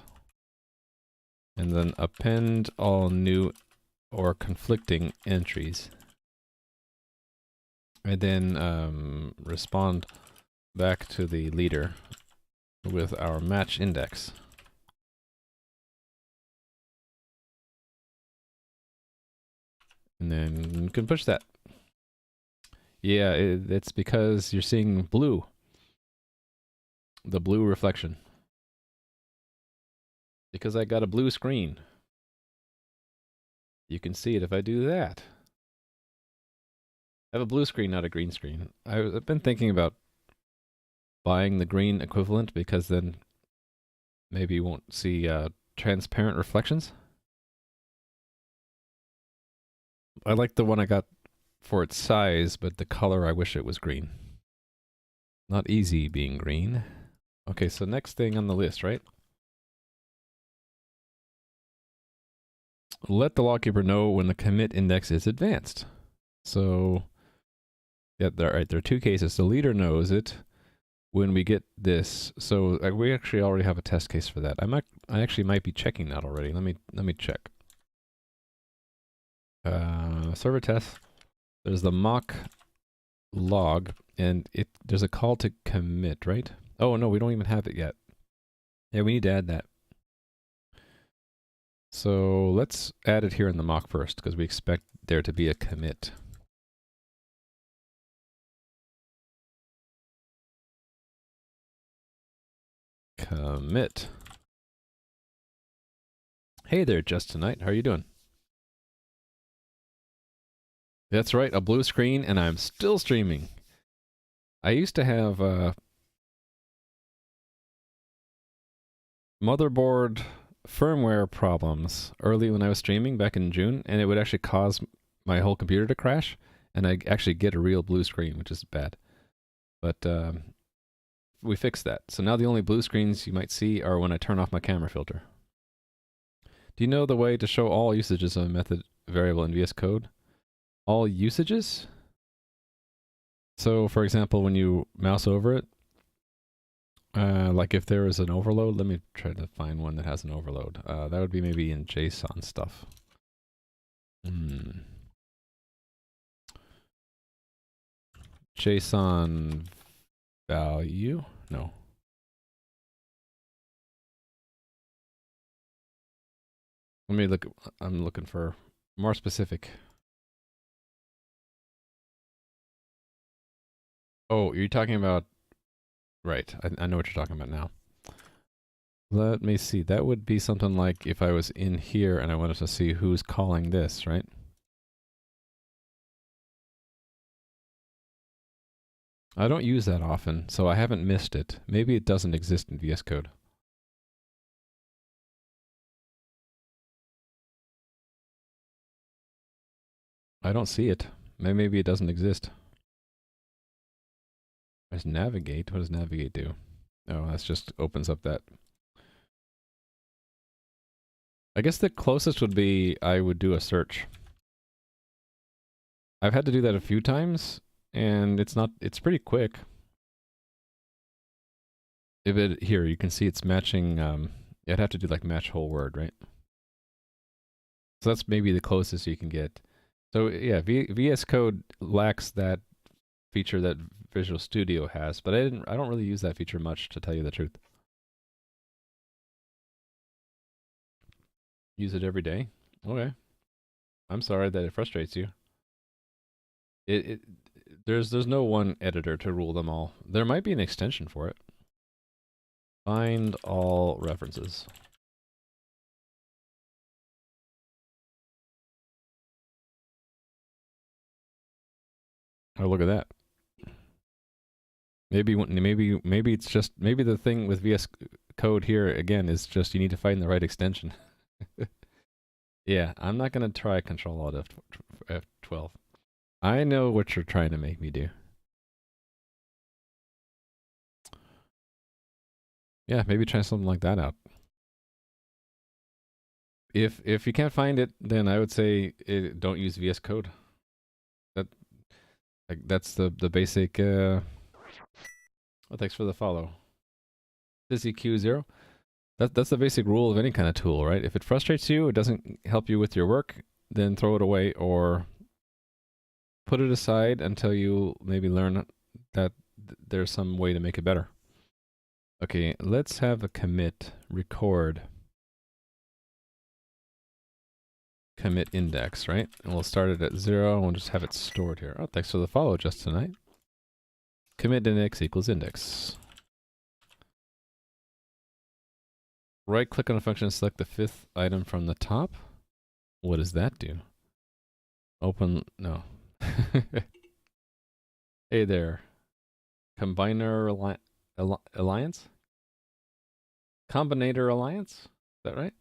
And then append all new or conflicting entries. And then respond back to the leader with our match index. And then you can push that. Yeah, it's because you're seeing blue. The blue reflection. Because I got a blue screen. You can see it if I do that. I have a blue screen, not a green screen. I've been thinking about buying the green equivalent because then maybe you won't see transparent reflections. I like the one I got for its size, but the color I wish it was green. Not easy being green. Okay, so next thing on the list, right? Let the logkeeper know when the commit index is advanced. So, yeah, there are 2 cases. The leader knows it when we get this. So we actually already have a test case for that. I actually might be checking that already. Let me check. Server test. There's the mock log, and there's a call to commit, right? Oh no, we don't even have it yet. Yeah, we need to add that. So let's add it here in the mock first, because we expect there to be a commit. Commit. Hey there, Just Tonight. How are you doing? That's right, a blue screen, and I'm still streaming. I used to have motherboard firmware problems early when I was streaming back in June, and it would actually cause my whole computer to crash, and I actually get a real blue screen, which is bad. But we fixed that. So now the only blue screens you might see are when I turn off my camera filter. Do you know the way to show all usages of a method variable in VS Code? All usages? So, for example, when you mouse over it, like if there is an overload, let me try to find one that has an overload. That would be maybe in JSON stuff. JSON value? No. Let me look. I'm looking for more specific. Oh, you're talking about... Right, I know what you're talking about now. Let me see. That would be something like if I was in here and I wanted to see who's calling this, right? I don't use that often, so I haven't missed it. Maybe it doesn't exist in VS Code. I don't see it. Maybe it doesn't exist. There's navigate. What does navigate do? Oh, that just opens up that. I guess the closest would be I would do a search. I've had to do that a few times, and it's pretty quick. Here, you can see it's matching, I'd have to do like match whole word, right? So that's maybe the closest you can get. So yeah, VS Code lacks that feature that Visual Studio has, but I don't really use that feature much, to tell you the truth. Use it every day? Okay. I'm sorry that it frustrates you. There's no one editor to rule them all. There might be an extension for it. Find all references. Oh, look at that. Maybe it's just, maybe the thing with VS Code here again is just you need to find the right extension. Yeah, I'm not gonna try Control Alt F12. I know what you're trying to make me do. Yeah, maybe try something like that out. If you can't find it, then I would say don't use VS Code. That's the basic. Oh, thanks for the follow. SysEQ0. That's the basic rule of any kind of tool, right? If it frustrates you, it doesn't help you with your work, then throw it away or put it aside until you maybe learn that there's some way to make it better. Okay, let's have a commit record commit index, right? And we'll start it at 0 and we'll just have it stored here. Oh, thanks for the follow, Just Tonight. Commit index equals index. Right click on a function and select the 5th item from the top. What does that do? Open, no. Hey there. Combiner Alliance? Combinator Alliance? Is that right?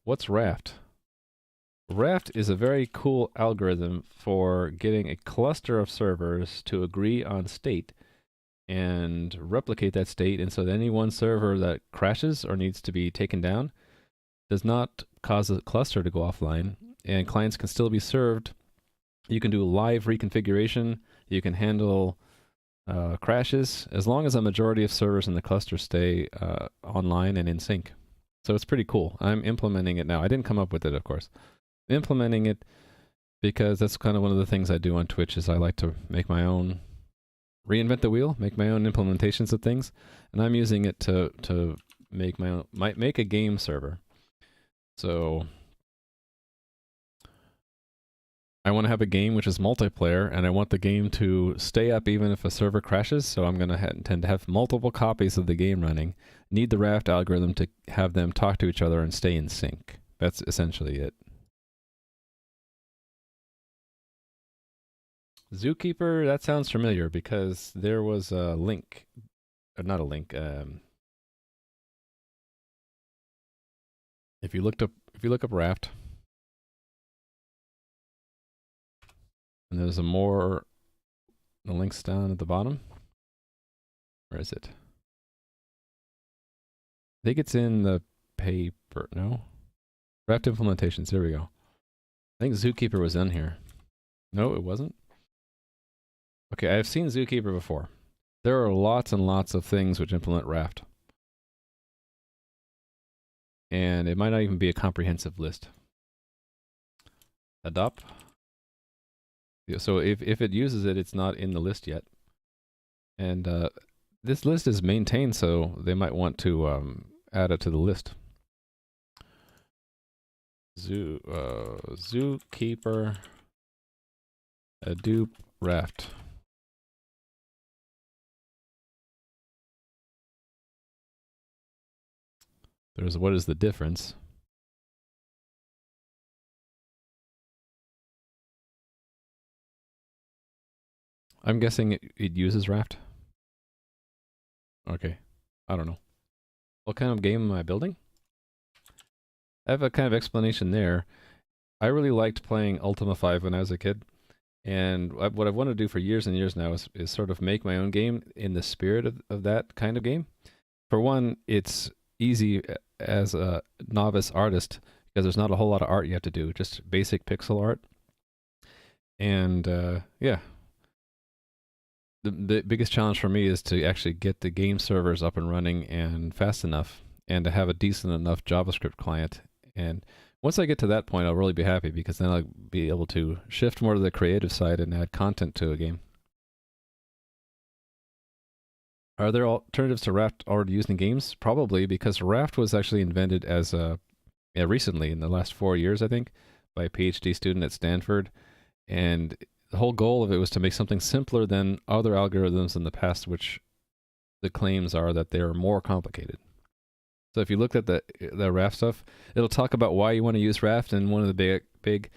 What's raft? Raft is a very cool algorithm for getting a cluster of servers to agree on state and replicate that state, and so that any one server that crashes or needs to be taken down does not cause the cluster to go offline, and clients can still be served. You can do live reconfiguration. You can handle crashes as long as a majority of servers in the cluster stay online and in sync. So it's pretty cool. I'm implementing it now. I didn't come up with it, of course. Implementing it because that's kind of one of the things I do on Twitch is I like to make my own, reinvent the wheel, make my own implementations of things, and I'm using it to make my own, make a game server. So I want to have a game which is multiplayer, and I want the game to stay up even if a server crashes, so I'm going to intend to have multiple copies of the game running, need the raft algorithm to have them talk to each other and stay in sync. That's essentially it. Zookeeper, that sounds familiar because there was a link, or not a link, if you look up raft, and there's the link's down at the bottom. Where is it? I think it's in the paper, no? Raft implementations, there we go. I think Zookeeper was in here. No, it wasn't? Okay, I've seen Zookeeper before. There are lots and lots of things which implement raft. And it might not even be a comprehensive list. Adopt. So if it uses it, it's not in the list yet. And this list is maintained, so they might want to add it to the list. Zookeeper Hadoop raft. There's what is the difference? I'm guessing it uses raft. Okay, I don't know. What kind of game am I building? I have a kind of explanation there. I really liked playing Ultima 5 when I was a kid. And what I've wanted to do for years and years now is sort of make my own game in the spirit of that kind of game. For one, it's easy as a novice artist because there's not a whole lot of art you have to do, just basic pixel art. And yeah, the biggest challenge for me is to actually get the game servers up and running and fast enough, and to have a decent enough JavaScript client. And once I get to that point, I'll really be happy because then I'll be able to shift more to the creative side and add content to a game. Are there alternatives to Raft already used in games? Probably, because Raft was actually invented as recently, in the last 4 years, I think, by a PhD student at Stanford. And the whole goal of it was to make something simpler than other algorithms in the past, which the claims are that they're more complicated. So if you looked at the Raft stuff, it'll talk about why you want to use Raft, and one of the big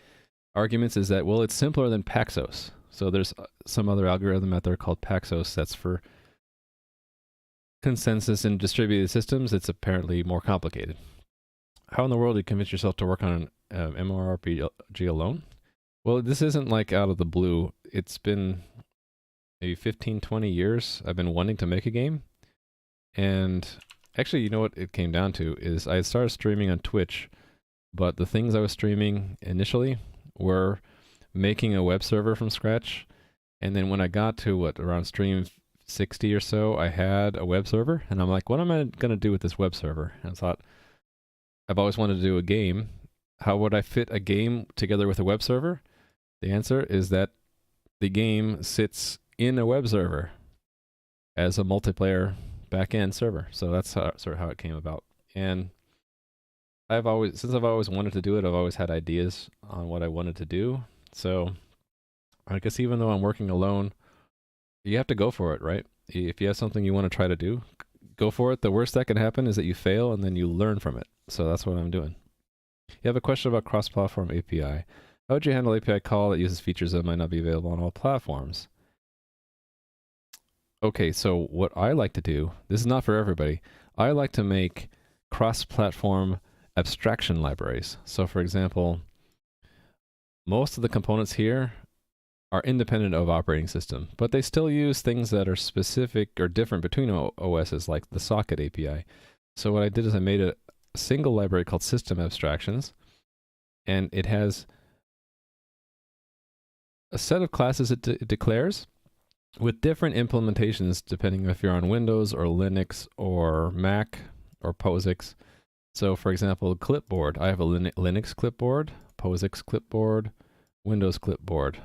arguments is that, well, it's simpler than Paxos. So there's some other algorithm out there called Paxos that's for consensus in distributed systems. It's apparently more complicated. How in the world do you convince yourself to work on an MMORPG alone? Well, this isn't like out of the blue. It's been maybe 15, 20 years I've been wanting to make a game. And actually, you know what it came down to is I started streaming on Twitch, but the things I was streaming initially were making a web server from scratch. And then when I got to around stream 60 or so, I had a web server, and I'm like, what am I going to do with this web server? And I thought, I've always wanted to do a game. How would I fit a game together with a web server? The answer is that the game sits in a web server as a multiplayer backend server. So that's sort of how it came about. And since I've always wanted to do it, I've always had ideas on what I wanted to do. So I guess even though I'm working alone, you have to go for it, right? If you have something you want to try to do, go for it. The worst that can happen is that you fail and then you learn from it. So that's what I'm doing. You have a question about cross-platform API. How would you handle API call that uses features that might not be available on all platforms? Okay, so what I like to do, this is not for everybody, I like to make cross-platform abstraction libraries. So for example, most of the components here are independent of operating system, but they still use things that are specific or different between OSs, like the socket API. So what I did is I made a single library called system abstractions, and it has a set of classes it declares with different implementations depending if you're on Windows or Linux or Mac or POSIX. So for example, clipboard, I have a Linux clipboard, POSIX clipboard, Windows clipboard,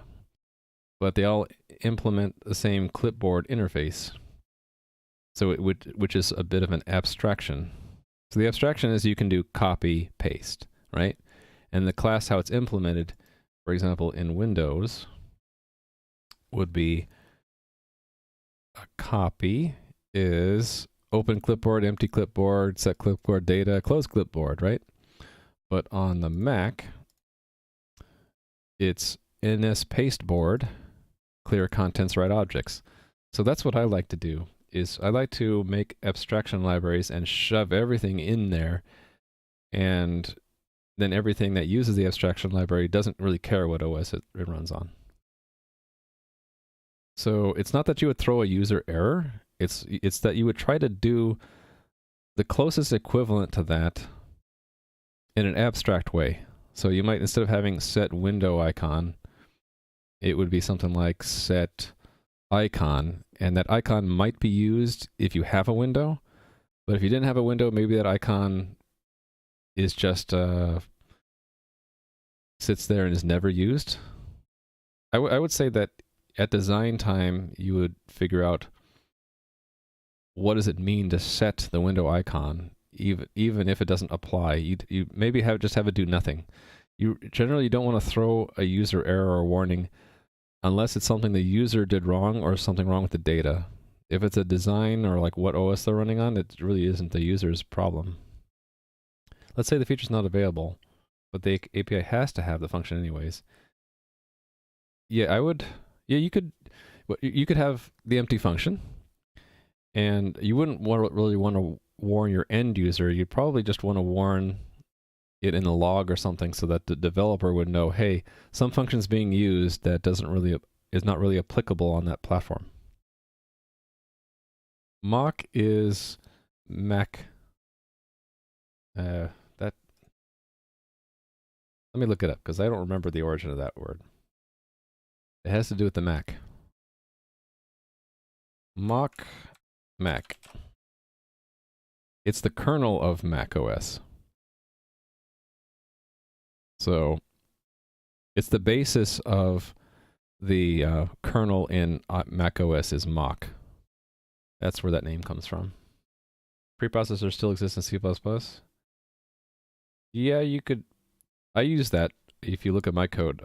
but they all implement the same clipboard interface. So it would, which is a bit of an abstraction. So the abstraction is you can do copy, paste, right? And the class, how it's implemented, for example, in Windows, would be a copy is open clipboard, empty clipboard, set clipboard data, close clipboard, right? But on the Mac, it's ns pasteboard, clear contents, write objects. So that's what I like to do, is I like to make abstraction libraries and shove everything in there, and then everything that uses the abstraction library doesn't really care what OS it runs on. So it's not that you would throw a user error, it's that you would try to do the closest equivalent to that in an abstract way. So you might, instead of having set window icon, it would be something like set icon, and that icon might be used if you have a window, but if you didn't have a window, maybe that icon is just sits there and is never used. I would say that at design time, you would figure out what does it mean to set the window icon, even if it doesn't apply. You maybe just have it do nothing. You generally don't want to throw a user error or warning unless it's something the user did wrong or something wrong with the data. If it's a design or like what OS they're running on, it really isn't the user's problem. Let's say the feature's not available, but the API has to have the function anyways. Yeah, you could have the empty function, and you wouldn't really want to warn your end user. You'd probably just want to warn it in a log or something so that the developer would know, hey, some function's being used that is not really applicable on that platform. Mock is Mac. Let me look it up because I don't remember the origin of that word. It has to do with the Mac. Mock Mac. It's the kernel of Mac OS. So it's the basis of the kernel in Mac OS is Mock. That's where that name comes from. Preprocessors still exist in C++? Yeah, you could. I use that. If you look at my code,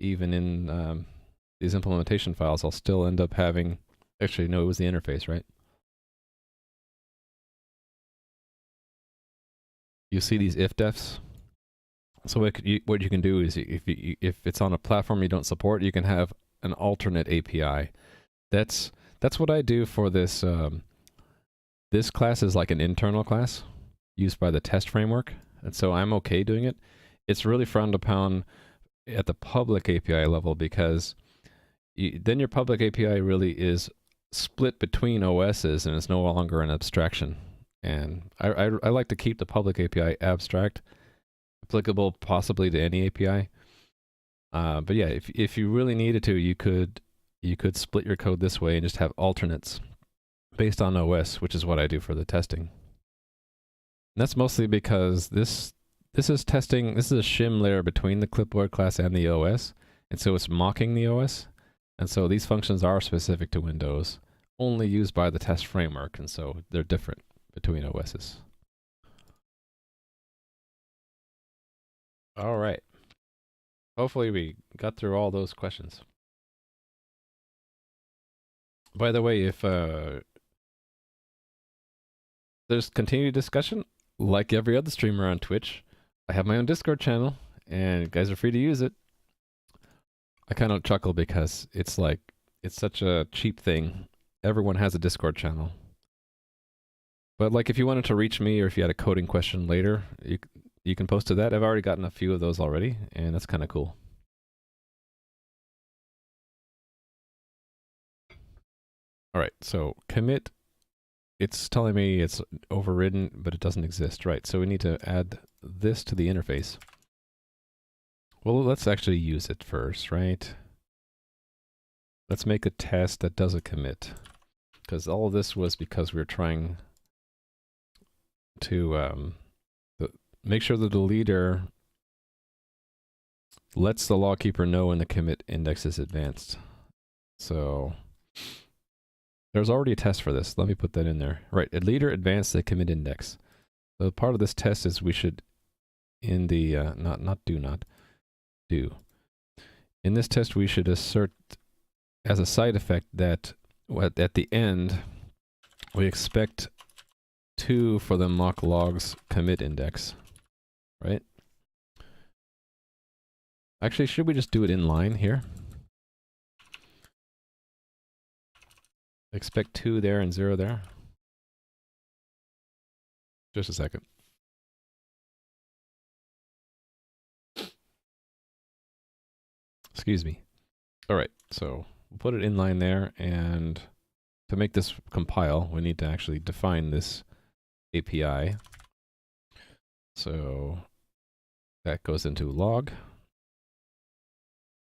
even in these implementation files, I'll still end up having... Actually, no, it was the interface, right? You see these if-defs? So what you can do is, if it's on a platform you don't support, you can have an alternate API. That's what I do for this. This class is like an internal class used by the test framework, and so I'm okay doing it. It's really frowned upon at the public API level because then your public API really is split between OSs and it's no longer an abstraction. And I like to keep the public API abstract, applicable possibly to any API. But yeah, if you really needed to, you could split your code this way and just have alternates based on OS, which is what I do for the testing. And that's mostly because this is testing. This is a shim layer between the clipboard class and the OS, and so it's mocking the OS. And so these functions are specific to Windows, only used by the test framework, and so they're different between OSs. All right. Hopefully we got through all those questions. By the way, if there's continued discussion, like every other streamer on Twitch, I have my own Discord channel, and you guys are free to use it. I kind of chuckle because it's like, it's such a cheap thing. Everyone has a Discord channel. But like if you wanted to reach me or if you had a coding question later, you can post to that. I've already gotten a few of those already, and that's kind of cool. All right, so commit. It's telling me it's overridden, but it doesn't exist. Right, so we need to add this to the interface. Well, let's actually use it first, right? Let's make a test that does a commit. Because all of this was because we were trying to make sure that the leader lets the log keeper know when the commit index is advanced. So there's already a test for this. Let me put that in there. Right, a leader advanced the commit index. So part of this test is we should, in the, do. In this test, we should assert as a side effect that at the end, we expect 2 for the mock logs commit index, right? Actually, should we just do it in line here? Expect 2 there and 0 there. Just a second. Excuse me. All right, so we'll put it in line there, and to make this compile, we need to actually define this API. So that goes into log.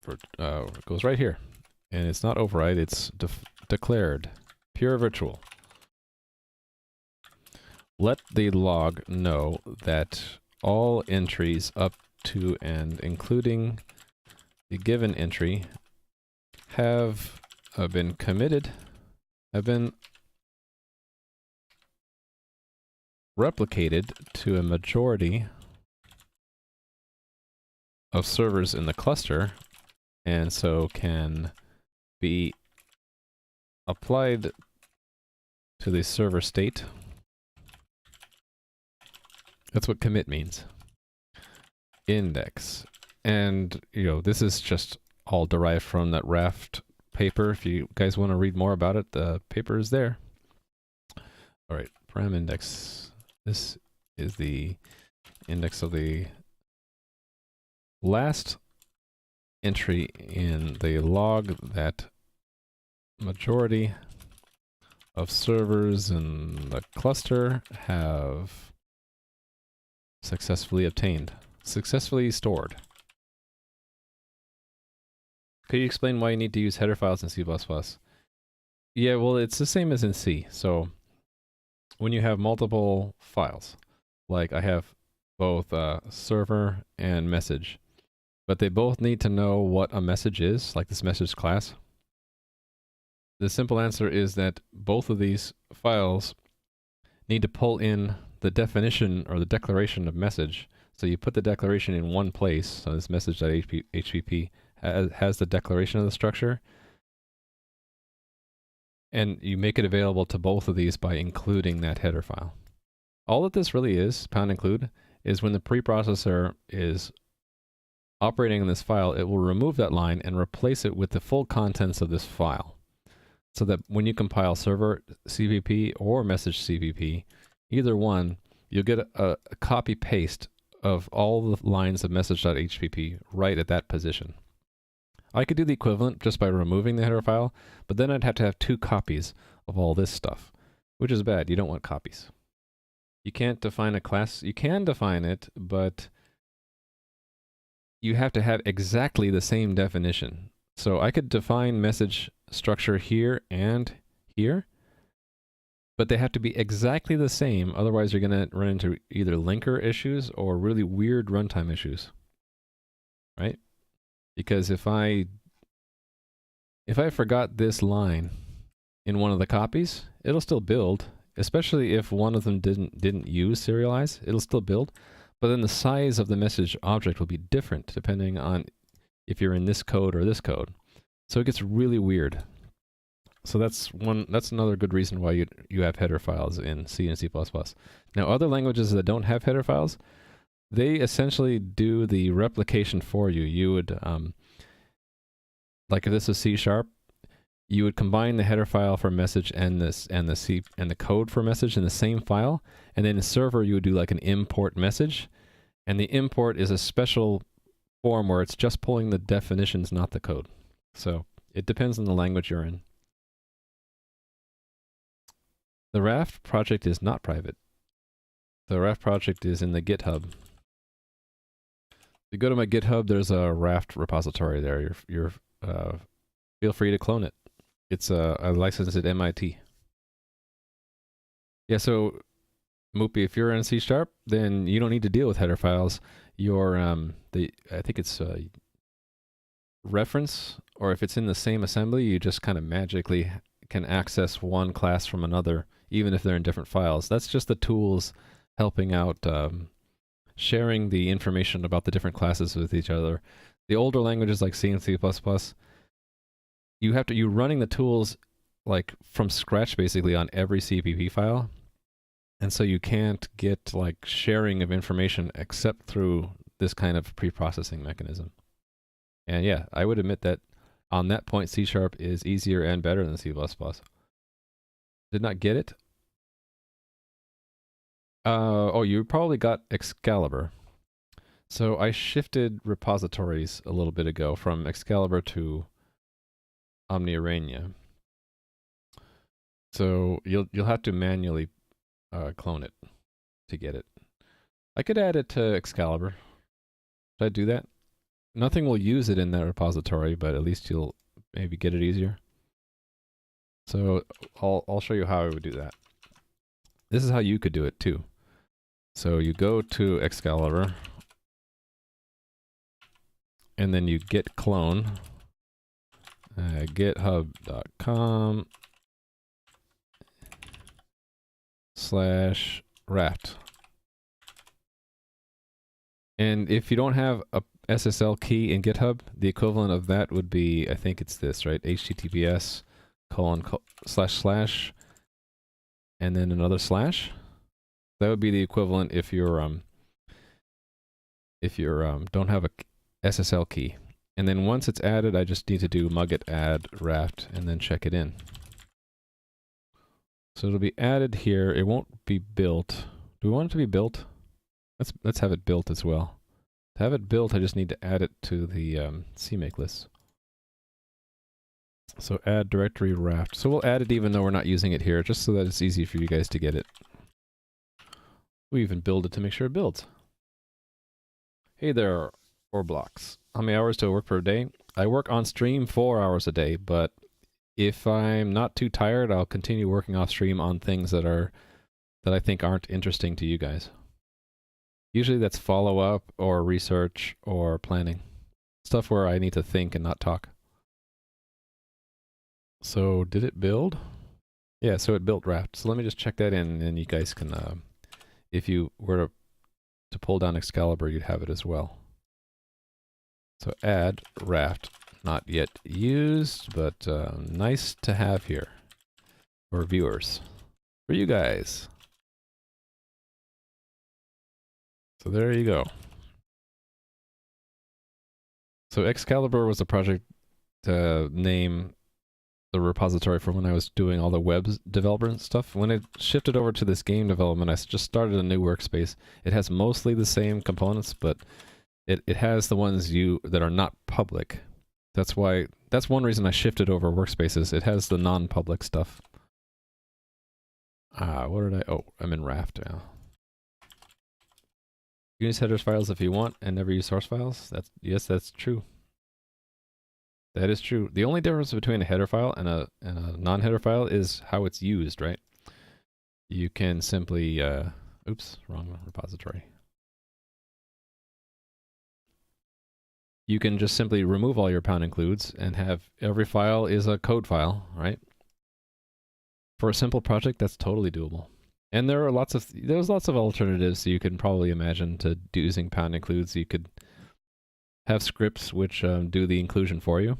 It goes right here, and it's not override, it's declared pure virtual. Let the log know that all entries up to and including the given entry have been committed, have been replicated to a majority of servers in the cluster, and so can be applied to the server state. That's what commit means. Index. And, you know, this is just all derived from that raft paper. If you guys want to read more about it, the paper is there. All right, param index. This is the index of the last entry in the log that majority of servers in the cluster have successfully obtained, successfully stored. Could you explain why you need to use header files in C++? Yeah, well, it's the same as in C. So when you have multiple files, like I have both server and message, but they both need to know what a message is, like this message class. The simple answer is that both of these files need to pull in the definition or the declaration of message. So you put the declaration in one place, so this message.hpp has the declaration of the structure, and you make it available to both of these by including that header file. All that this really is, pound include, is when the preprocessor is operating in this file, it will remove that line and replace it with the full contents of this file. So that when you compile server CVP or message CVP, either one, you'll get a copy paste of all the lines of message.hpp right at that position. I could do the equivalent just by removing the header file, but then I'd have to have 2 copies of all this stuff, which is bad. You don't want copies. You can't define a class. You can define it, but you have to have exactly the same definition. So I could define message structure here and here, but they have to be exactly the same. Otherwise, you're going to run into either linker issues or really weird runtime issues, right? Because if I forgot this line in one of the copies, it'll still build, especially if one of them didn't use serialize, it'll still build, but then the size of the message object will be different depending on if you're in this code or this code. So it gets really weird. So that's another good reason why you have header files in C and C++. Now, other languages that don't have header files, they essentially do the replication for you. You would, like if this is C#, you would combine the header file for message and the code for message in the same file, and then in the server you would do like an import message, and the import is a special form where it's just pulling the definitions, not the code. So it depends on the language you're in. The raft project is not private. The raft project is in the GitHub. If you go to my GitHub, there's a raft repository there. Feel free to clone it. It's I licensed at MIT. Yeah, so Moopy, if you're in C#, then you don't need to deal with header files. Your I think it's reference, or if it's in the same assembly, you just kind of magically can access one class from another, even if they're in different files. That's just the tools helping out sharing the information about the different classes with each other. The older languages like C and C++, you're running the tools like from scratch basically on every CPP file. And so you can't get like sharing of information except through this kind of pre-processing mechanism. And yeah, I would admit that on that point, C# is easier and better than C++. Did not get it? Oh, you probably got Excalibur. So I shifted repositories a little bit ago from Excalibur to Omniarena. So you'll have to manually clone it to get it. I could add it to Excalibur. Should I do that? Nothing will use it in that repository, but at least you'll maybe get it easier. So I'll show you how I would do that. This is how you could do it too. So you go to Excalibur, and then you git clone, github.com/raft. And if you don't have a SSL key in GitHub, the equivalent of that would be, I think it's this, right? HTTPS : / and then another slash. That would be the equivalent if you're don't have a SSL key. And then once it's added, I just need to do mugget add raft and then check it in. So it'll be added here. It won't be built. Do we want it to be built? Let's have it built as well. To have it built, I just need to add it to the CMake list. So add directory raft. So we'll add it even though we're not using it here, just so that it's easy for you guys to get it. We even build it to make sure it builds. Hey there, Orblocks. How many hours do I work per day? I work on stream 4 hours a day, but if I'm not too tired, I'll continue working off stream on things that I think aren't interesting to you guys. Usually that's follow-up or research or planning. Stuff where I need to think and not talk. So did it build? Yeah, so it built raft. So let me just check that in, and you guys can, if you were to pull down Excalibur, you'd have it as well. So add raft, not yet used, but nice to have here for viewers, for you guys. So there you go. So Excalibur was a project name, the repository for when I was doing all the web development stuff. When it shifted over to this game development, I just started a new workspace. It has mostly the same components, but it has the ones that are not public. That's one reason I shifted over workspaces. It has the non-public stuff. What did oh, I'm in raft now. You can use headers files if you want and never use source files. Yes, that's true. That is true. The only difference between a header file and a non-header file is how it's used, right? You can simply, oops, wrong repository. You can just simply remove all your pound includes and have every file is a code file, right? For a simple project, that's totally doable. And there's lots of alternatives you can probably imagine to using pound includes. You could have scripts which do the inclusion for you.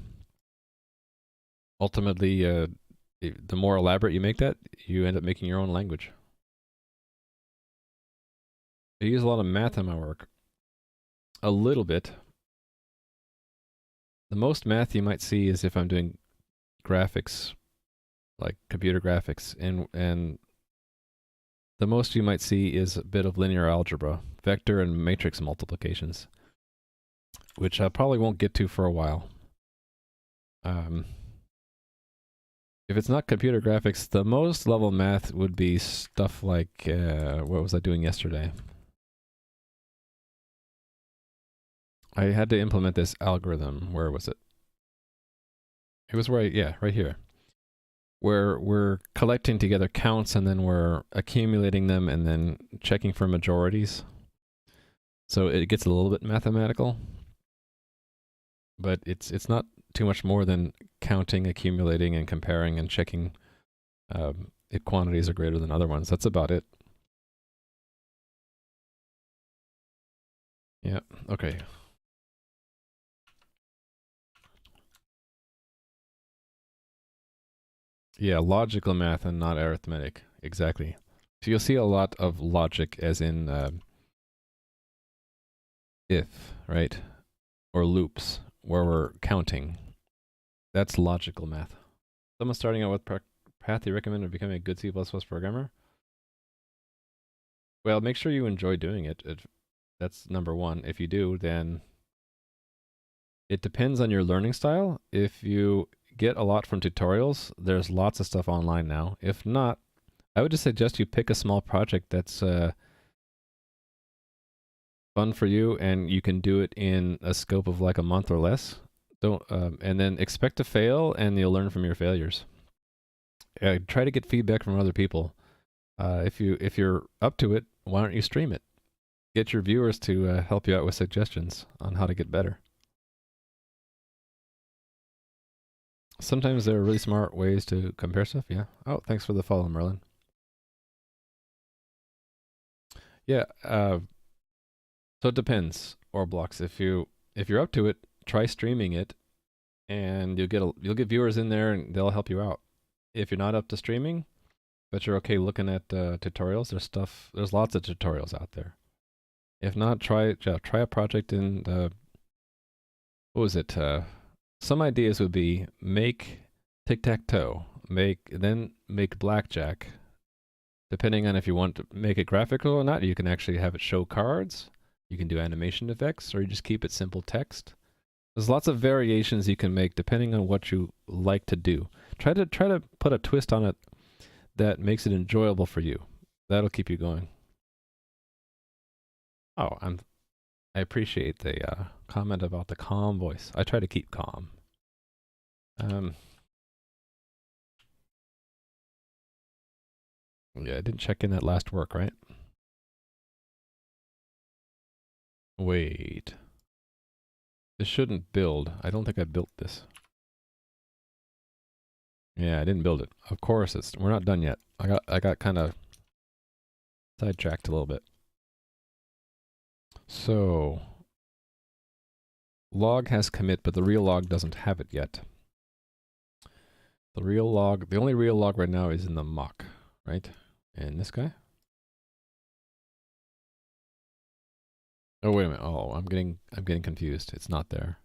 Ultimately, The more elaborate you make that, you end up making your own language. I use a lot of math in my work. A little bit. The most math you might see is if I'm doing graphics, like computer graphics, and the most you might see is a bit of linear algebra, vector and matrix multiplications, which I probably won't get to for a while. If it's not computer graphics, the most level math would be stuff like, what was I doing yesterday? I had to implement this algorithm. Where was it? It was right here. Where we're collecting together counts and then we're accumulating them and then checking for majorities. So it gets a little bit mathematical, but it's not too much more than counting, accumulating, and comparing and checking if quantities are greater than other ones. That's about it. Yeah, okay. Yeah, logical math and not arithmetic. Exactly. So you'll see a lot of logic as in if, right? Or loops, where we're counting. That's logical math. Someone starting out with path you recommend of becoming a good C++ programmer? Well, make sure you enjoy doing it. That's number one. If you do, then it depends on your learning style. If you get a lot from tutorials, there's lots of stuff online now. If not, I would just suggest you pick a small project that's fun for you and you can do it in a scope of like a month or less. Don't and then expect to fail and you'll learn from your failures. Try to get feedback from other people. If you're up to it, why don't you stream it? Get your viewers to help you out with suggestions on how to get better. Sometimes there are really smart ways to compare stuff, yeah. Oh, thanks for the follow, Merlin. Yeah, so it depends, or blocks. If you're up to it, try streaming it, and you'll get viewers in there, and they'll help you out. If you're not up to streaming, but you're okay looking at tutorials, there's lots of tutorials out there. If not, try a project in what was it? Some ideas would be make tic-tac-toe, then make blackjack. Depending on if you want to make it graphical or not, you can actually have it show cards. You can do animation effects, or you just keep it simple text. There's lots of variations you can make depending on what you like to do. Try to put a twist on it that makes it enjoyable for you. That'll keep you going. Oh, I appreciate the comment about the calm voice. I try to keep calm. Yeah, I didn't check in that last work, right? Wait. This shouldn't build. I don't think I built this. Yeah, I didn't build it. Of course, we're not done yet. I got kind of sidetracked a little bit. So, log has commit, but the real log doesn't have it yet. The only real log right now is in the mock, right? And this guy? Oh, wait a minute. Oh, I'm getting confused. It's not there.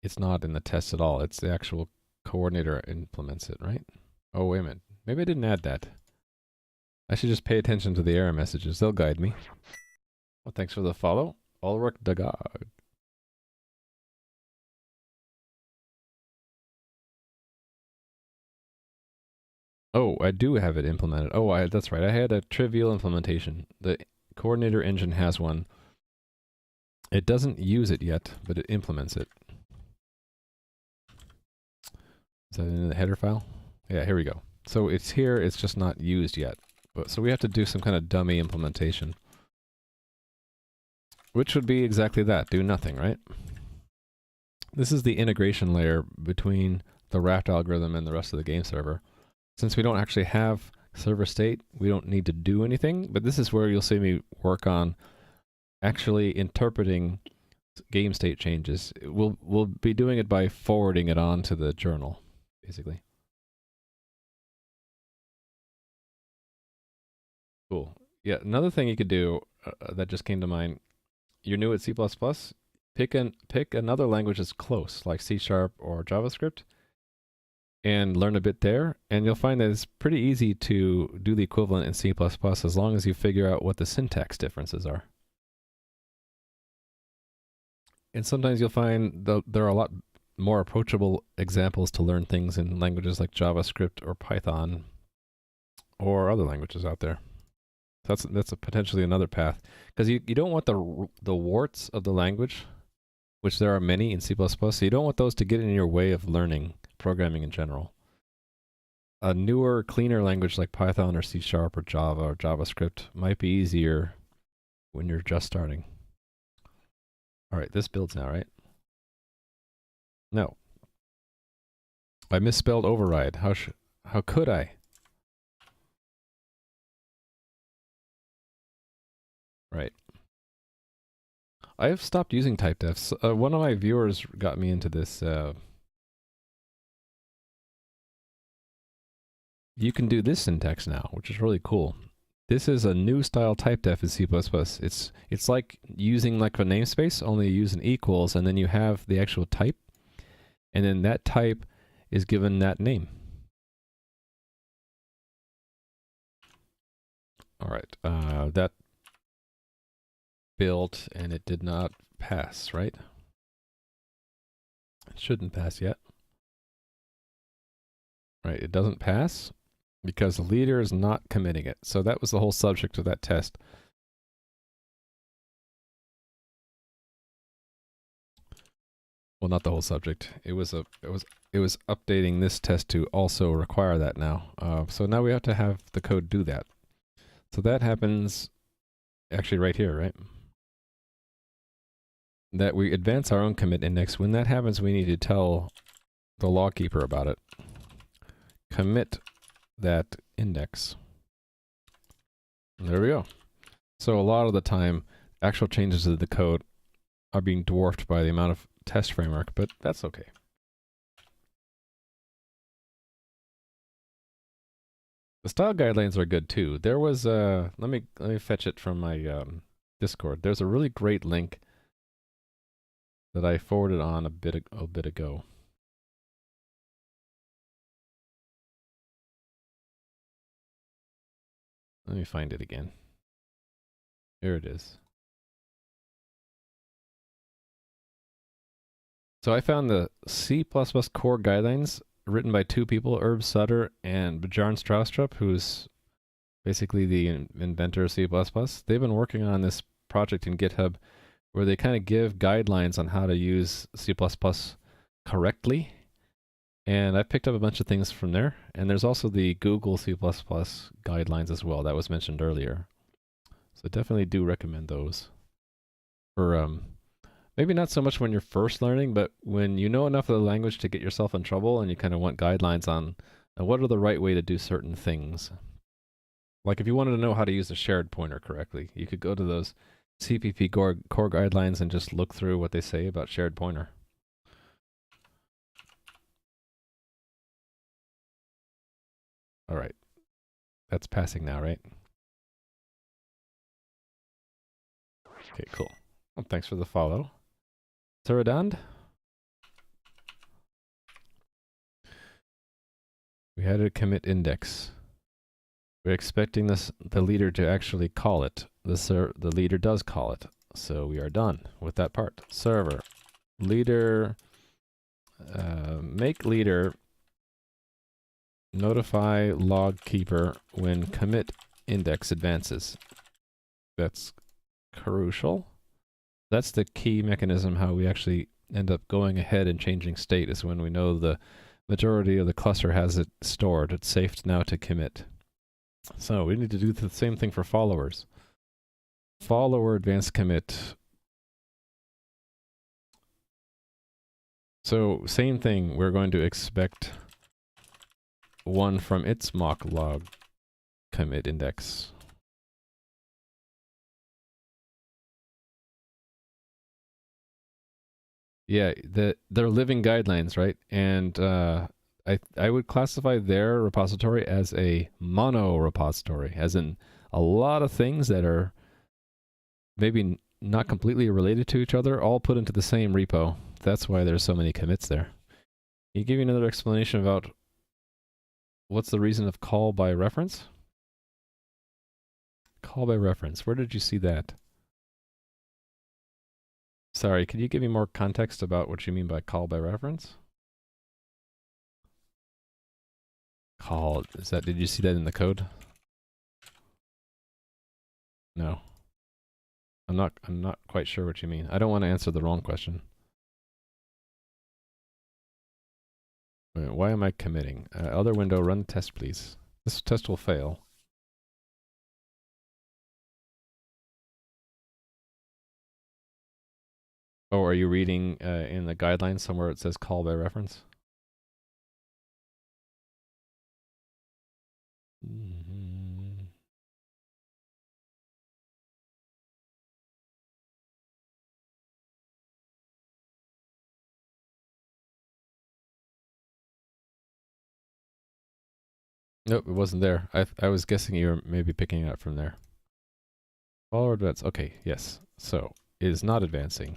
It's not in the test at all. It's the actual coordinator implements it, right? Oh, wait a minute. Maybe I didn't add that. I should just pay attention to the error messages. They'll guide me. Well, thanks for the follow. Ulrich Dagag. Oh, I do have it implemented. Oh, that's right. I had a trivial implementation. The coordinator engine has one. It doesn't use it yet, but it implements it. Is that in the header file? Yeah, here we go. So it's here, it's just not used yet. So we have to do some kind of dummy implementation. Which would be exactly that, do nothing, right? This is the integration layer between the raft algorithm and the rest of the game server. Since we don't actually have server state, we don't need to do anything, but this is where you'll see me work on actually interpreting game state changes, we'll be doing it by forwarding it on to the journal, basically. Cool. Yeah, another thing you could do that just came to mind. You're new at C++. Pick another language that's close, like C# or JavaScript, and learn a bit there. And you'll find that it's pretty easy to do the equivalent in C++ as long as you figure out what the syntax differences are. And sometimes you'll find there are a lot more approachable examples to learn things in languages like JavaScript or Python or other languages out there. That's potentially another path, because you don't want the warts of the language, which there are many in C++, so you don't want those to get in your way of learning programming in general. A newer, cleaner language like Python or C# or Java or JavaScript might be easier when you're just starting. All right, this builds now, right? No. I misspelled override. How could I? Right. I have stopped using typedefs. One of my viewers got me into this. You can do this syntax now, which is really cool. This is a new style typedef in C++. It's like using like a namespace, only you use an equals, and then you have the actual type, and then that type is given that name. All right, that built, and it did not pass, right? It shouldn't pass yet. Right, it doesn't pass because the leader is not committing it. So that was the whole subject of that test. Well, not the whole subject. It was updating this test to also require that now. So now we have to have the code do that. So that happens actually right here, right? That we advance our own commit index. When that happens, we need to tell the logkeeper about it. Commit that index. And there we go. So a lot of the time, actual changes to the code are being dwarfed by the amount of test framework, but that's okay. The style guidelines are good too. There was let me fetch it from my Discord. There's a really great link that I forwarded on a bit ago. Let me find it again. Here it is. So I found the C++ core guidelines written by two people, Herb Sutter and Bjarne Stroustrup, who's basically the inventor of C++. They've been working on this project in GitHub where they kind of give guidelines on how to use C++ correctly. And I picked up a bunch of things from there. And there's also the Google C++ guidelines as well. That was mentioned earlier. So definitely do recommend those. For maybe not so much when you're first learning, but when you know enough of the language to get yourself in trouble and you kind of want guidelines on what are the right way to do certain things. Like if you wanted to know how to use a shared pointer correctly, you could go to those CPP core guidelines and just look through what they say about shared pointer. All right. That's passing now, right? Okay, cool. Well, thanks for the follow. Suradand? We had a commit index. We're expecting the leader to actually call it. The leader does call it. So we are done with that part. Server. Leader. Make leader notify log keeper when commit index advances. That's crucial. That's the key mechanism how we actually end up going ahead and changing state, is when we know the majority of the cluster has it stored. It's safe now to commit. So we need to do the same thing for followers. Follower advanced commit. So same thing, we're going to expect one from its mock log commit index. Yeah, they're living guidelines, right? And I would classify their repository as a mono repository, as in a lot of things that are maybe not completely related to each other, all put into the same repo. That's why there's so many commits there. Can you give me another explanation about what's the reason of call by reference? Call by reference. Where did you see that? Sorry, could you give me more context about what you mean by call by reference? Call, is that, did you see that in the code? No. I'm not quite sure what you mean. I don't want to answer the wrong question. Wait, why am I committing? Other window, run test, please. This test will fail. Oh, are you reading in the guidelines somewhere it says call by reference? Nope, it wasn't there. I was guessing you were maybe picking it up from there. Follower advance. Okay, yes. So, it is not advancing.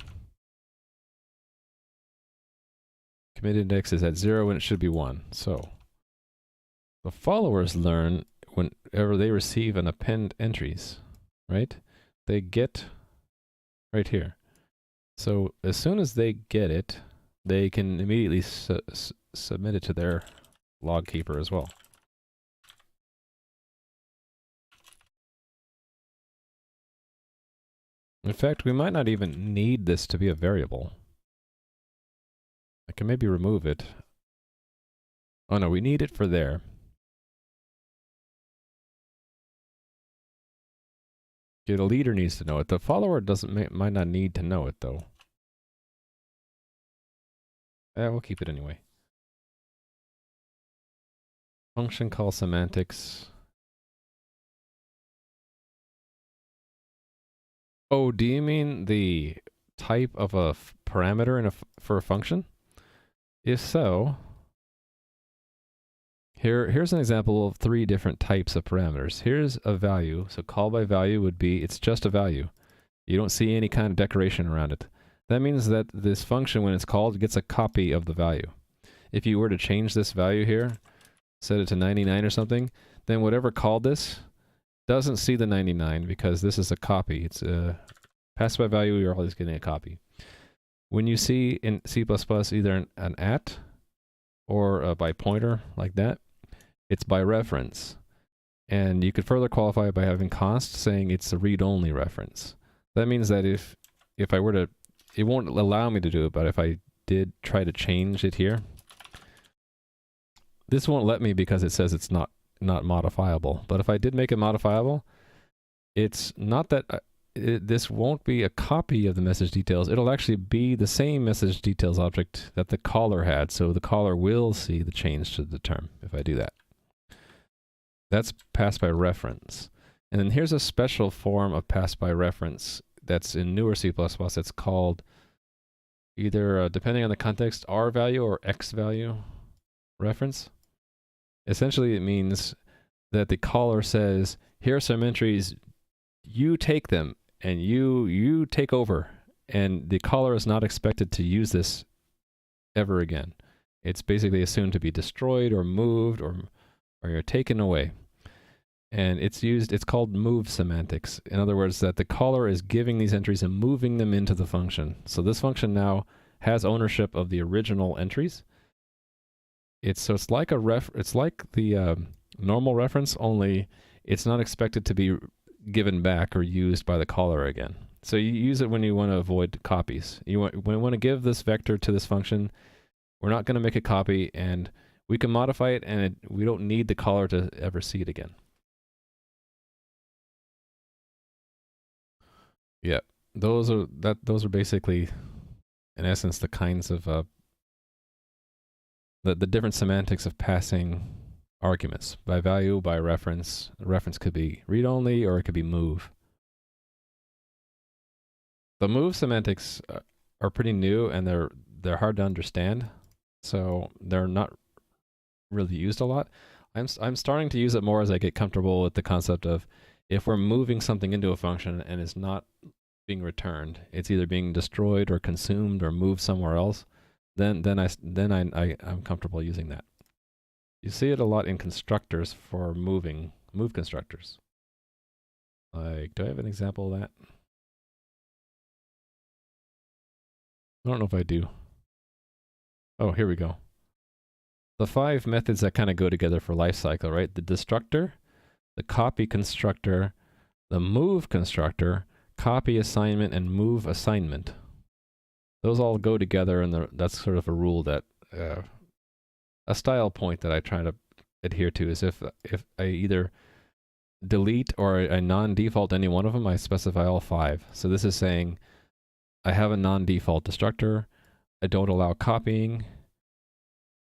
Commit index is at 0 when it should be 1. So, the followers learn whenever they receive an append entries, right? They get right here. So, as soon as they get it, they can immediately submit it to their log keeper as well. In fact, we might not even need this to be a variable. I can maybe remove it. Oh no, we need it for there. Okay, the leader needs to know it. The follower might not need to know it though. We'll keep it anyway. Function call semantics. Oh, do you mean the type of a parameter for a function? If so, here's an example of 3 different types of parameters. Here's a value. So call by value would be, it's just a value. You don't see any kind of decoration around it. That means that this function, when it's called, gets a copy of the value. If you were to change this value here, set it to 99 or something, then whatever called this doesn't see the 99 because this is a copy. It's a pass by value, you're always getting a copy. When you see in C++ either an at or a by pointer like that, it's by reference. And you could further qualify it by having const saying it's a read-only reference. That means that if I were to, it won't allow me to do it, but if I did try to change it here, this won't let me because it says it's not modifiable. But if I did make it modifiable, it's not that this won't be a copy of the message details. It'll actually be the same message details object that the caller had. So the caller will see the change to the term if I do that. That's pass by reference. And then here's a special form of pass by reference that's in newer C++. That's called either, depending on the context, R value or X value reference. Essentially, it means that the caller says, here are some entries, you take them, and you take over. And the caller is not expected to use this ever again. It's basically assumed to be destroyed or moved or you're taken away. And it's called move semantics. In other words, that the caller is giving these entries and moving them into the function. So this function now has ownership of the original entries. It's like the normal reference, only it's not expected to be given back or used by the caller again. So you use it when you want to avoid copies. When you want to give this vector to this function, we're not going to make a copy, and we can modify it, and we don't need the caller to ever see it again. Yeah, those are basically, in essence, the kinds of the different semantics of passing arguments by value, by reference. The reference could be read-only or it could be move. The move semantics are pretty new and they're hard to understand, so they're not really used a lot. I'm starting to use it more as I get comfortable with the concept of if we're moving something into a function and it's not being returned, it's either being destroyed or consumed or moved somewhere else, then I'm comfortable using that. You see it a lot in constructors for move constructors. Like, do I have an example of that? I don't know if I do. Oh, here we go. The 5 methods that kind of go together for lifecycle, right? The destructor, the copy constructor, the move constructor, copy assignment, and move assignment. Those all go together, and that's sort of a rule that, a style point that I try to adhere to is if I either delete or I non-default any one of them, I specify all 5. So this is saying I have a non-default destructor, I don't allow copying,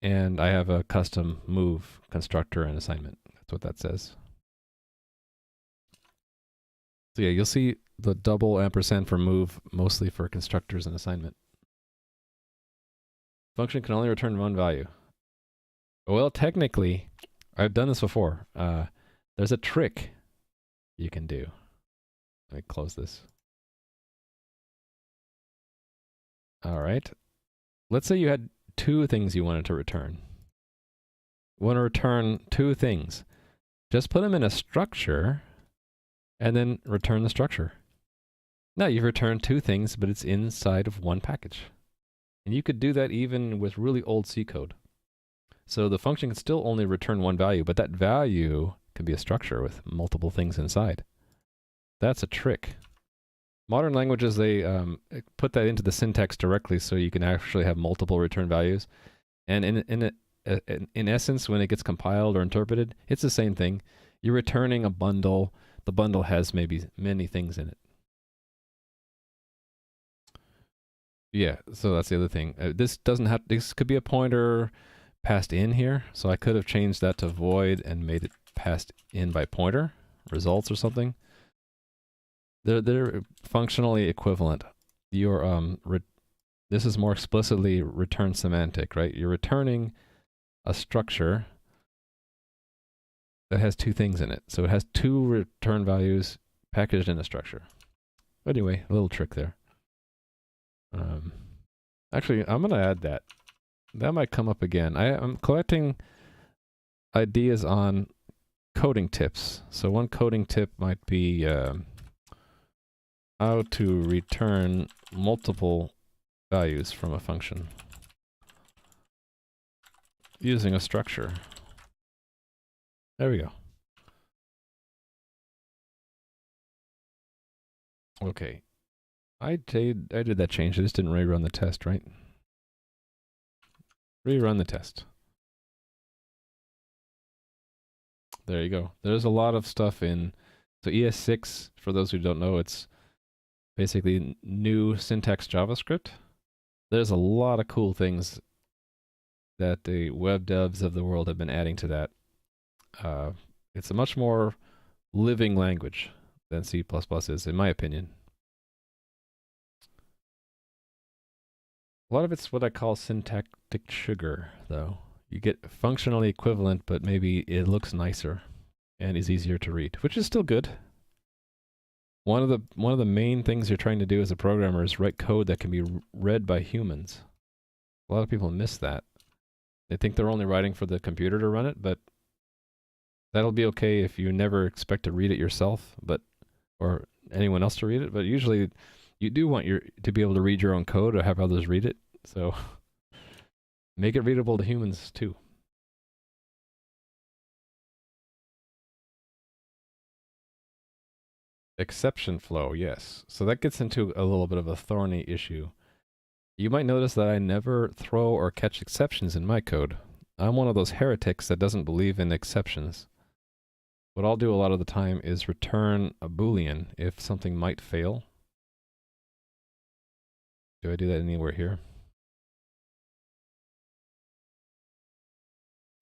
and I have a custom move constructor and assignment. That's what that says. So yeah, you'll see the double ampersand for move mostly for constructors and assignment. Function can only return one value. Well, technically, I've done this before. There's a trick you can do. Let me close this. All right. Let's say you had 2 things you wanted to return. You want to return 2 things. Just put them in a structure and then return the structure. Now you've returned 2 things, but it's inside of one package. And you could do that even with really old C code. So the function can still only return one value, but that value can be a structure with multiple things inside. That's a trick. Modern languages, they put that into the syntax directly so you can actually have multiple return values. And in essence, when it gets compiled or interpreted, it's the same thing. You're returning a bundle. The bundle has maybe many things in it. Yeah, so that's the other thing. This could be a pointer passed in here. So I could have changed that to void and made it passed in by pointer, results or something. They're functionally equivalent. This is more explicitly return semantic, right? You're returning a structure that has 2 things in it. So it has 2 return values packaged in a structure. Anyway, a little trick there. Actually, I'm going to add that. That might come up again. I'm collecting ideas on coding tips. So one coding tip might be how to return multiple values from a function using a structure. There we go. Okay. I did that change. I just didn't rerun the test, right? Rerun the test. There you go. There's a lot of stuff in. So ES6, for those who don't know, it's basically new syntax JavaScript. There's a lot of cool things that the web devs of the world have been adding to that. It's a much more living language than C++ is, in my opinion. A lot of it's what I call syntactic sugar, though. You get functionally equivalent, but maybe it looks nicer and is easier to read, which is still good. One of the main things you're trying to do as a programmer is write code that can be read by humans. A lot of people miss that. They think they're only writing for the computer to run it, but that'll be okay if you never expect to read it yourself, or anyone else to read it. But usually, you do want to be able to read your own code or have others read it. So make it readable to humans too. Exception flow, yes. So that gets into a little bit of a thorny issue. You might notice that I never throw or catch exceptions in my code. I'm one of those heretics that doesn't believe in exceptions. What I'll do a lot of the time is return a Boolean if something might fail. Do I do that anywhere here?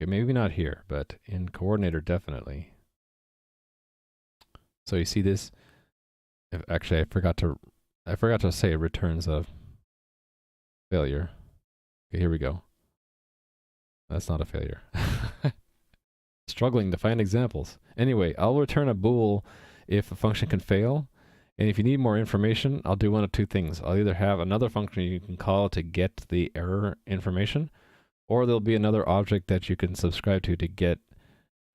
Okay, maybe not here, but in coordinator definitely. So you see this? Actually, I forgot to say it returns a Failure. Okay, here we go. That's not a failure. Struggling to find examples. Anyway, I'll return a bool if a function can fail. And if you need more information, I'll do one of two things. I'll either have another function you can call to get the error information, or there'll be another object that you can subscribe to get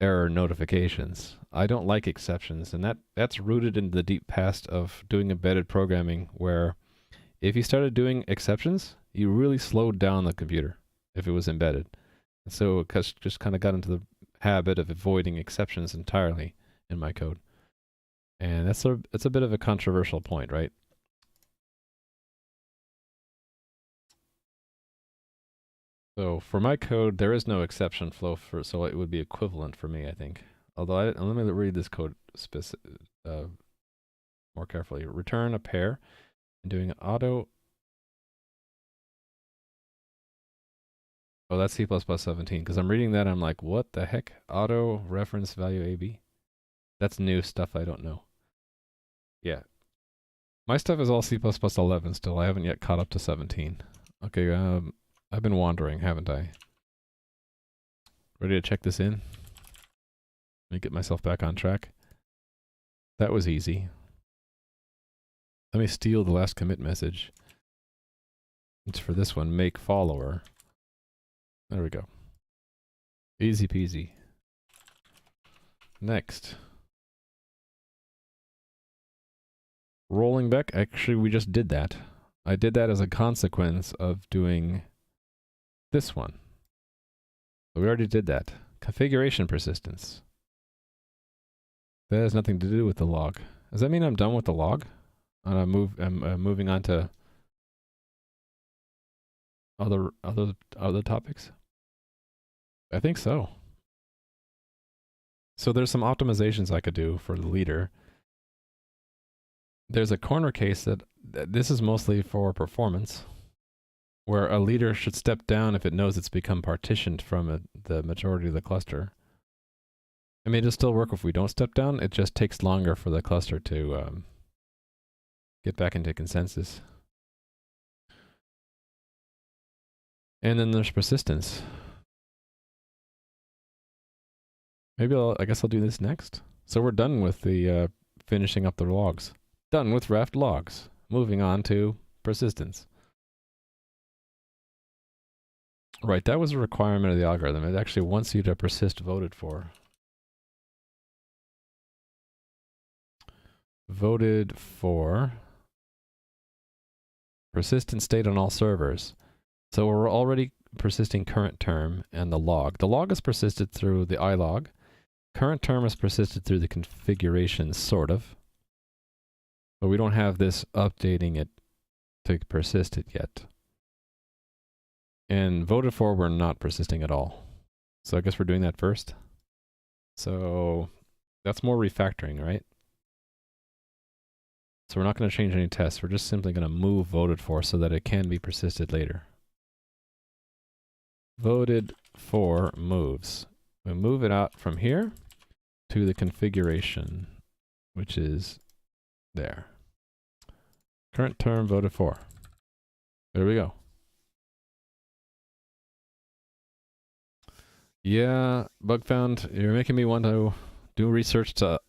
error notifications. I don't like exceptions, and that's rooted in the deep past of doing embedded programming, where if you started doing exceptions, you really slowed down the computer if it was embedded. And so it just kind of got into the habit of avoiding exceptions entirely in my code. And that's a bit of a controversial point, right? So for my code, there is no exception flow so it would be equivalent for me, I think. Although let me read this code more carefully. Return a pair and doing auto. Oh, that's C++ 17. Because I'm reading that, I'm like, what the heck? Auto reference value AB? That's new stuff I don't know. Yeah. My stuff is all C++ 11 still. I haven't yet caught up to 17. Okay, I've been wandering, haven't I? Ready to check this in? Let me get myself back on track. That was easy. Let me steal the last commit message. It's for this one, make follower. There we go. Easy peasy. Next. Rolling back. Actually, we just did that. I did that as a consequence of doing this one. So we already did that. Configuration persistence. That has nothing to do with the log. Does that mean I'm done with the log? And I'm moving on to other topics? I think so. So there's some optimizations I could do for the leader. There's a corner case that this is mostly for performance, where a leader should step down if it knows it's become partitioned from the majority of the cluster. I mean, it'll still work if we don't step down. It just takes longer for the cluster to get back into consensus. And then there's persistence. Maybe I guess I'll do this next. So we're done with the finishing up the logs. Done with raft logs. Moving on to persistence. Right, that was a requirement of the algorithm. It actually wants you to persist voted for. Voted for persistent state on all servers. So we're already persisting current term and the log. The log is persisted through the ilog. Current term is persisted through the configuration, sort of. But we don't have this updating it to persist it yet. And voted for, we're not persisting at all. So I guess we're doing that first. So that's more refactoring, right? So we're not going to change any tests. We're just simply going to move voted for so that it can be persisted later. Voted for moves. We move it out from here to the configuration, which is there. Current term voted for. There we go. Yeah, bug found. You're making me want to do research to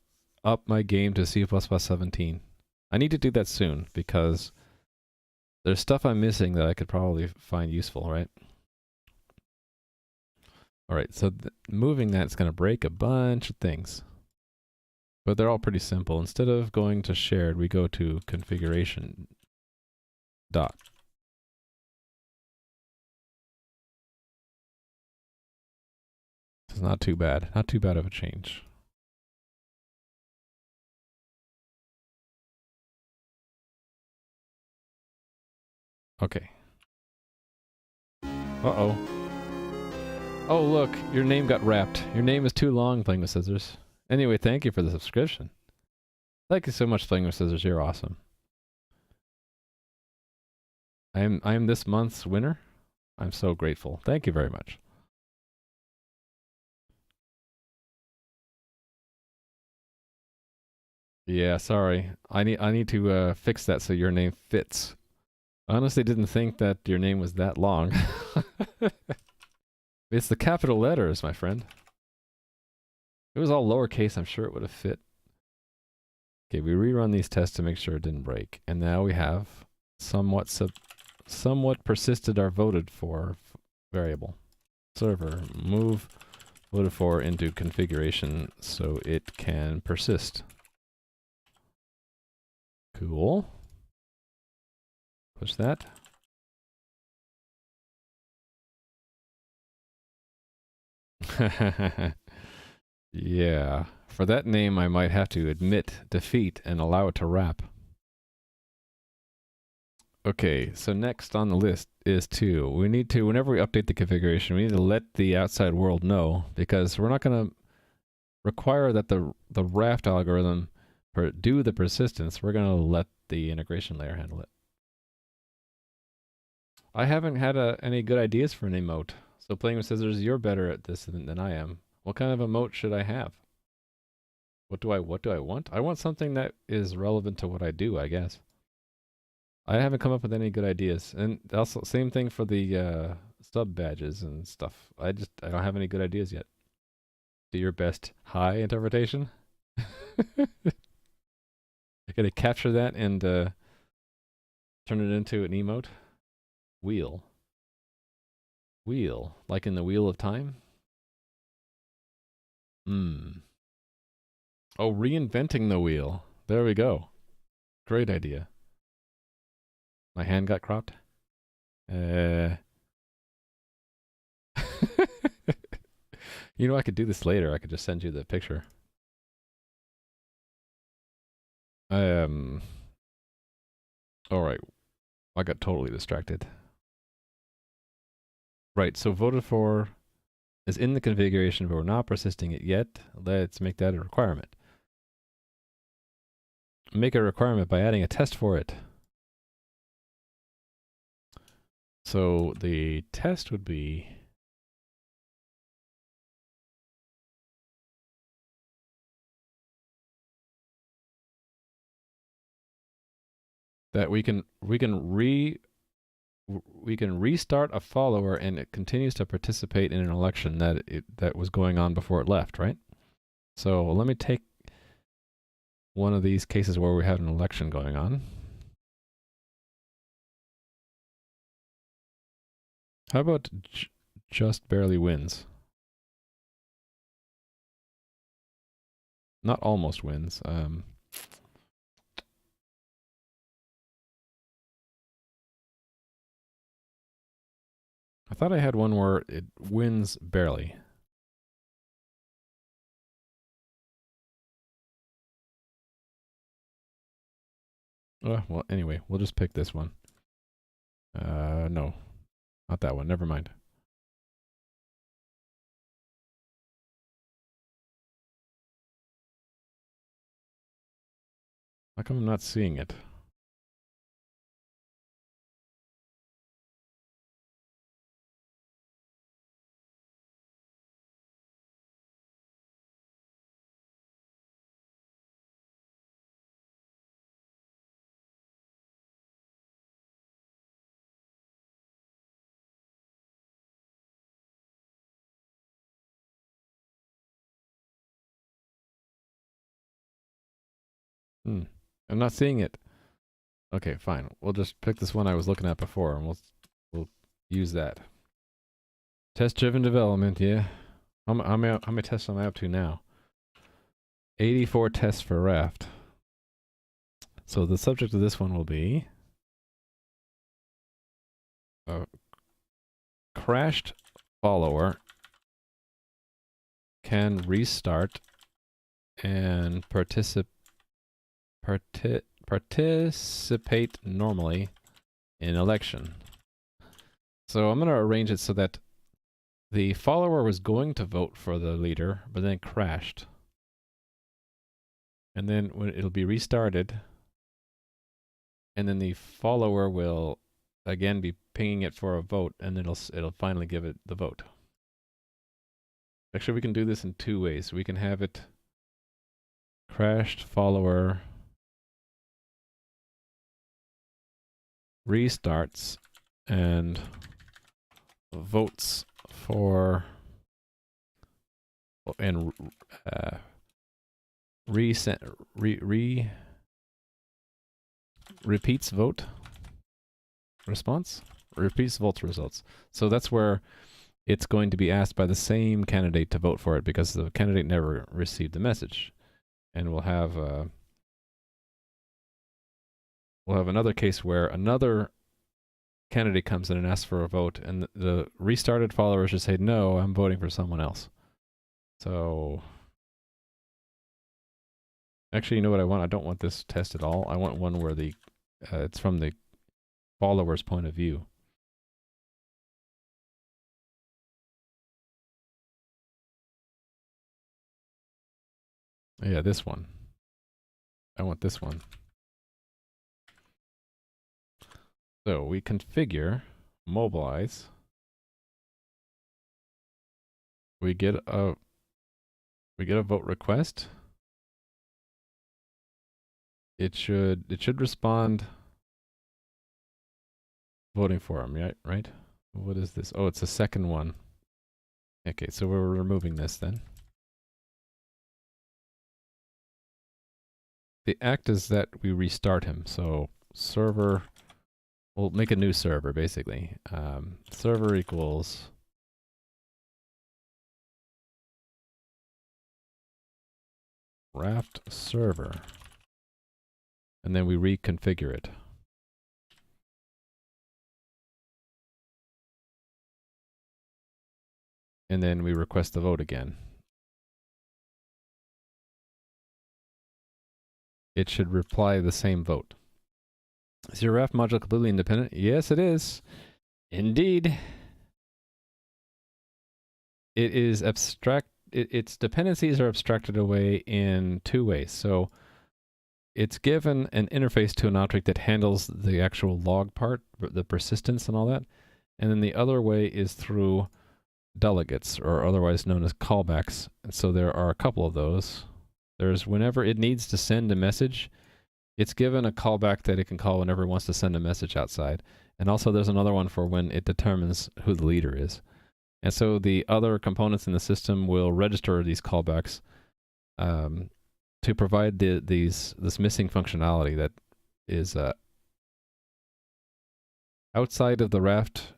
up my game to C++ 17. I need to do that soon because there's stuff I'm missing that I could probably find useful, right? Alright, so moving that's going to break a bunch of things. But they're all pretty simple. Instead of going to shared, we go to configuration dot. It's not too bad. Not too bad of a change. Okay. Uh-oh. Oh, look, your name got wrapped. Your name is too long, Playing with Scissors. Anyway, thank you for the subscription. Thank you so much, Playing with Scissors. You're awesome. I am this month's winner. I'm so grateful. Thank you very much. Yeah, sorry. I need to fix that so your name fits. Honestly, didn't think that your name was that long. It's the capital letters, my friend. If it was all lowercase, I'm sure it would have fit. Okay, we rerun these tests to make sure it didn't break. And now we have somewhat persisted our voted for variable. Server, move voted for into configuration so it can persist. Cool. Push that. Yeah. For that name, I might have to admit defeat and allow it to wrap. Okay, so next on the list is we need to, whenever we update the configuration, we need to let the outside world know, because we're not going to require that the raft algorithm do the persistence. We're going to let the integration layer handle it. I haven't had any good ideas for an emote. So playing with scissors, you're better at this than I am. What kind of emote should I have? What do I want? I want something that is relevant to what I do, I guess. I haven't come up with any good ideas. And also, same thing for the sub badges and stuff. I don't have any good ideas yet. Do your best high interpretation. I gotta capture that and turn it into an emote. Wheel. Wheel. Like in the Wheel of Time? Hmm. Oh, reinventing the wheel. There we go. Great idea. My hand got cropped. You know, I could do this later. I could just send you the picture. All right. I got totally distracted. Right. So voted for is in the configuration, but we're not persisting it yet. Let's make that a requirement. Make a requirement by adding a test for it. So the test would be that we can restart a follower and it continues to participate in an election that was going on before it left, right? So let me take one of these cases where we have an election going on. How about just barely wins? Not almost wins. I thought I had one where it wins barely. Well, anyway, we'll just pick this one. No, not that one. Never mind. How come I'm not seeing it? I'm not seeing it. Okay, fine. We'll just pick this one I was looking at before, and we'll use that. Test-driven development, yeah. How many tests am I up to now? 84 tests for raft. So the subject of this one will be a crashed follower can restart and participate normally in election. So I'm going to arrange it so that the follower was going to vote for the leader, but then crashed. And then when it'll be restarted, and then the follower will again be pinging it for a vote, and it'll finally give it the vote. Actually, we can do this in two ways. We can have it crashed follower restarts and votes for and repeats vote response, repeats vote results. So that's where it's going to be asked by the same candidate to vote for it because the candidate never received the message. And we'll have another case where another candidate comes in and asks for a vote, and the restarted followers just say, no, I'm voting for someone else. So actually, you know what I want? I don't want this test at all. I want one where the it's from the follower's point of view. Yeah, this one. I want this one. So we configure, mobilize. We get a vote request. It should respond voting for him, right? What is this? Oh, it's the second one. Okay, so we're removing this then. The act is that we restart him. So server, we'll make a new server basically. Server equals raft server. And then we reconfigure it. And then we request the vote again. It should reply the same vote. Is your raft module completely independent? Yes, it is. Indeed. It is abstract. Its dependencies are abstracted away in two ways. So it's given an interface to an object that handles the actual log part, the persistence and all that. And then the other way is through delegates, or otherwise known as callbacks. And so there are a couple of those. There's whenever it needs to send a message, it's given a callback that it can call whenever it wants to send a message outside. And also there's another one for when it determines who the leader is. And so the other components in the system will register these callbacks to provide this missing functionality that is outside of the raft,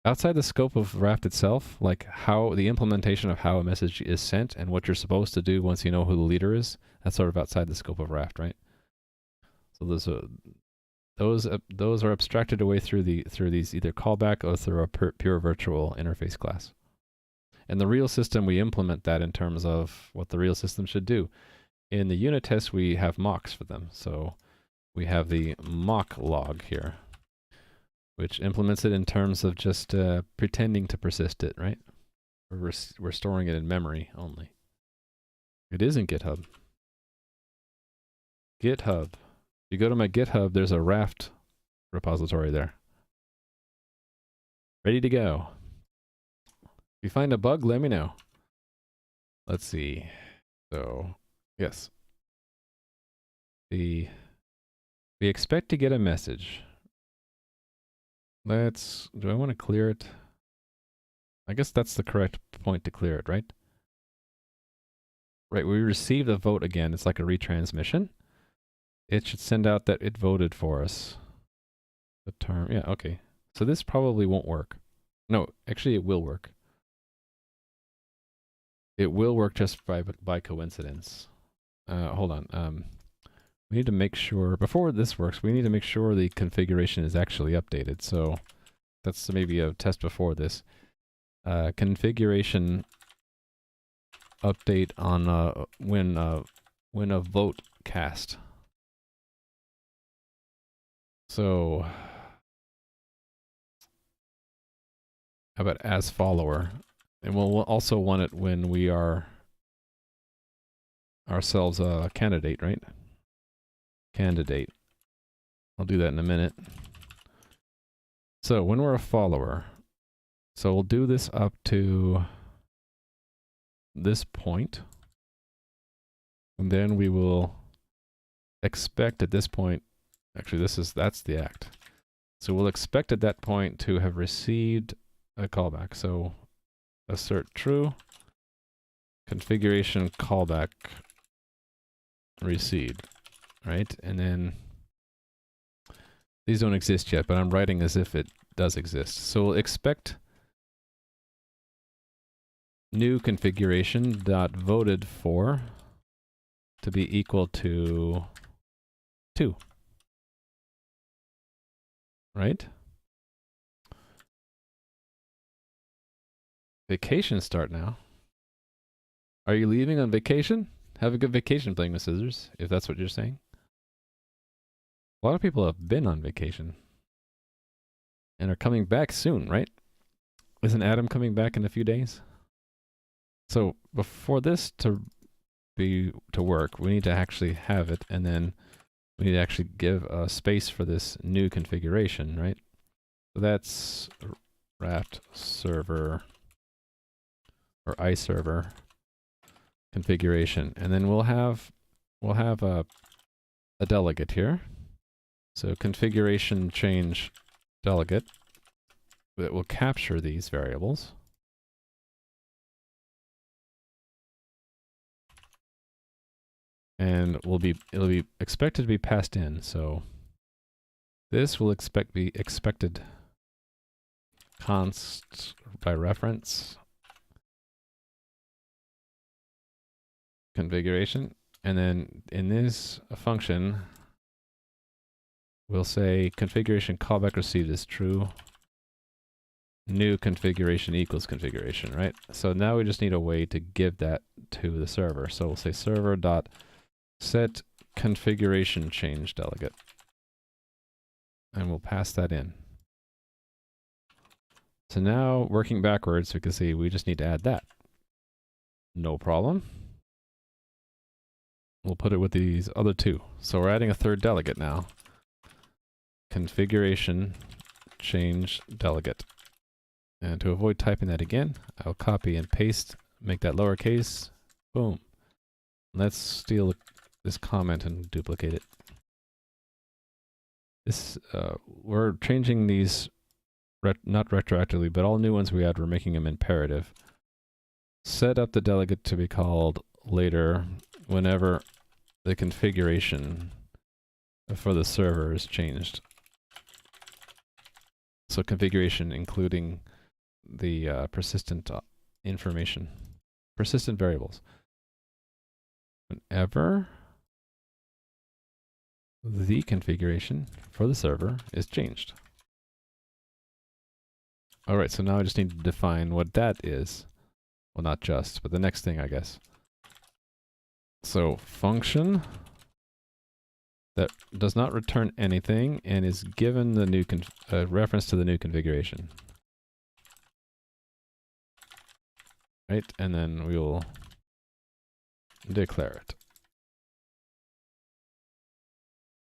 outside the scope of raft itself, like how the implementation of how a message is sent and what you're supposed to do once you know who the leader is. That's sort of outside the scope of raft, right? So those are abstracted away through these either callback or through a pure virtual interface class. And the real system, we implement that in terms of what the real system should do. In the unit tests, we have mocks for them. So we have the mock log here, which implements it in terms of just pretending to persist it, right? We're storing it in memory only. It is in GitHub. GitHub. If you go to my GitHub, there's a raft repository there. Ready to go. If you find a bug, let me know. Let's see. So, yes. We expect to get a message. Do I want to clear it? I guess that's the correct point to clear it, right? Right, we received a vote again. It's like a retransmission. It should send out that it voted for us. The term, yeah, okay. So this probably won't work. No, actually it will work. It will work just by coincidence. Hold on. We need to make sure, before this works, we need to make sure the configuration is actually updated. So that's maybe a test before this. Configuration update on when a vote cast. So how about as follower? And we'll also want it when we are ourselves a candidate, right? Candidate. I'll do that in a minute. So when we're a follower, so we'll do this up to this point, and then we will expect at this point Actually, that's the act. So we'll expect at that point to have received a callback. So assert true, configuration callback received, right? And then these don't exist yet, but I'm writing as if it does exist. So we'll expect new configuration dot voted for to be equal to 2, right? Vacation start now. Are you leaving on vacation? Have a good vacation playing with scissors, if that's what you're saying. A lot of people have been on vacation and are coming back soon, right? Isn't Adam coming back in a few days? So before this to work, we need to actually have it, and then we need to actually give a space for this new configuration, right? So that's raft server or iServer configuration, and then we'll have a delegate here. So configuration change delegate that will capture these variables. And it'll be expected to be passed in. So this will be expected const by reference configuration, and then in this function we'll say configuration callback received is true, new configuration equals configuration, right? So now we just need a way to give that to the server. So we'll say server dot set configuration change delegate, and we'll pass that in. So now, working backwards, we can see we just need to add that. No problem. We'll put it with these other two. So we're adding a third delegate now. Configuration change delegate. And to avoid typing that again, I'll copy and paste, make that lowercase. Boom. Let's steal this comment and duplicate it. This we're changing these not retroactively, but all new ones we add, we're making them imperative. Set up the delegate to be called later whenever the configuration for the server is changed. So configuration including the persistent information, persistent variables. Whenever the configuration for the server is changed. Alright, so now I just need to define what that is. Well, not just, but the next thing, I guess. So, function that does not return anything and is given the new reference to the new configuration. Right, and then we will declare it.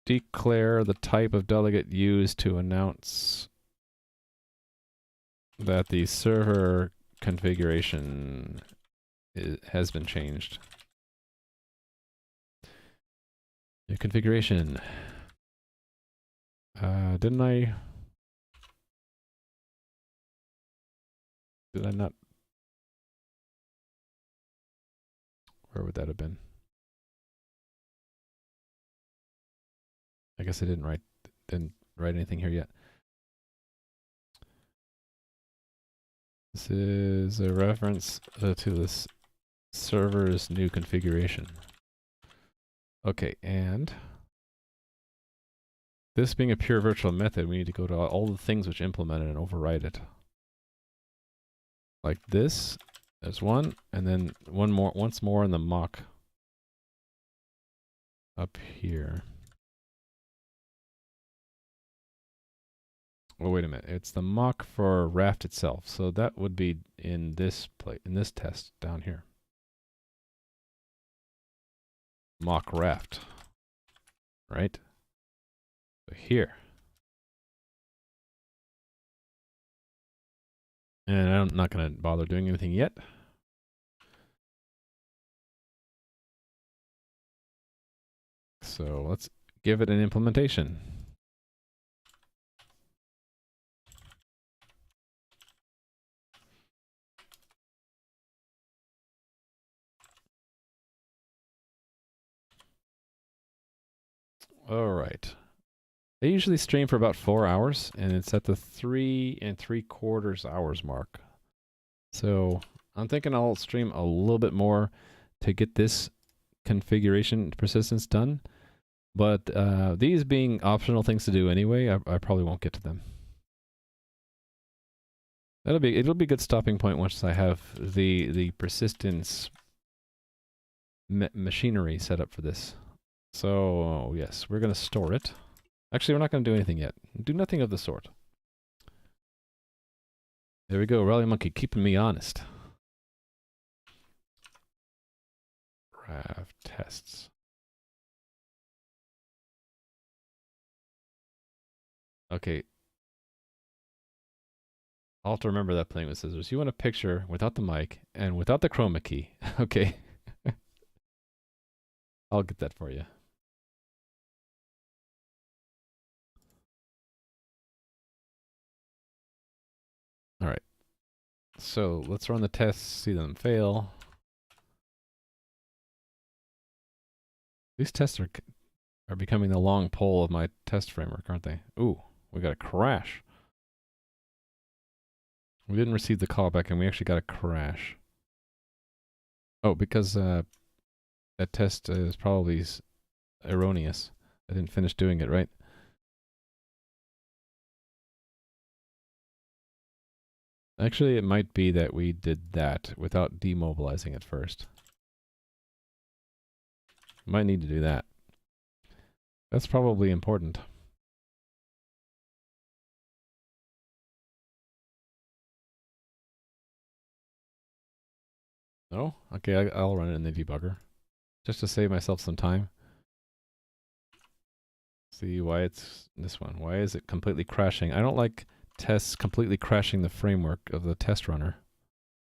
Declare the type of delegate used to announce that the server configuration has been changed. New configuration. Did I not? Where would that have been? I guess I didn't write anything here yet. This is a reference to this server's new configuration. Okay, and this being a pure virtual method, we need to go to all the things which implement it and override it. Like this, there's one, and then once more in the mock up here. Oh, wait a minute. It's the mock for raft itself. So that would be in this test down here. Mock raft. Right? So here. And I'm not going to bother doing anything yet. So let's give it an implementation. All right. They usually stream for about 4 hours, and it's at the 3 3/4 hours mark. So I'm thinking I'll stream a little bit more to get this configuration persistence done. But these being optional things to do anyway, I probably won't get to them. It'll be a good stopping point once I have the persistence machinery set up for this. So yes, we're going to store it. Actually, we're not going to do anything yet. Do nothing of the sort. There we go, Rally Monkey, keeping me honest. Raft tests. Okay. I'll have to remember that playing with scissors. You want a picture without the mic and without the chroma key. Okay. I'll get that for you. All right. So let's run the tests, see them fail. These tests are becoming the long pole of my test framework, aren't they? Ooh, we got a crash. We didn't receive the callback, and we actually got a crash. Oh, because that test is probably erroneous. I didn't finish doing it, right? Actually, it might be that we did that without demobilizing it first. Might need to do that. That's probably important. No? Okay, I'll run it in the debugger. Just to save myself some time. See why it's this one. Why is it completely crashing? I don't like tests completely crashing the framework of the test runner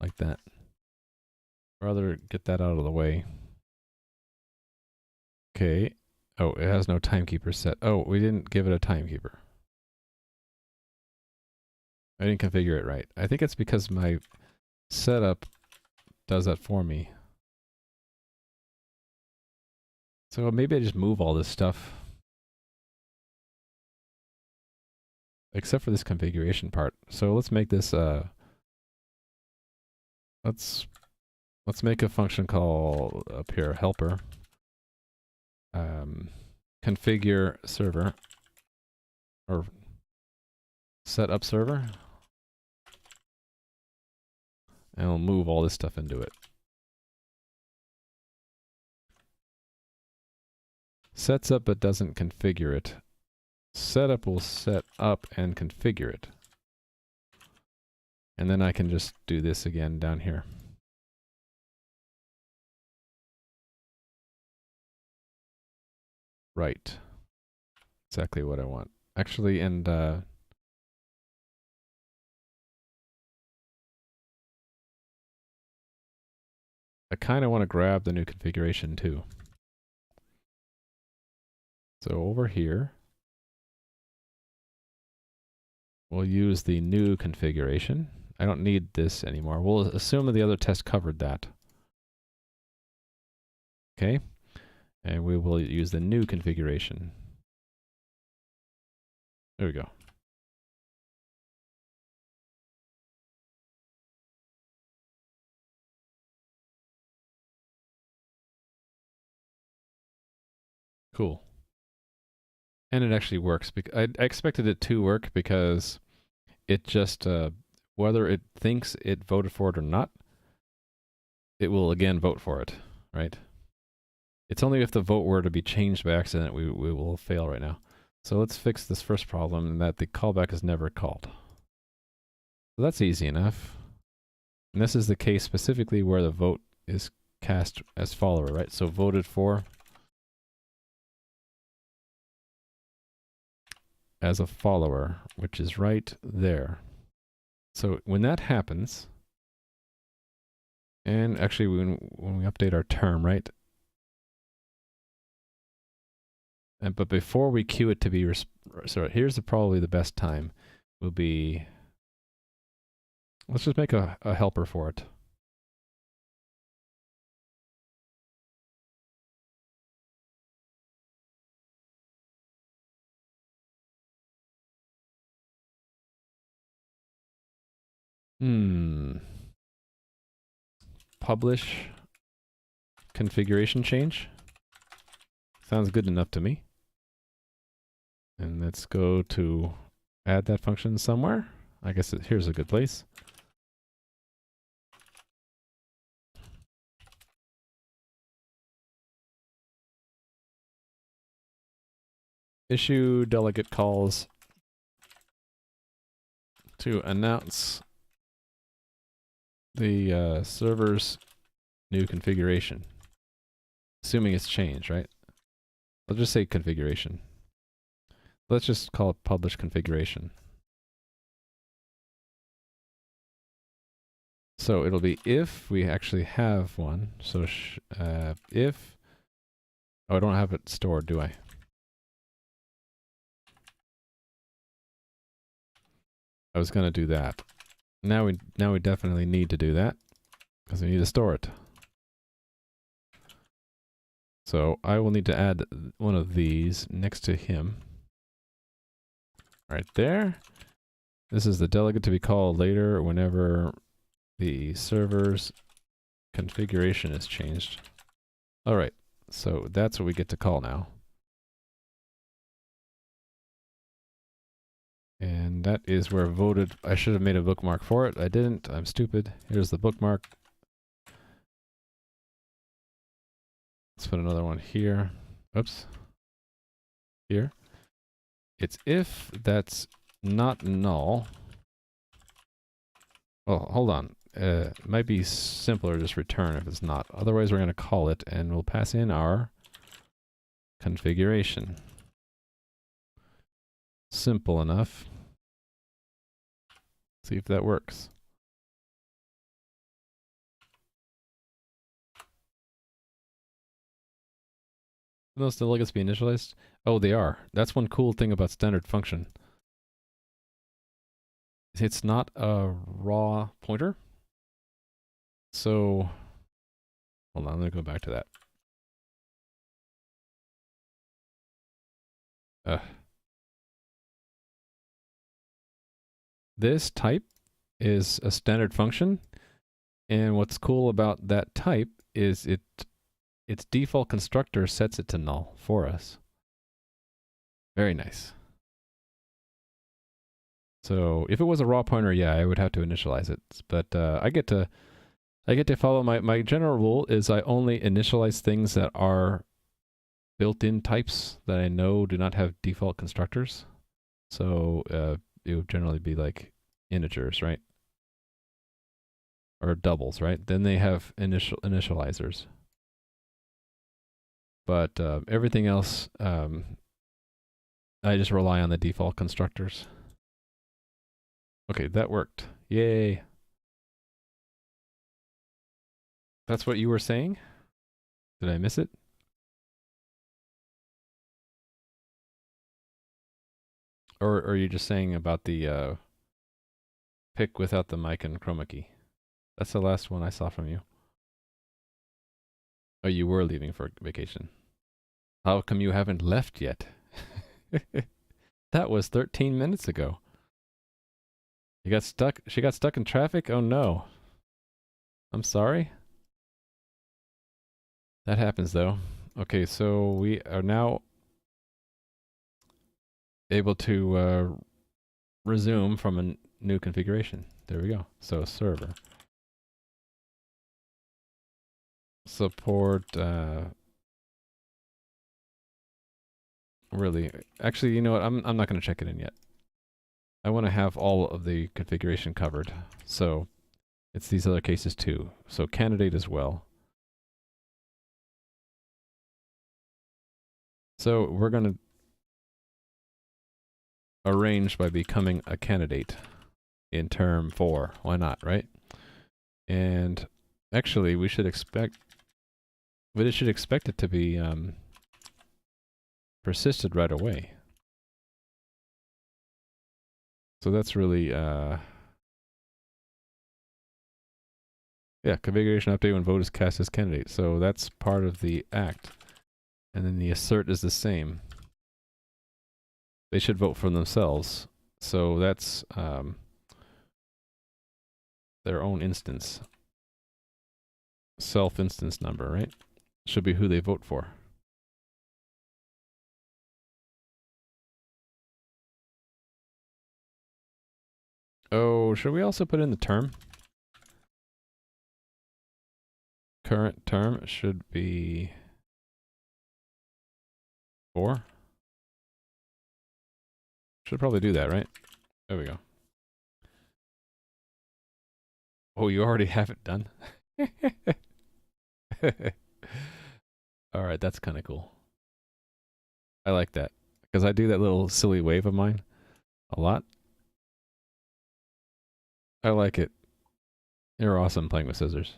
like that. Rather get that out of the way. Okay. Oh, it has no timekeeper set. Oh, we didn't give it a timekeeper. I didn't configure it right. I think it's because my setup does that for me. So maybe I just move all this stuff. Except for this configuration part. So let's make this let's make a function call up here helper. Configure server or set up server. And we'll move all this stuff into it. Sets up but doesn't configure it. Setup will set up and configure it. And then I can just do this again down here. Right. Exactly what I want. Actually, and I kind of want to grab the new configuration too. So over here, we'll use the new configuration. I don't need this anymore. We'll assume that the other test covered that. Okay. And we will use the new configuration. There we go. Cool. And it actually works. I expected it to work because it just, whether it thinks it voted for it or not, it will again vote for it, right? It's only if the vote were to be changed by accident we will fail right now. So let's fix this first problem, and that the callback is never called. So that's easy enough. And this is the case specifically where the vote is cast as follower, right? So voted for as a follower, which is right there. So when that happens, and actually when we update our term, right? But before we queue it to be, so here's probably the best time, will be, let's just make a helper for it. Publish configuration change. Sounds good enough to me. And let's go to add that function somewhere. I guess here's a good place. Issue delegate calls to announce the server's new configuration. Assuming it's changed, right? I'll just say configuration. Let's just call it publish configuration. So it'll be if we actually have one. So if... Oh, I don't have it stored, do I? I was going to do that. Now we definitely need to do that because we need to store it. So I will need to add one of these next to him. Right there. This is the delegate to be called later whenever the server's configuration is changed. All right. So that's what we get to call now. And that is where voted. I should have made a bookmark for it. I didn't. I'm stupid. Here's the bookmark. Let's put another one here. Oops. Here. It's if that's not null. Well, hold on. It might be simpler to just return if it's not. Otherwise, we're going to call it and we'll pass in our configuration. Simple enough. See if that works. Can those delegates be initialized? Oh, they are. That's one cool thing about standard function. It's not a raw pointer. So, hold on, let me go back to that. This type is a standard function, and what's cool about that type is its default constructor sets it to null for us. Very nice. So if it was a raw pointer, yeah, I would have to initialize it. But I get to follow my general rule is I only initialize things that are built-in types that I know do not have default constructors. So it would generally be like integers, right? Or doubles, right? Then they have initializers. But everything else, I just rely on the default constructors. Okay, that worked. Yay. That's what you were saying? Did I miss it? Or are you just saying about the pick without the mic and chroma key? That's the last one I saw from you. Oh, you were leaving for vacation. How come you haven't left yet? That was 13 minutes ago. You got stuck? She got stuck in traffic? Oh no. I'm sorry. That happens though. Okay, so we are now able to resume from a new configuration. There we go. So server. Support, really, actually, you know what, I'm not going to check it in yet. I want to have all of the configuration covered. So it's these other cases too. So candidate as well. So we're going to arrange by becoming a candidate in term 4. Why not, right? And actually, we should expect, but it should expect it to be persisted right away. So that's really, yeah, configuration update when vote is cast as candidate. So that's part of the act. And then the assert is the same. They should vote for themselves. So that's their own instance. Self-instance number, right? Should be who they vote for. Oh, should we also put in the term? Current term should be 4. Should probably do that, right? There we go. Oh, you already have it done? Alright, that's kind of cool. I like that. Because I do that little silly wave of mine a lot. I like it. You're awesome playing with scissors.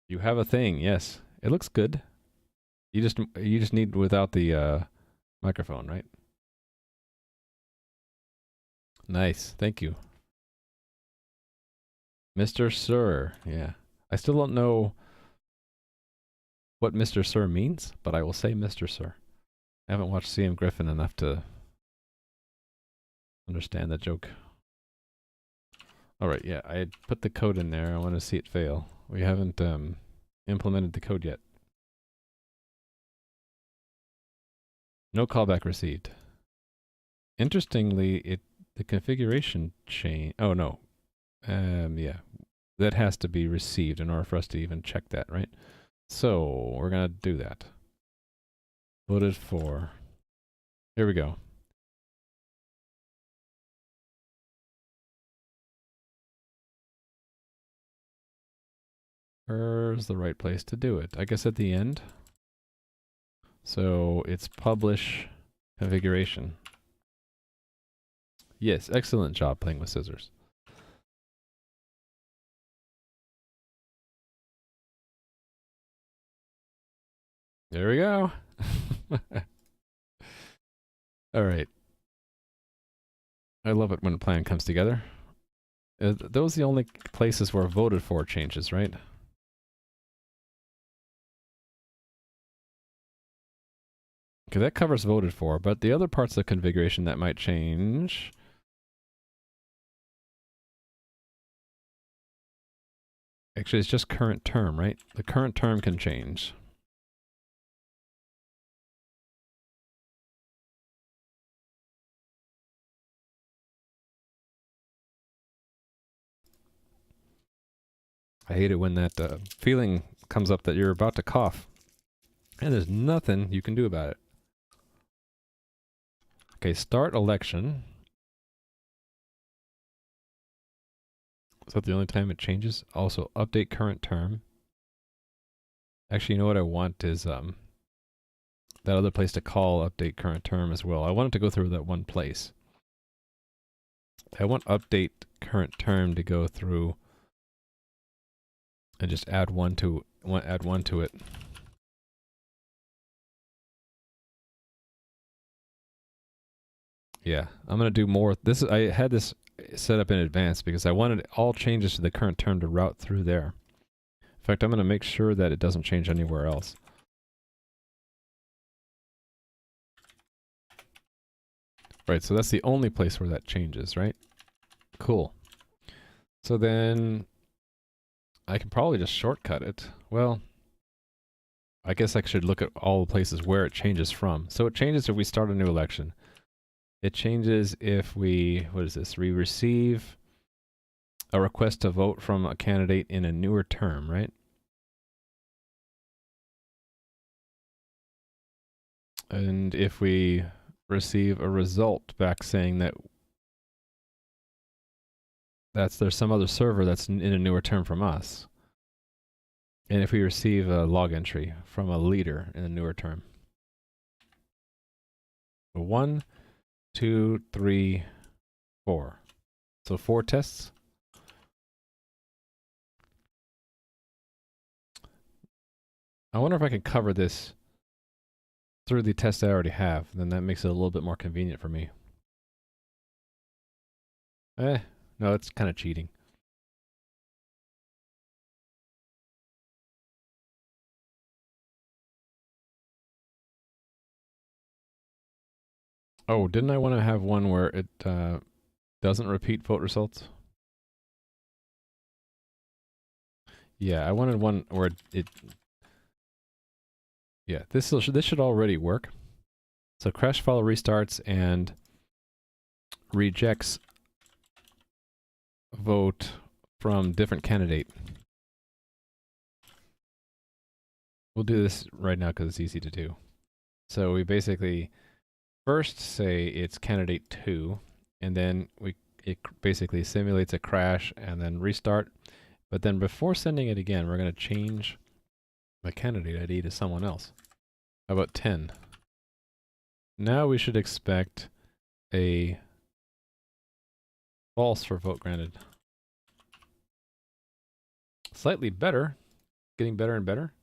You have a thing, yes. It looks good. You just need without the microphone, right? Nice. Thank you. Mr. Sir. Yeah. I still don't know what Mr. Sir means, but I will say Mr. Sir. I haven't watched CM Griffin enough to understand that joke. Alright, yeah, I had put the code in there. I want to see it fail. We haven't implemented the code yet. No callback received. Interestingly, the configuration change. Oh no. Yeah. That has to be received in order for us to even check that, right? So we're gonna do that. Voted for. Here we go. Where's the right place to do it? I guess at the end. So it's publish configuration. Yes, excellent job playing with scissors. There we go. All right. I love it when a plan comes together. Those are the only places where voted for changes, right? Okay, that covers voted for, but the other parts of the configuration that might change. Actually, it's just current term, right? The current term can change. I hate it when that feeling comes up that you're about to cough. And there's nothing you can do about it. Okay, start election. Is that the only time it changes? Also, update current term. Actually, you know what I want is that other place to call update current term as well. I want it to go through that one place. I want update current term to go through and just add one to it. Yeah, I'm gonna do more. I had this set up in advance because I wanted all changes to the current term to route through there. In fact, I'm gonna make sure that it doesn't change anywhere else. Right, so that's the only place where that changes, right? Cool. So then I can probably just shortcut it. Well, I guess I should look at all the places where it changes from. So it changes if we start a new election. It changes if we, what is this? We receive a request to vote from a candidate in a newer term, right? And if we receive a result back saying that there's some other server that's in a newer term from us. And if we receive a log entry from a leader in a newer term. 1, 2, 3, 4. So 4 tests. I wonder if I can cover this through the test I already have. Then that makes it a little bit more convenient for me. No, it's kind of cheating. Oh, didn't I want to have one where it Doesn't repeat vote results. Yeah, I wanted one where it yeah, this should already work. So crash file restarts and rejects vote from different candidate. We'll do this right now because it's easy to do. So we basically first say it's candidate 2, and then it basically simulates a crash and then restart. But then before sending it again, we're going to change the candidate ID to someone else. How about 10? Now we should expect a false for vote granted. Slightly better. Getting better and better.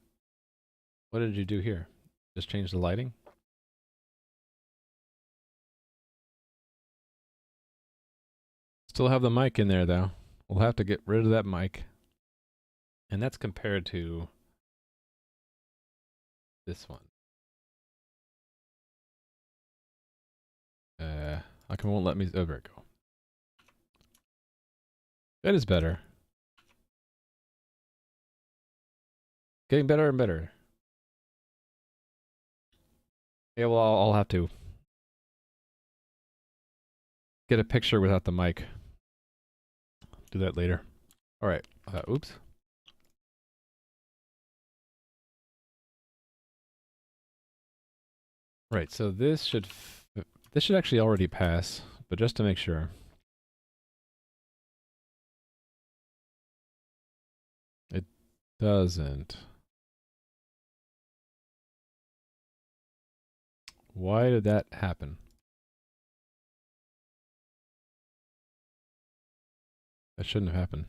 What did you do here? Just change the lighting? Still have the mic in there though. We'll have to get rid of that mic. And that's compared to this one. Won't let me, oh, there we go. That is better. Getting better and better. Yeah, well, I'll have to get a picture without the mic. Do that later. Alright, oops. Right, so this should actually already pass, but just to make sure. It doesn't. Why did that happen? That shouldn't have happened.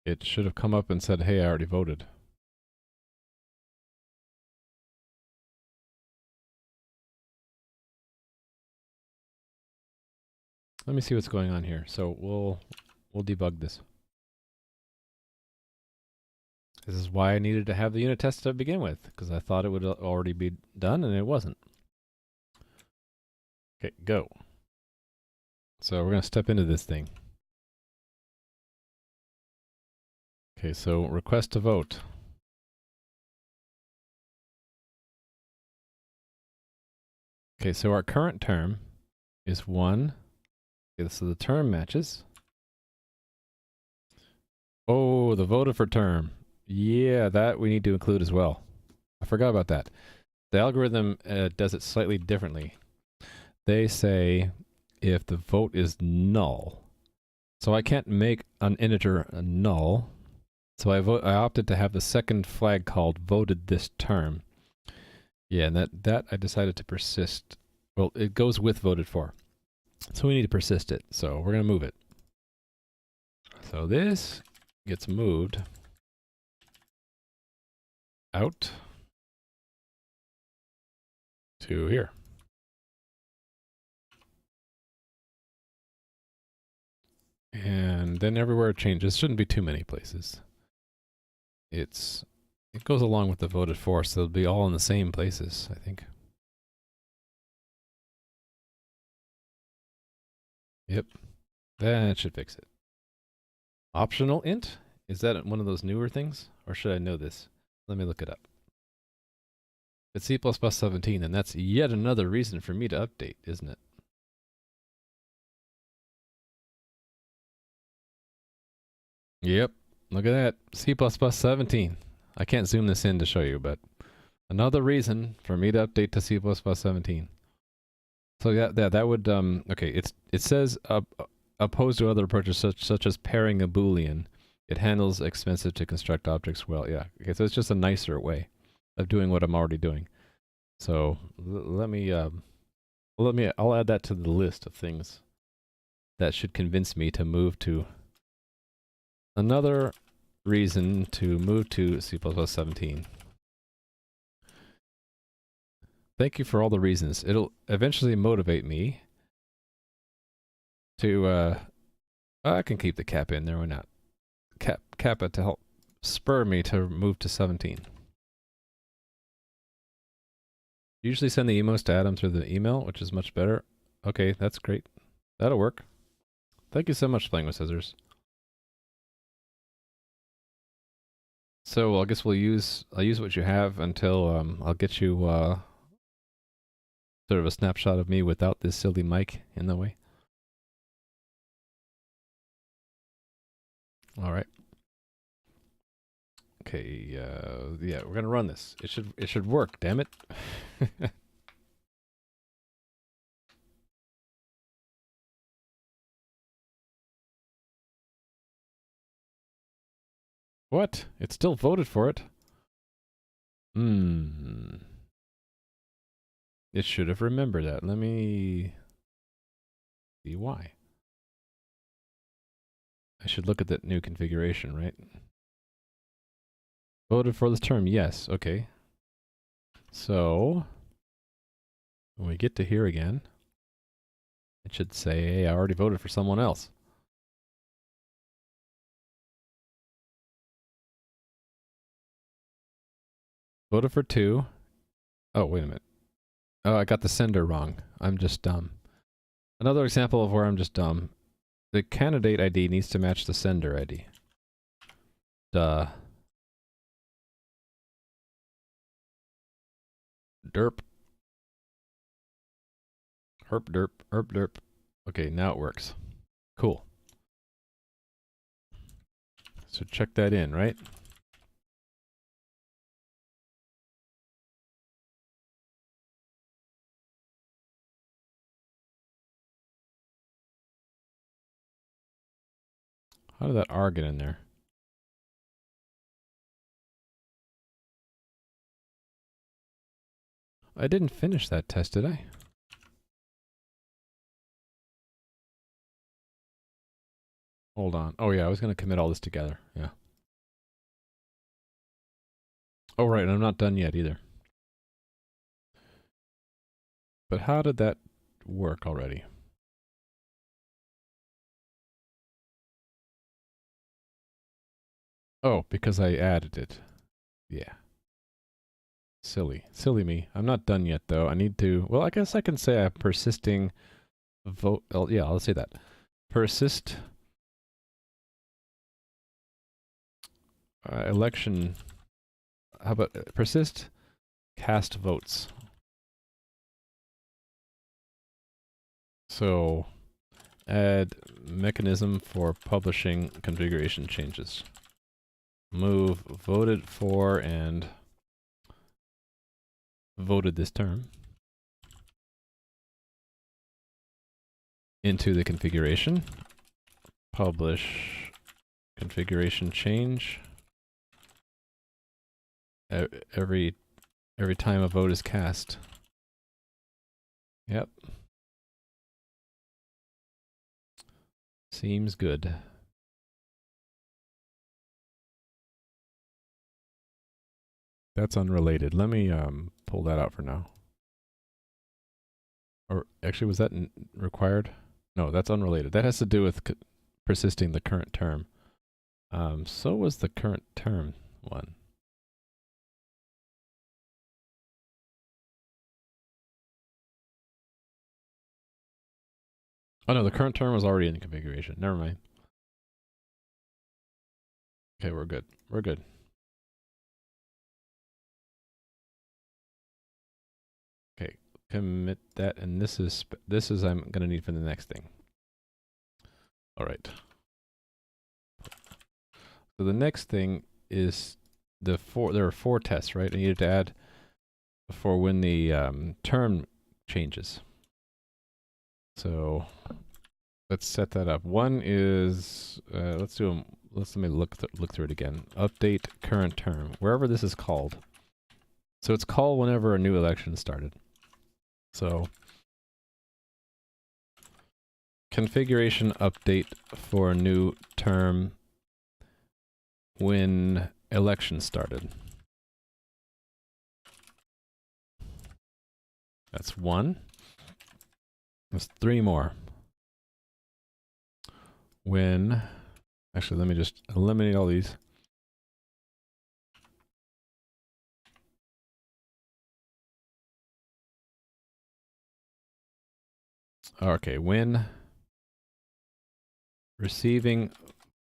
It should have come up and said, hey, I already voted. Let me see what's going on here. So we'll debug this. This is why I needed to have the unit test to begin with, because I thought it would already be done and it wasn't. Okay, go. So we're going to step into this thing. Okay, so request to vote. Okay, so our current term is 1. Okay, so the term matches. Oh, the voted for term. Yeah, that we need to include as well. I forgot about that. The algorithm does it slightly differently. They say if the vote is null. So I can't make an integer a null. So I opted to have the second flag called voted this term. Yeah, and that I decided to persist. Well, it goes with voted for. So we need to persist it. So we're going to move it. So this gets moved out to here. And then everywhere it changes. Shouldn't be too many places. It goes along with the voted for, so they'll be all in the same places, I think. Yep, that should fix it. Optional int? Is that one of those newer things? Or should I know this? Let me look it up. It's C++ 17, and that's yet another reason for me to update, isn't it? Yep, look at that. C++ 17. I can't zoom this in to show you, but another reason for me to update to C++ 17. So that would okay. It says opposed to other approaches such as pairing a boolean, it handles expensive to construct objects well. Yeah. Okay. So it's just a nicer way of doing what I'm already doing. So I'll add that to the list of things that should convince me to move to another reason to move to C++ 17. Thank you for all the reasons. It'll eventually motivate me to, I can keep the cap in there, why not? Kappa to help spur me to move to 17. Usually send the emos to Adam through the email, which is much better. Okay, that's great. That'll work. Thank you so much, Playing with Scissors. So I guess I'll use what you have until I'll get you sort of a snapshot of me without this silly mic in the way. All right. Okay. Yeah, we're gonna run this. It should work. Damn it. What? It still voted for it. Hmm. It should have remembered that. Let me see why. I should look at that new configuration, right? Voted for this term, yes. Okay. So, when we get to here again, it should say, hey, I already voted for someone else. Voted for 2. Oh, wait a minute. Oh, I got the sender wrong. I'm just dumb. Another example of where I'm just dumb. The candidate ID needs to match the sender ID. Duh. Derp. Herp derp. Herp derp. Okay, now it works. Cool. So check that in, right? How did that R get in there? I didn't finish that test, did I? Hold on. Oh yeah, I was going to commit all this together. Yeah. Oh right, and I'm not done yet either. But how did that work already? Oh, because I added it. Yeah. Silly. Silly me. I'm not done yet, though. I need to... Well, I guess I can say a persisting vote... Oh, yeah, I'll say that. Persist... election... How about... persist cast votes. So... Add mechanism for publishing configuration changes. Move voted for and... voted this term into the configuration. Publish configuration change. Every time a vote is cast. Yep. Seems good. That's unrelated. Let me pull that out for now. Or actually, was that required? No, that's unrelated. That has to do with persisting the current term. So was the current term one. Oh no, the current term was already in the configuration. Never mind. Okay, we're good. We're good. Okay, commit that, and this is I'm gonna need for the next thing. All right. So the next thing is there are 4 tests, right? I needed to add for when the term changes. So let's set that up. One is let me look through it again. Update current term, wherever this is called. So it's called whenever a new election started. So configuration update for a new term when election started. That's 1. There's 3 more. When, actually, let me just eliminate all these. Okay, when receiving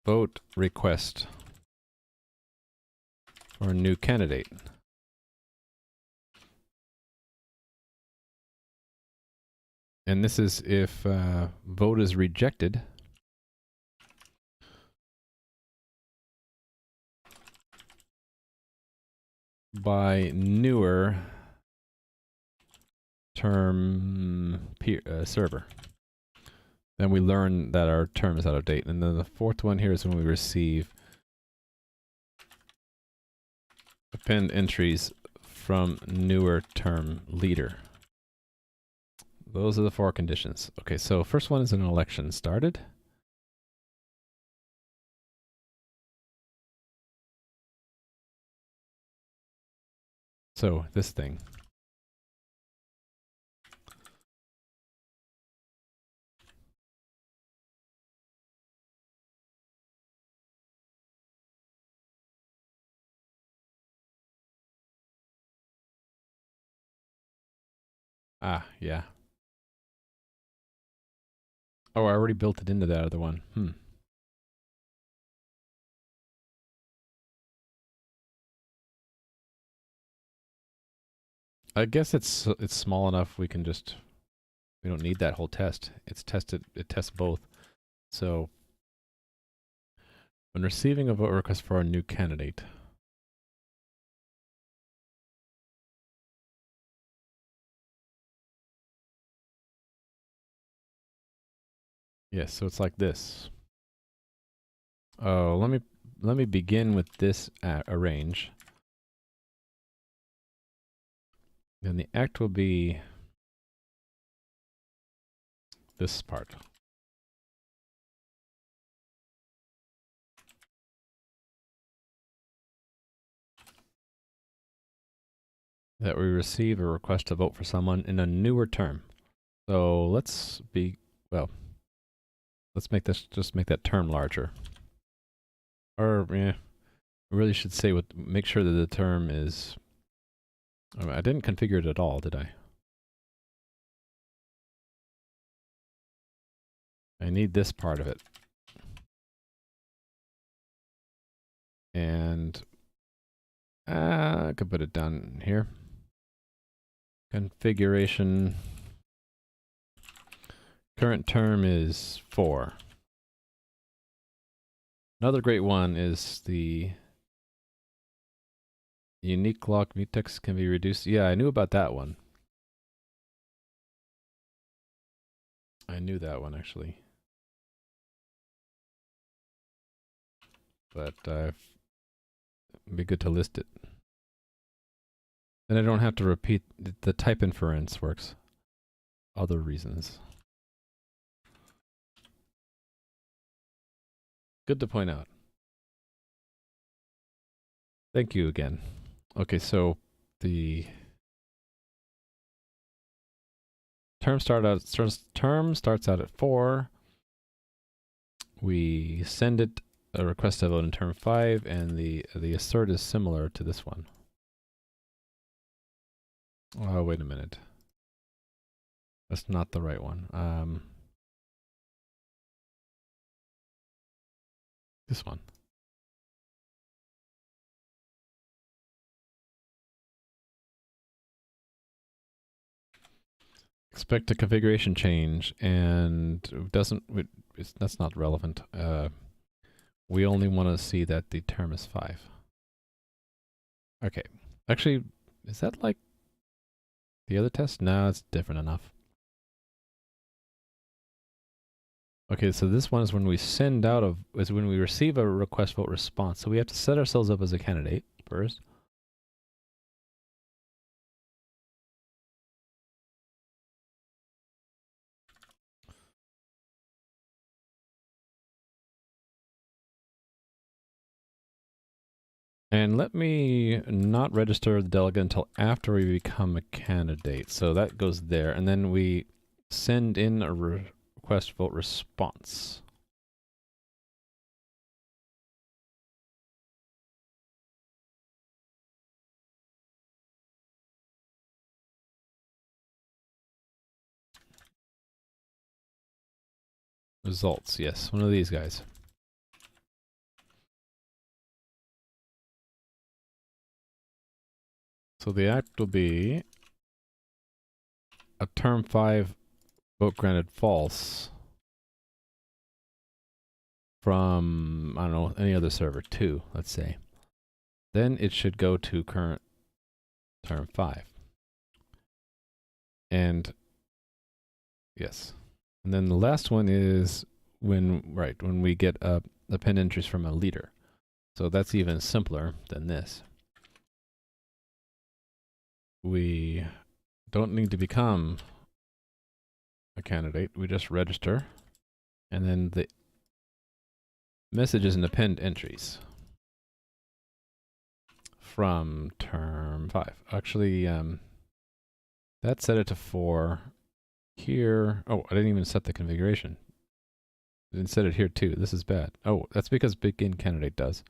vote request for a new candidate. And this is if vote is rejected by newer term server. Then we learn that our term is out of date. And then the fourth one here is when we receive append entries from newer term leader. Those are the 4 conditions. Okay, so first one is an election started. So this thing. Ah, yeah. Oh, I already built it into that other one. I guess it's small enough we can just, we don't need that whole test. It's tested, it tests both. So when receiving a vote request for a new candidate, yes, so it's like this. Oh, let me begin with this arrange. Then the act will be this part. That we receive a request to vote for someone in a newer term. So let's be, well, let's make this, just make that term larger. Or, yeah, I really should say what, make sure that the term is, I didn't configure it at all, did I? I need this part of it. And I could put it down here. Configuration. Current term is 4. Another great one is the unique lock mutex can be reduced. Yeah, I knew about that one. I knew that one actually. But it'd be good to list it. Then I don't have to repeat, the type inference works. Other reasons. Good to point out. Thank you again. Okay, so the term starts out at 4. We send it a request to vote in term 5, and the assert is similar to this one. Oh, wait a minute. That's not the right one. This one. Expect a configuration change, and that's not relevant. We only want to see that the term is 5. Okay. Actually, is that like the other test? No, it's different enough. Okay, so this one is when we send out is when we receive a request vote response. So we have to set ourselves up as a candidate first. And let me not register the delegate until after we become a candidate. So that goes there. And then we send in a request vote response. Results, yes, one of these guys. So the act will be a term 5 vote granted false from, I don't know, any other server 2, let's say. Then it should go to current term 5. And yes. And then the last one is when we get append entries from a leader. So that's even simpler than this. We don't need to become a candidate. We just register. And then the messages and append entries from term 5. Actually, that set it to 4. Here, oh, I didn't even set the configuration. I didn't set it here too. This is bad. Oh, that's because begin candidate does.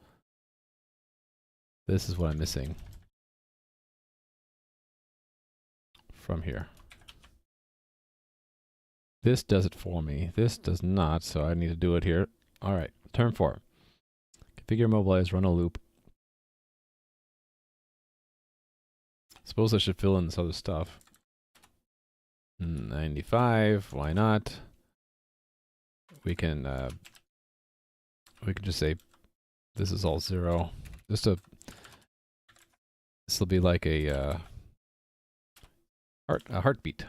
This is what I'm missing from here. This does it for me. This does not, so I need to do it here. All right, term 4. Configure mobilize, run a loop. Suppose I should fill in this other stuff. 95, why not? We can just say this is all 0. This will be like a heartbeat.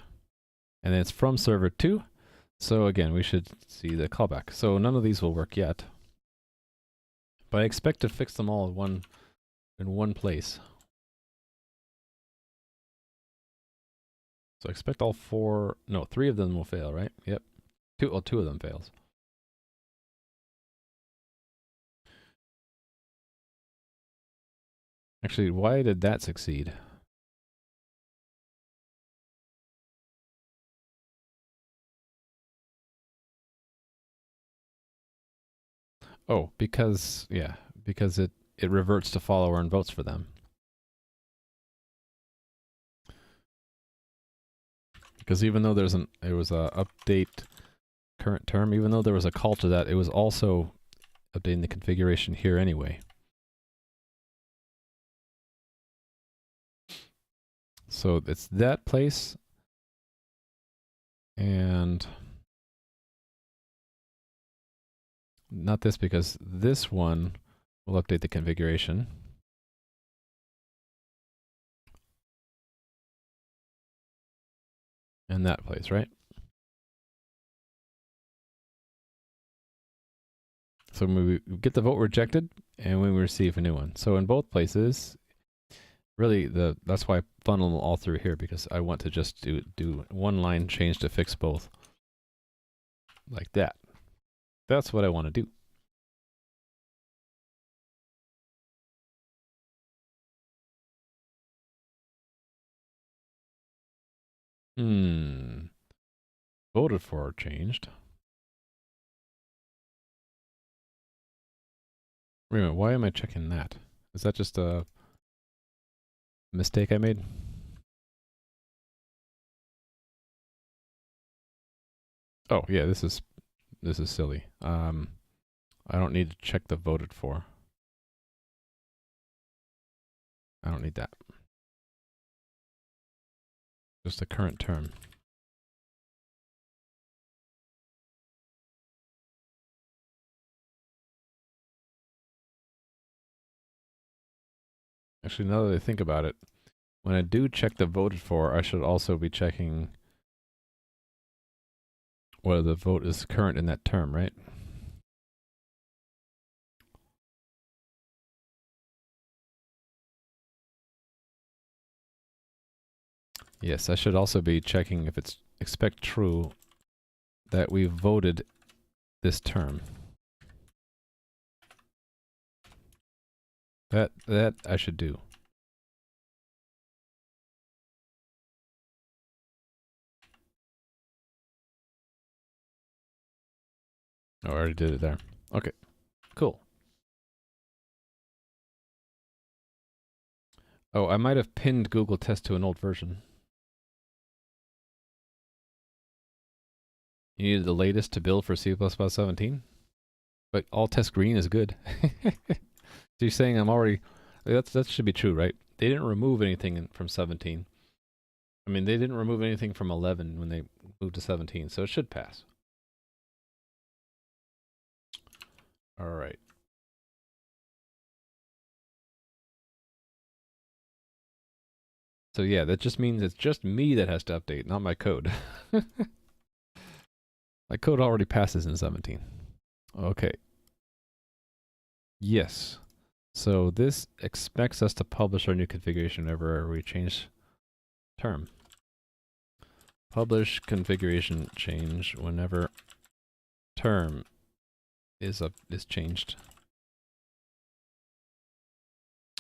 And then it's from server 2. So again, we should see the callback. So none of these will work yet. But I expect to fix them all in one place. So I expect all 3 of them will fail, right? Yep. 2 of them fails. Actually, why did that succeed? Oh, because it reverts to follower and votes for them. Because even though it was a update current term, even though there was a call to that, it was also updating the configuration here anyway. So it's that place, and not this, because this one will update the configuration. And that place, right? So we get the vote rejected, and when we receive a new one. So in both places, really, that's why I funnel them all through here, because I want to just do one line change to fix both. Like that. That's what I want to do. Voted for changed. Wait a minute, why am I checking that? Is that just a mistake I made? Oh yeah, this is silly. I don't need to check the voted for. I don't need that. Just the current term. Actually, now that I think about it, when I do check the voted for, I should also be checking whether the vote is current in that term, right? Yes, I should also be checking if it's expect true that we voted this term. That I should do. Oh, I already did it there. Okay, cool. Oh, I might have pinned Google Test to an old version. You needed the latest to build for C++ 17? But all test green is good. So you're saying I'm already... that should be true, right? They didn't remove anything from 17. I mean, they didn't remove anything from 11 when they moved to 17, so it should pass. All right. So yeah, that just means it's just me that has to update, not my code. My code already passes in 17. Okay. Yes. So this expects us to publish our new configuration whenever we change term. Publish configuration change whenever term is changed.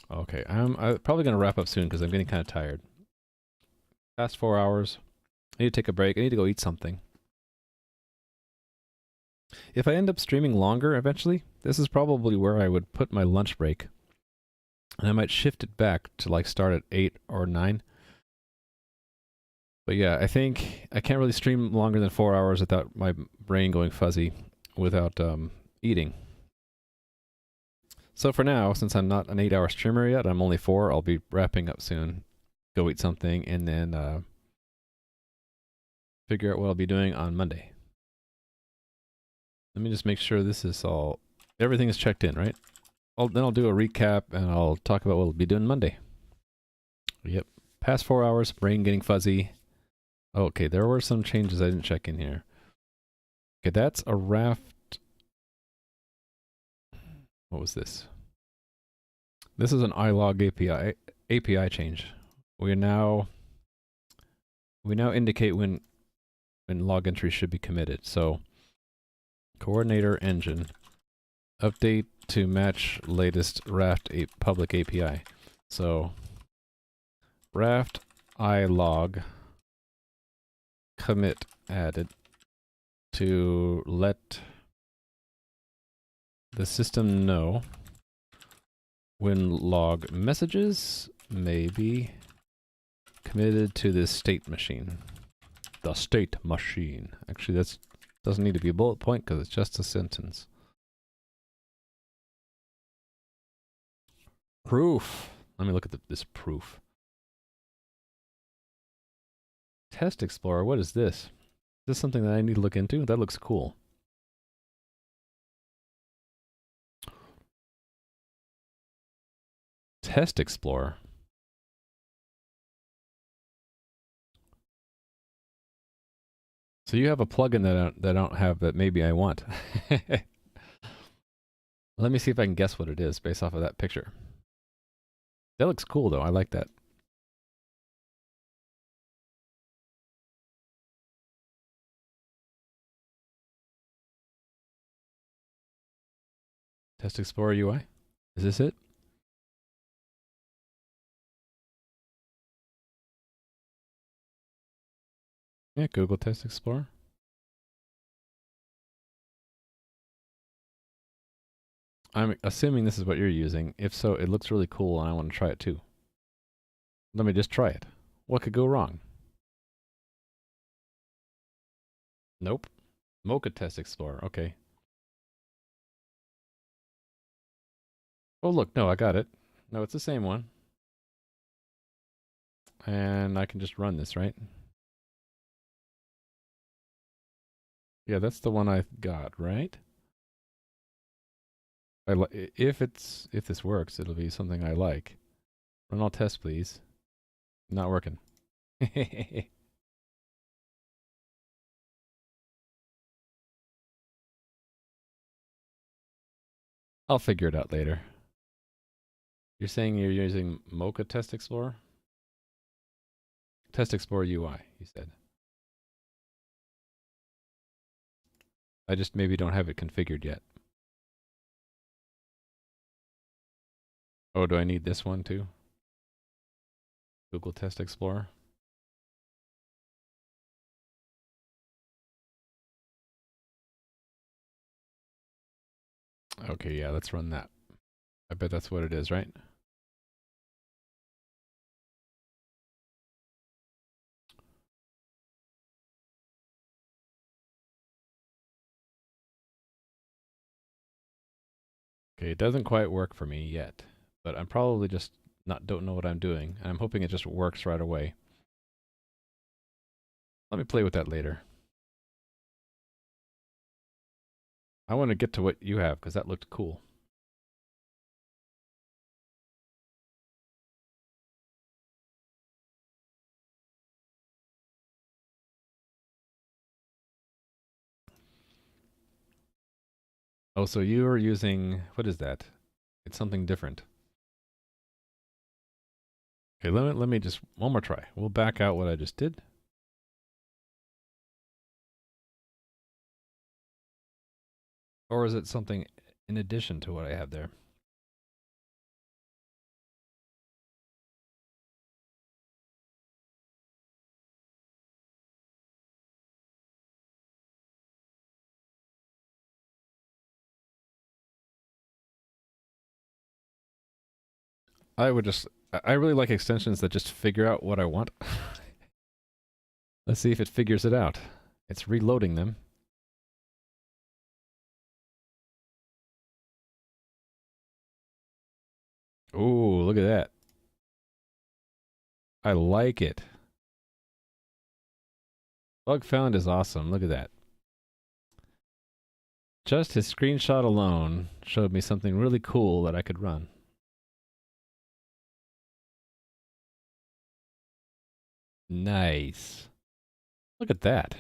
Okay, I'm probably gonna wrap up soon because I'm getting kind of tired. Past 4 hours. I need to take a break. I need to go eat something. If I end up streaming longer eventually, this is probably where I would put my lunch break. And I might shift it back to like start at 8 or 9. But yeah, I think I can't really stream longer than 4 hours without my brain going fuzzy without eating. So for now, since I'm not an 8-hour streamer yet, I'm only 4, I'll be wrapping up soon. Go eat something and then figure out what I'll be doing on Monday. Let me just make sure this is all... Everything is checked in, right? Then I'll do a recap and I'll talk about what we'll be doing Monday. Yep. Past 4 hours, brain getting fuzzy. Okay, there were some changes I didn't check in here. Okay, that's a raft. What was this? This is an ilog API change. We now indicate when log entries should be committed. So coordinator engine update to match latest raft public API. So raft ilog commit added to let the system know when log messages may be committed to this state machine. The state machine. Actually, that doesn't need to be a bullet point because it's just a sentence. Proof. Let me look at this proof. Test Explorer, what is this? Is this something that I need to look into? That looks cool. Test Explorer. So you have a plugin that I don't have that maybe I want. Let me see if I can guess what it is based off of that picture. That looks cool though, I like that. Test Explorer UI? Is this it? Yeah, Google Test Explorer. I'm assuming this is what you're using. If so, it looks really cool and I want to try it too. Let me just try it. What could go wrong? Nope. Mocha Test Explorer, okay. Oh look, no, I got it. No, it's the same one. And I can just run this, right? Yeah, that's the one I got, right? If this works, it'll be something I like. Run all tests, please. Not working. I'll figure it out later. You're saying you're using Mocha Test Explorer? Test Explorer UI, you said. I just maybe don't have it configured yet. Oh, do I need this one too? Google Test Explorer? Okay, yeah, let's run that. I bet that's what it is, right? Okay, it doesn't quite work for me yet, but I'm probably just don't know what I'm doing. I'm hoping it just works right away. Let me play with that later. I want to get to what you have because that looked cool. Oh, so you are using, what is that? It's something different. Okay, let me just, one more try. We'll back out what I just did. Or is it something in addition to what I have there? I really like extensions that just figure out what I want. Let's see if it figures it out. It's reloading them. Ooh, look at that. I like it. Bug found is awesome. Look at that. Just his screenshot alone showed me something really cool that I could run. Nice. Look at that.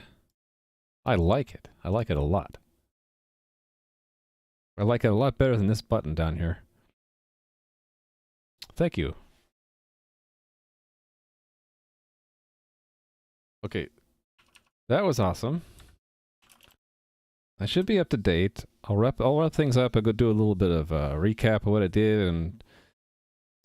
I like it. I like it a lot. I like it a lot better than this button down here. Thank you. Okay. That was awesome. I should be up to date. I'll wrap things up. I'll go do a little bit of a recap of what I did and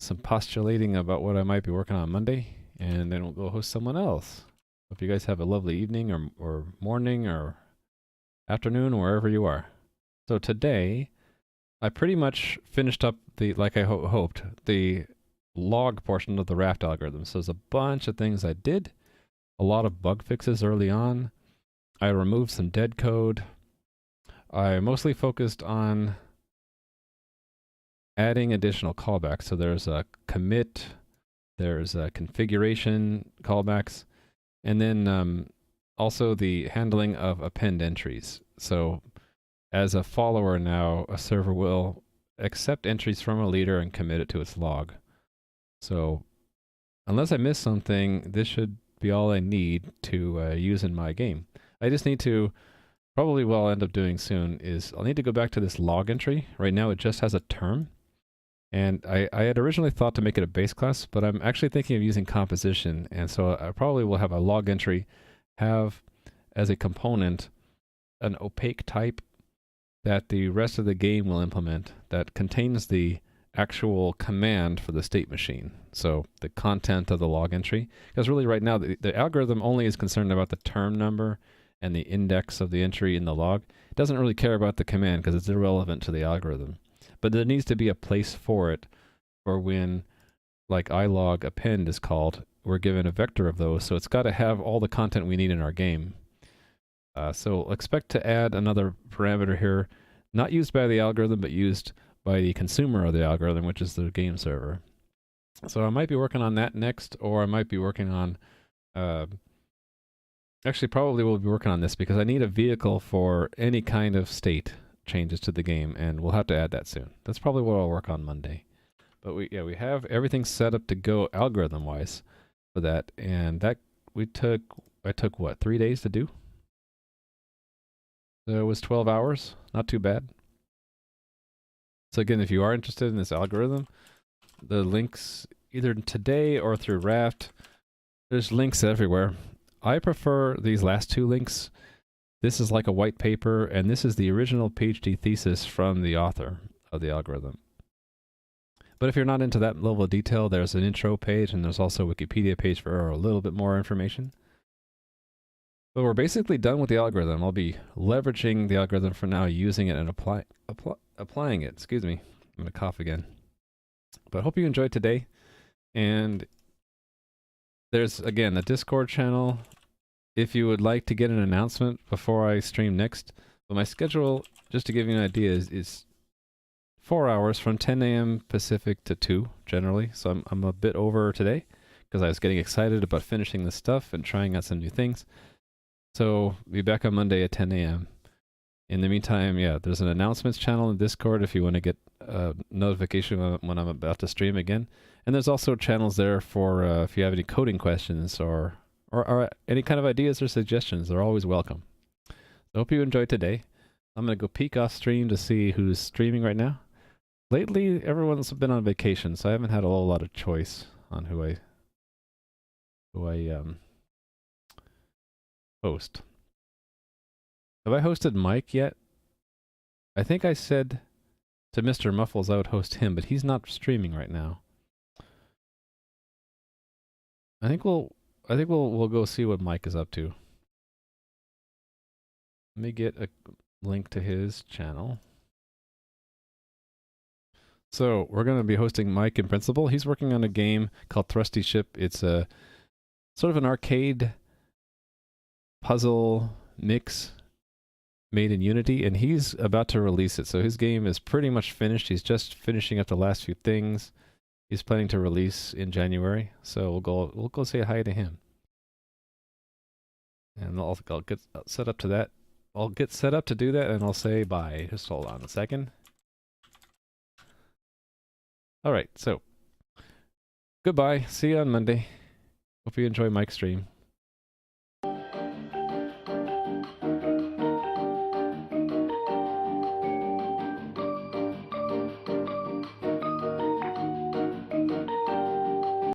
some postulating about what I might be working on Monday, and then we'll go host someone else. Hope you guys have a lovely evening or morning or afternoon, wherever you are. So today, I pretty much finished up the, like I hoped, the log portion of the raft algorithm. So there's a bunch of things I did, a lot of bug fixes early on. I removed some dead code. I mostly focused on adding additional callbacks. So there's a commit, there's a configuration callbacks, and then also the handling of append entries. So as a follower now, a server will accept entries from a leader and commit it to its log. So unless I miss something, this should be all I need to use in my game. I just need to, probably what I'll end up doing soon is I'll need to go back to this log entry. Right now it just has a term. And I had originally thought to make it a base class, but I'm actually thinking of using composition. And so I probably will have a log entry have as a component an opaque type that the rest of the game will implement that contains the actual command for the state machine. So the content of the log entry. Because really right now, the algorithm only is concerned about the term number and the index of the entry in the log. It doesn't really care about the command because it's irrelevant to the algorithm. But there needs to be a place for it for when, like ilog append is called, we're given a vector of those. So it's got to have all the content we need in our game. So expect to add another parameter here, not used by the algorithm, but used by the consumer of the algorithm, which is the game server. So I might be working on that next, or I might be working on, actually probably will be working on this because I need a vehicle for any kind of state changes to the game, and we'll have to add that soon. That's probably what I'll work on Monday. But we have everything set up to go algorithm-wise for that, and that I took what, 3 days to do? So it was 12 hours, not too bad. So again, if you are interested in this algorithm, the links either today or through Raft, there's links everywhere. I prefer these last two links. This is like a white paper, and this is the original PhD thesis from the author of the algorithm. But if you're not into that level of detail, there's an intro page, and there's also a Wikipedia page for a little bit more information. But we're basically done with the algorithm. I'll be leveraging the algorithm for now, using it and applying it. Excuse me. I'm going to cough again. But hope you enjoyed today. And there's, again, the Discord channel if you would like to get an announcement before I stream next. But my schedule, just to give you an idea, is 4 hours from 10 a.m. Pacific to 2 generally. So I'm a bit over today because I was getting excited about finishing this stuff and trying out some new things. So be back on Monday at 10 a.m. In the meantime, yeah, there's an announcements channel in Discord if you want to get a notification when I'm about to stream again. And there's also channels there for if you have any coding questions or any kind of ideas or suggestions. They're always welcome. So I hope you enjoyed today. I'm going to go peek off stream to see who's streaming right now. Lately, everyone's been on vacation, so I haven't had a whole lot of choice on who I host. Have I hosted Mike yet? I think I said to Mr. Muffles I would host him, but he's not streaming right now. I think we'll go see what Mike is up to. Let me get a link to his channel. So we're going to be hosting Mike in principal. He's working on a game called Thrusty Ship. It's a sort of an arcade puzzle mix made in Unity, and he's about to release it. So his game is pretty much finished. He's just finishing up the last few things. He's planning to release in January. So we'll go say hi to him. And I'll get set up to that. I'll get set up to do that, and I'll say bye. Just hold on a second. All right, so goodbye. See you on Monday. Hope you enjoy Mike's stream.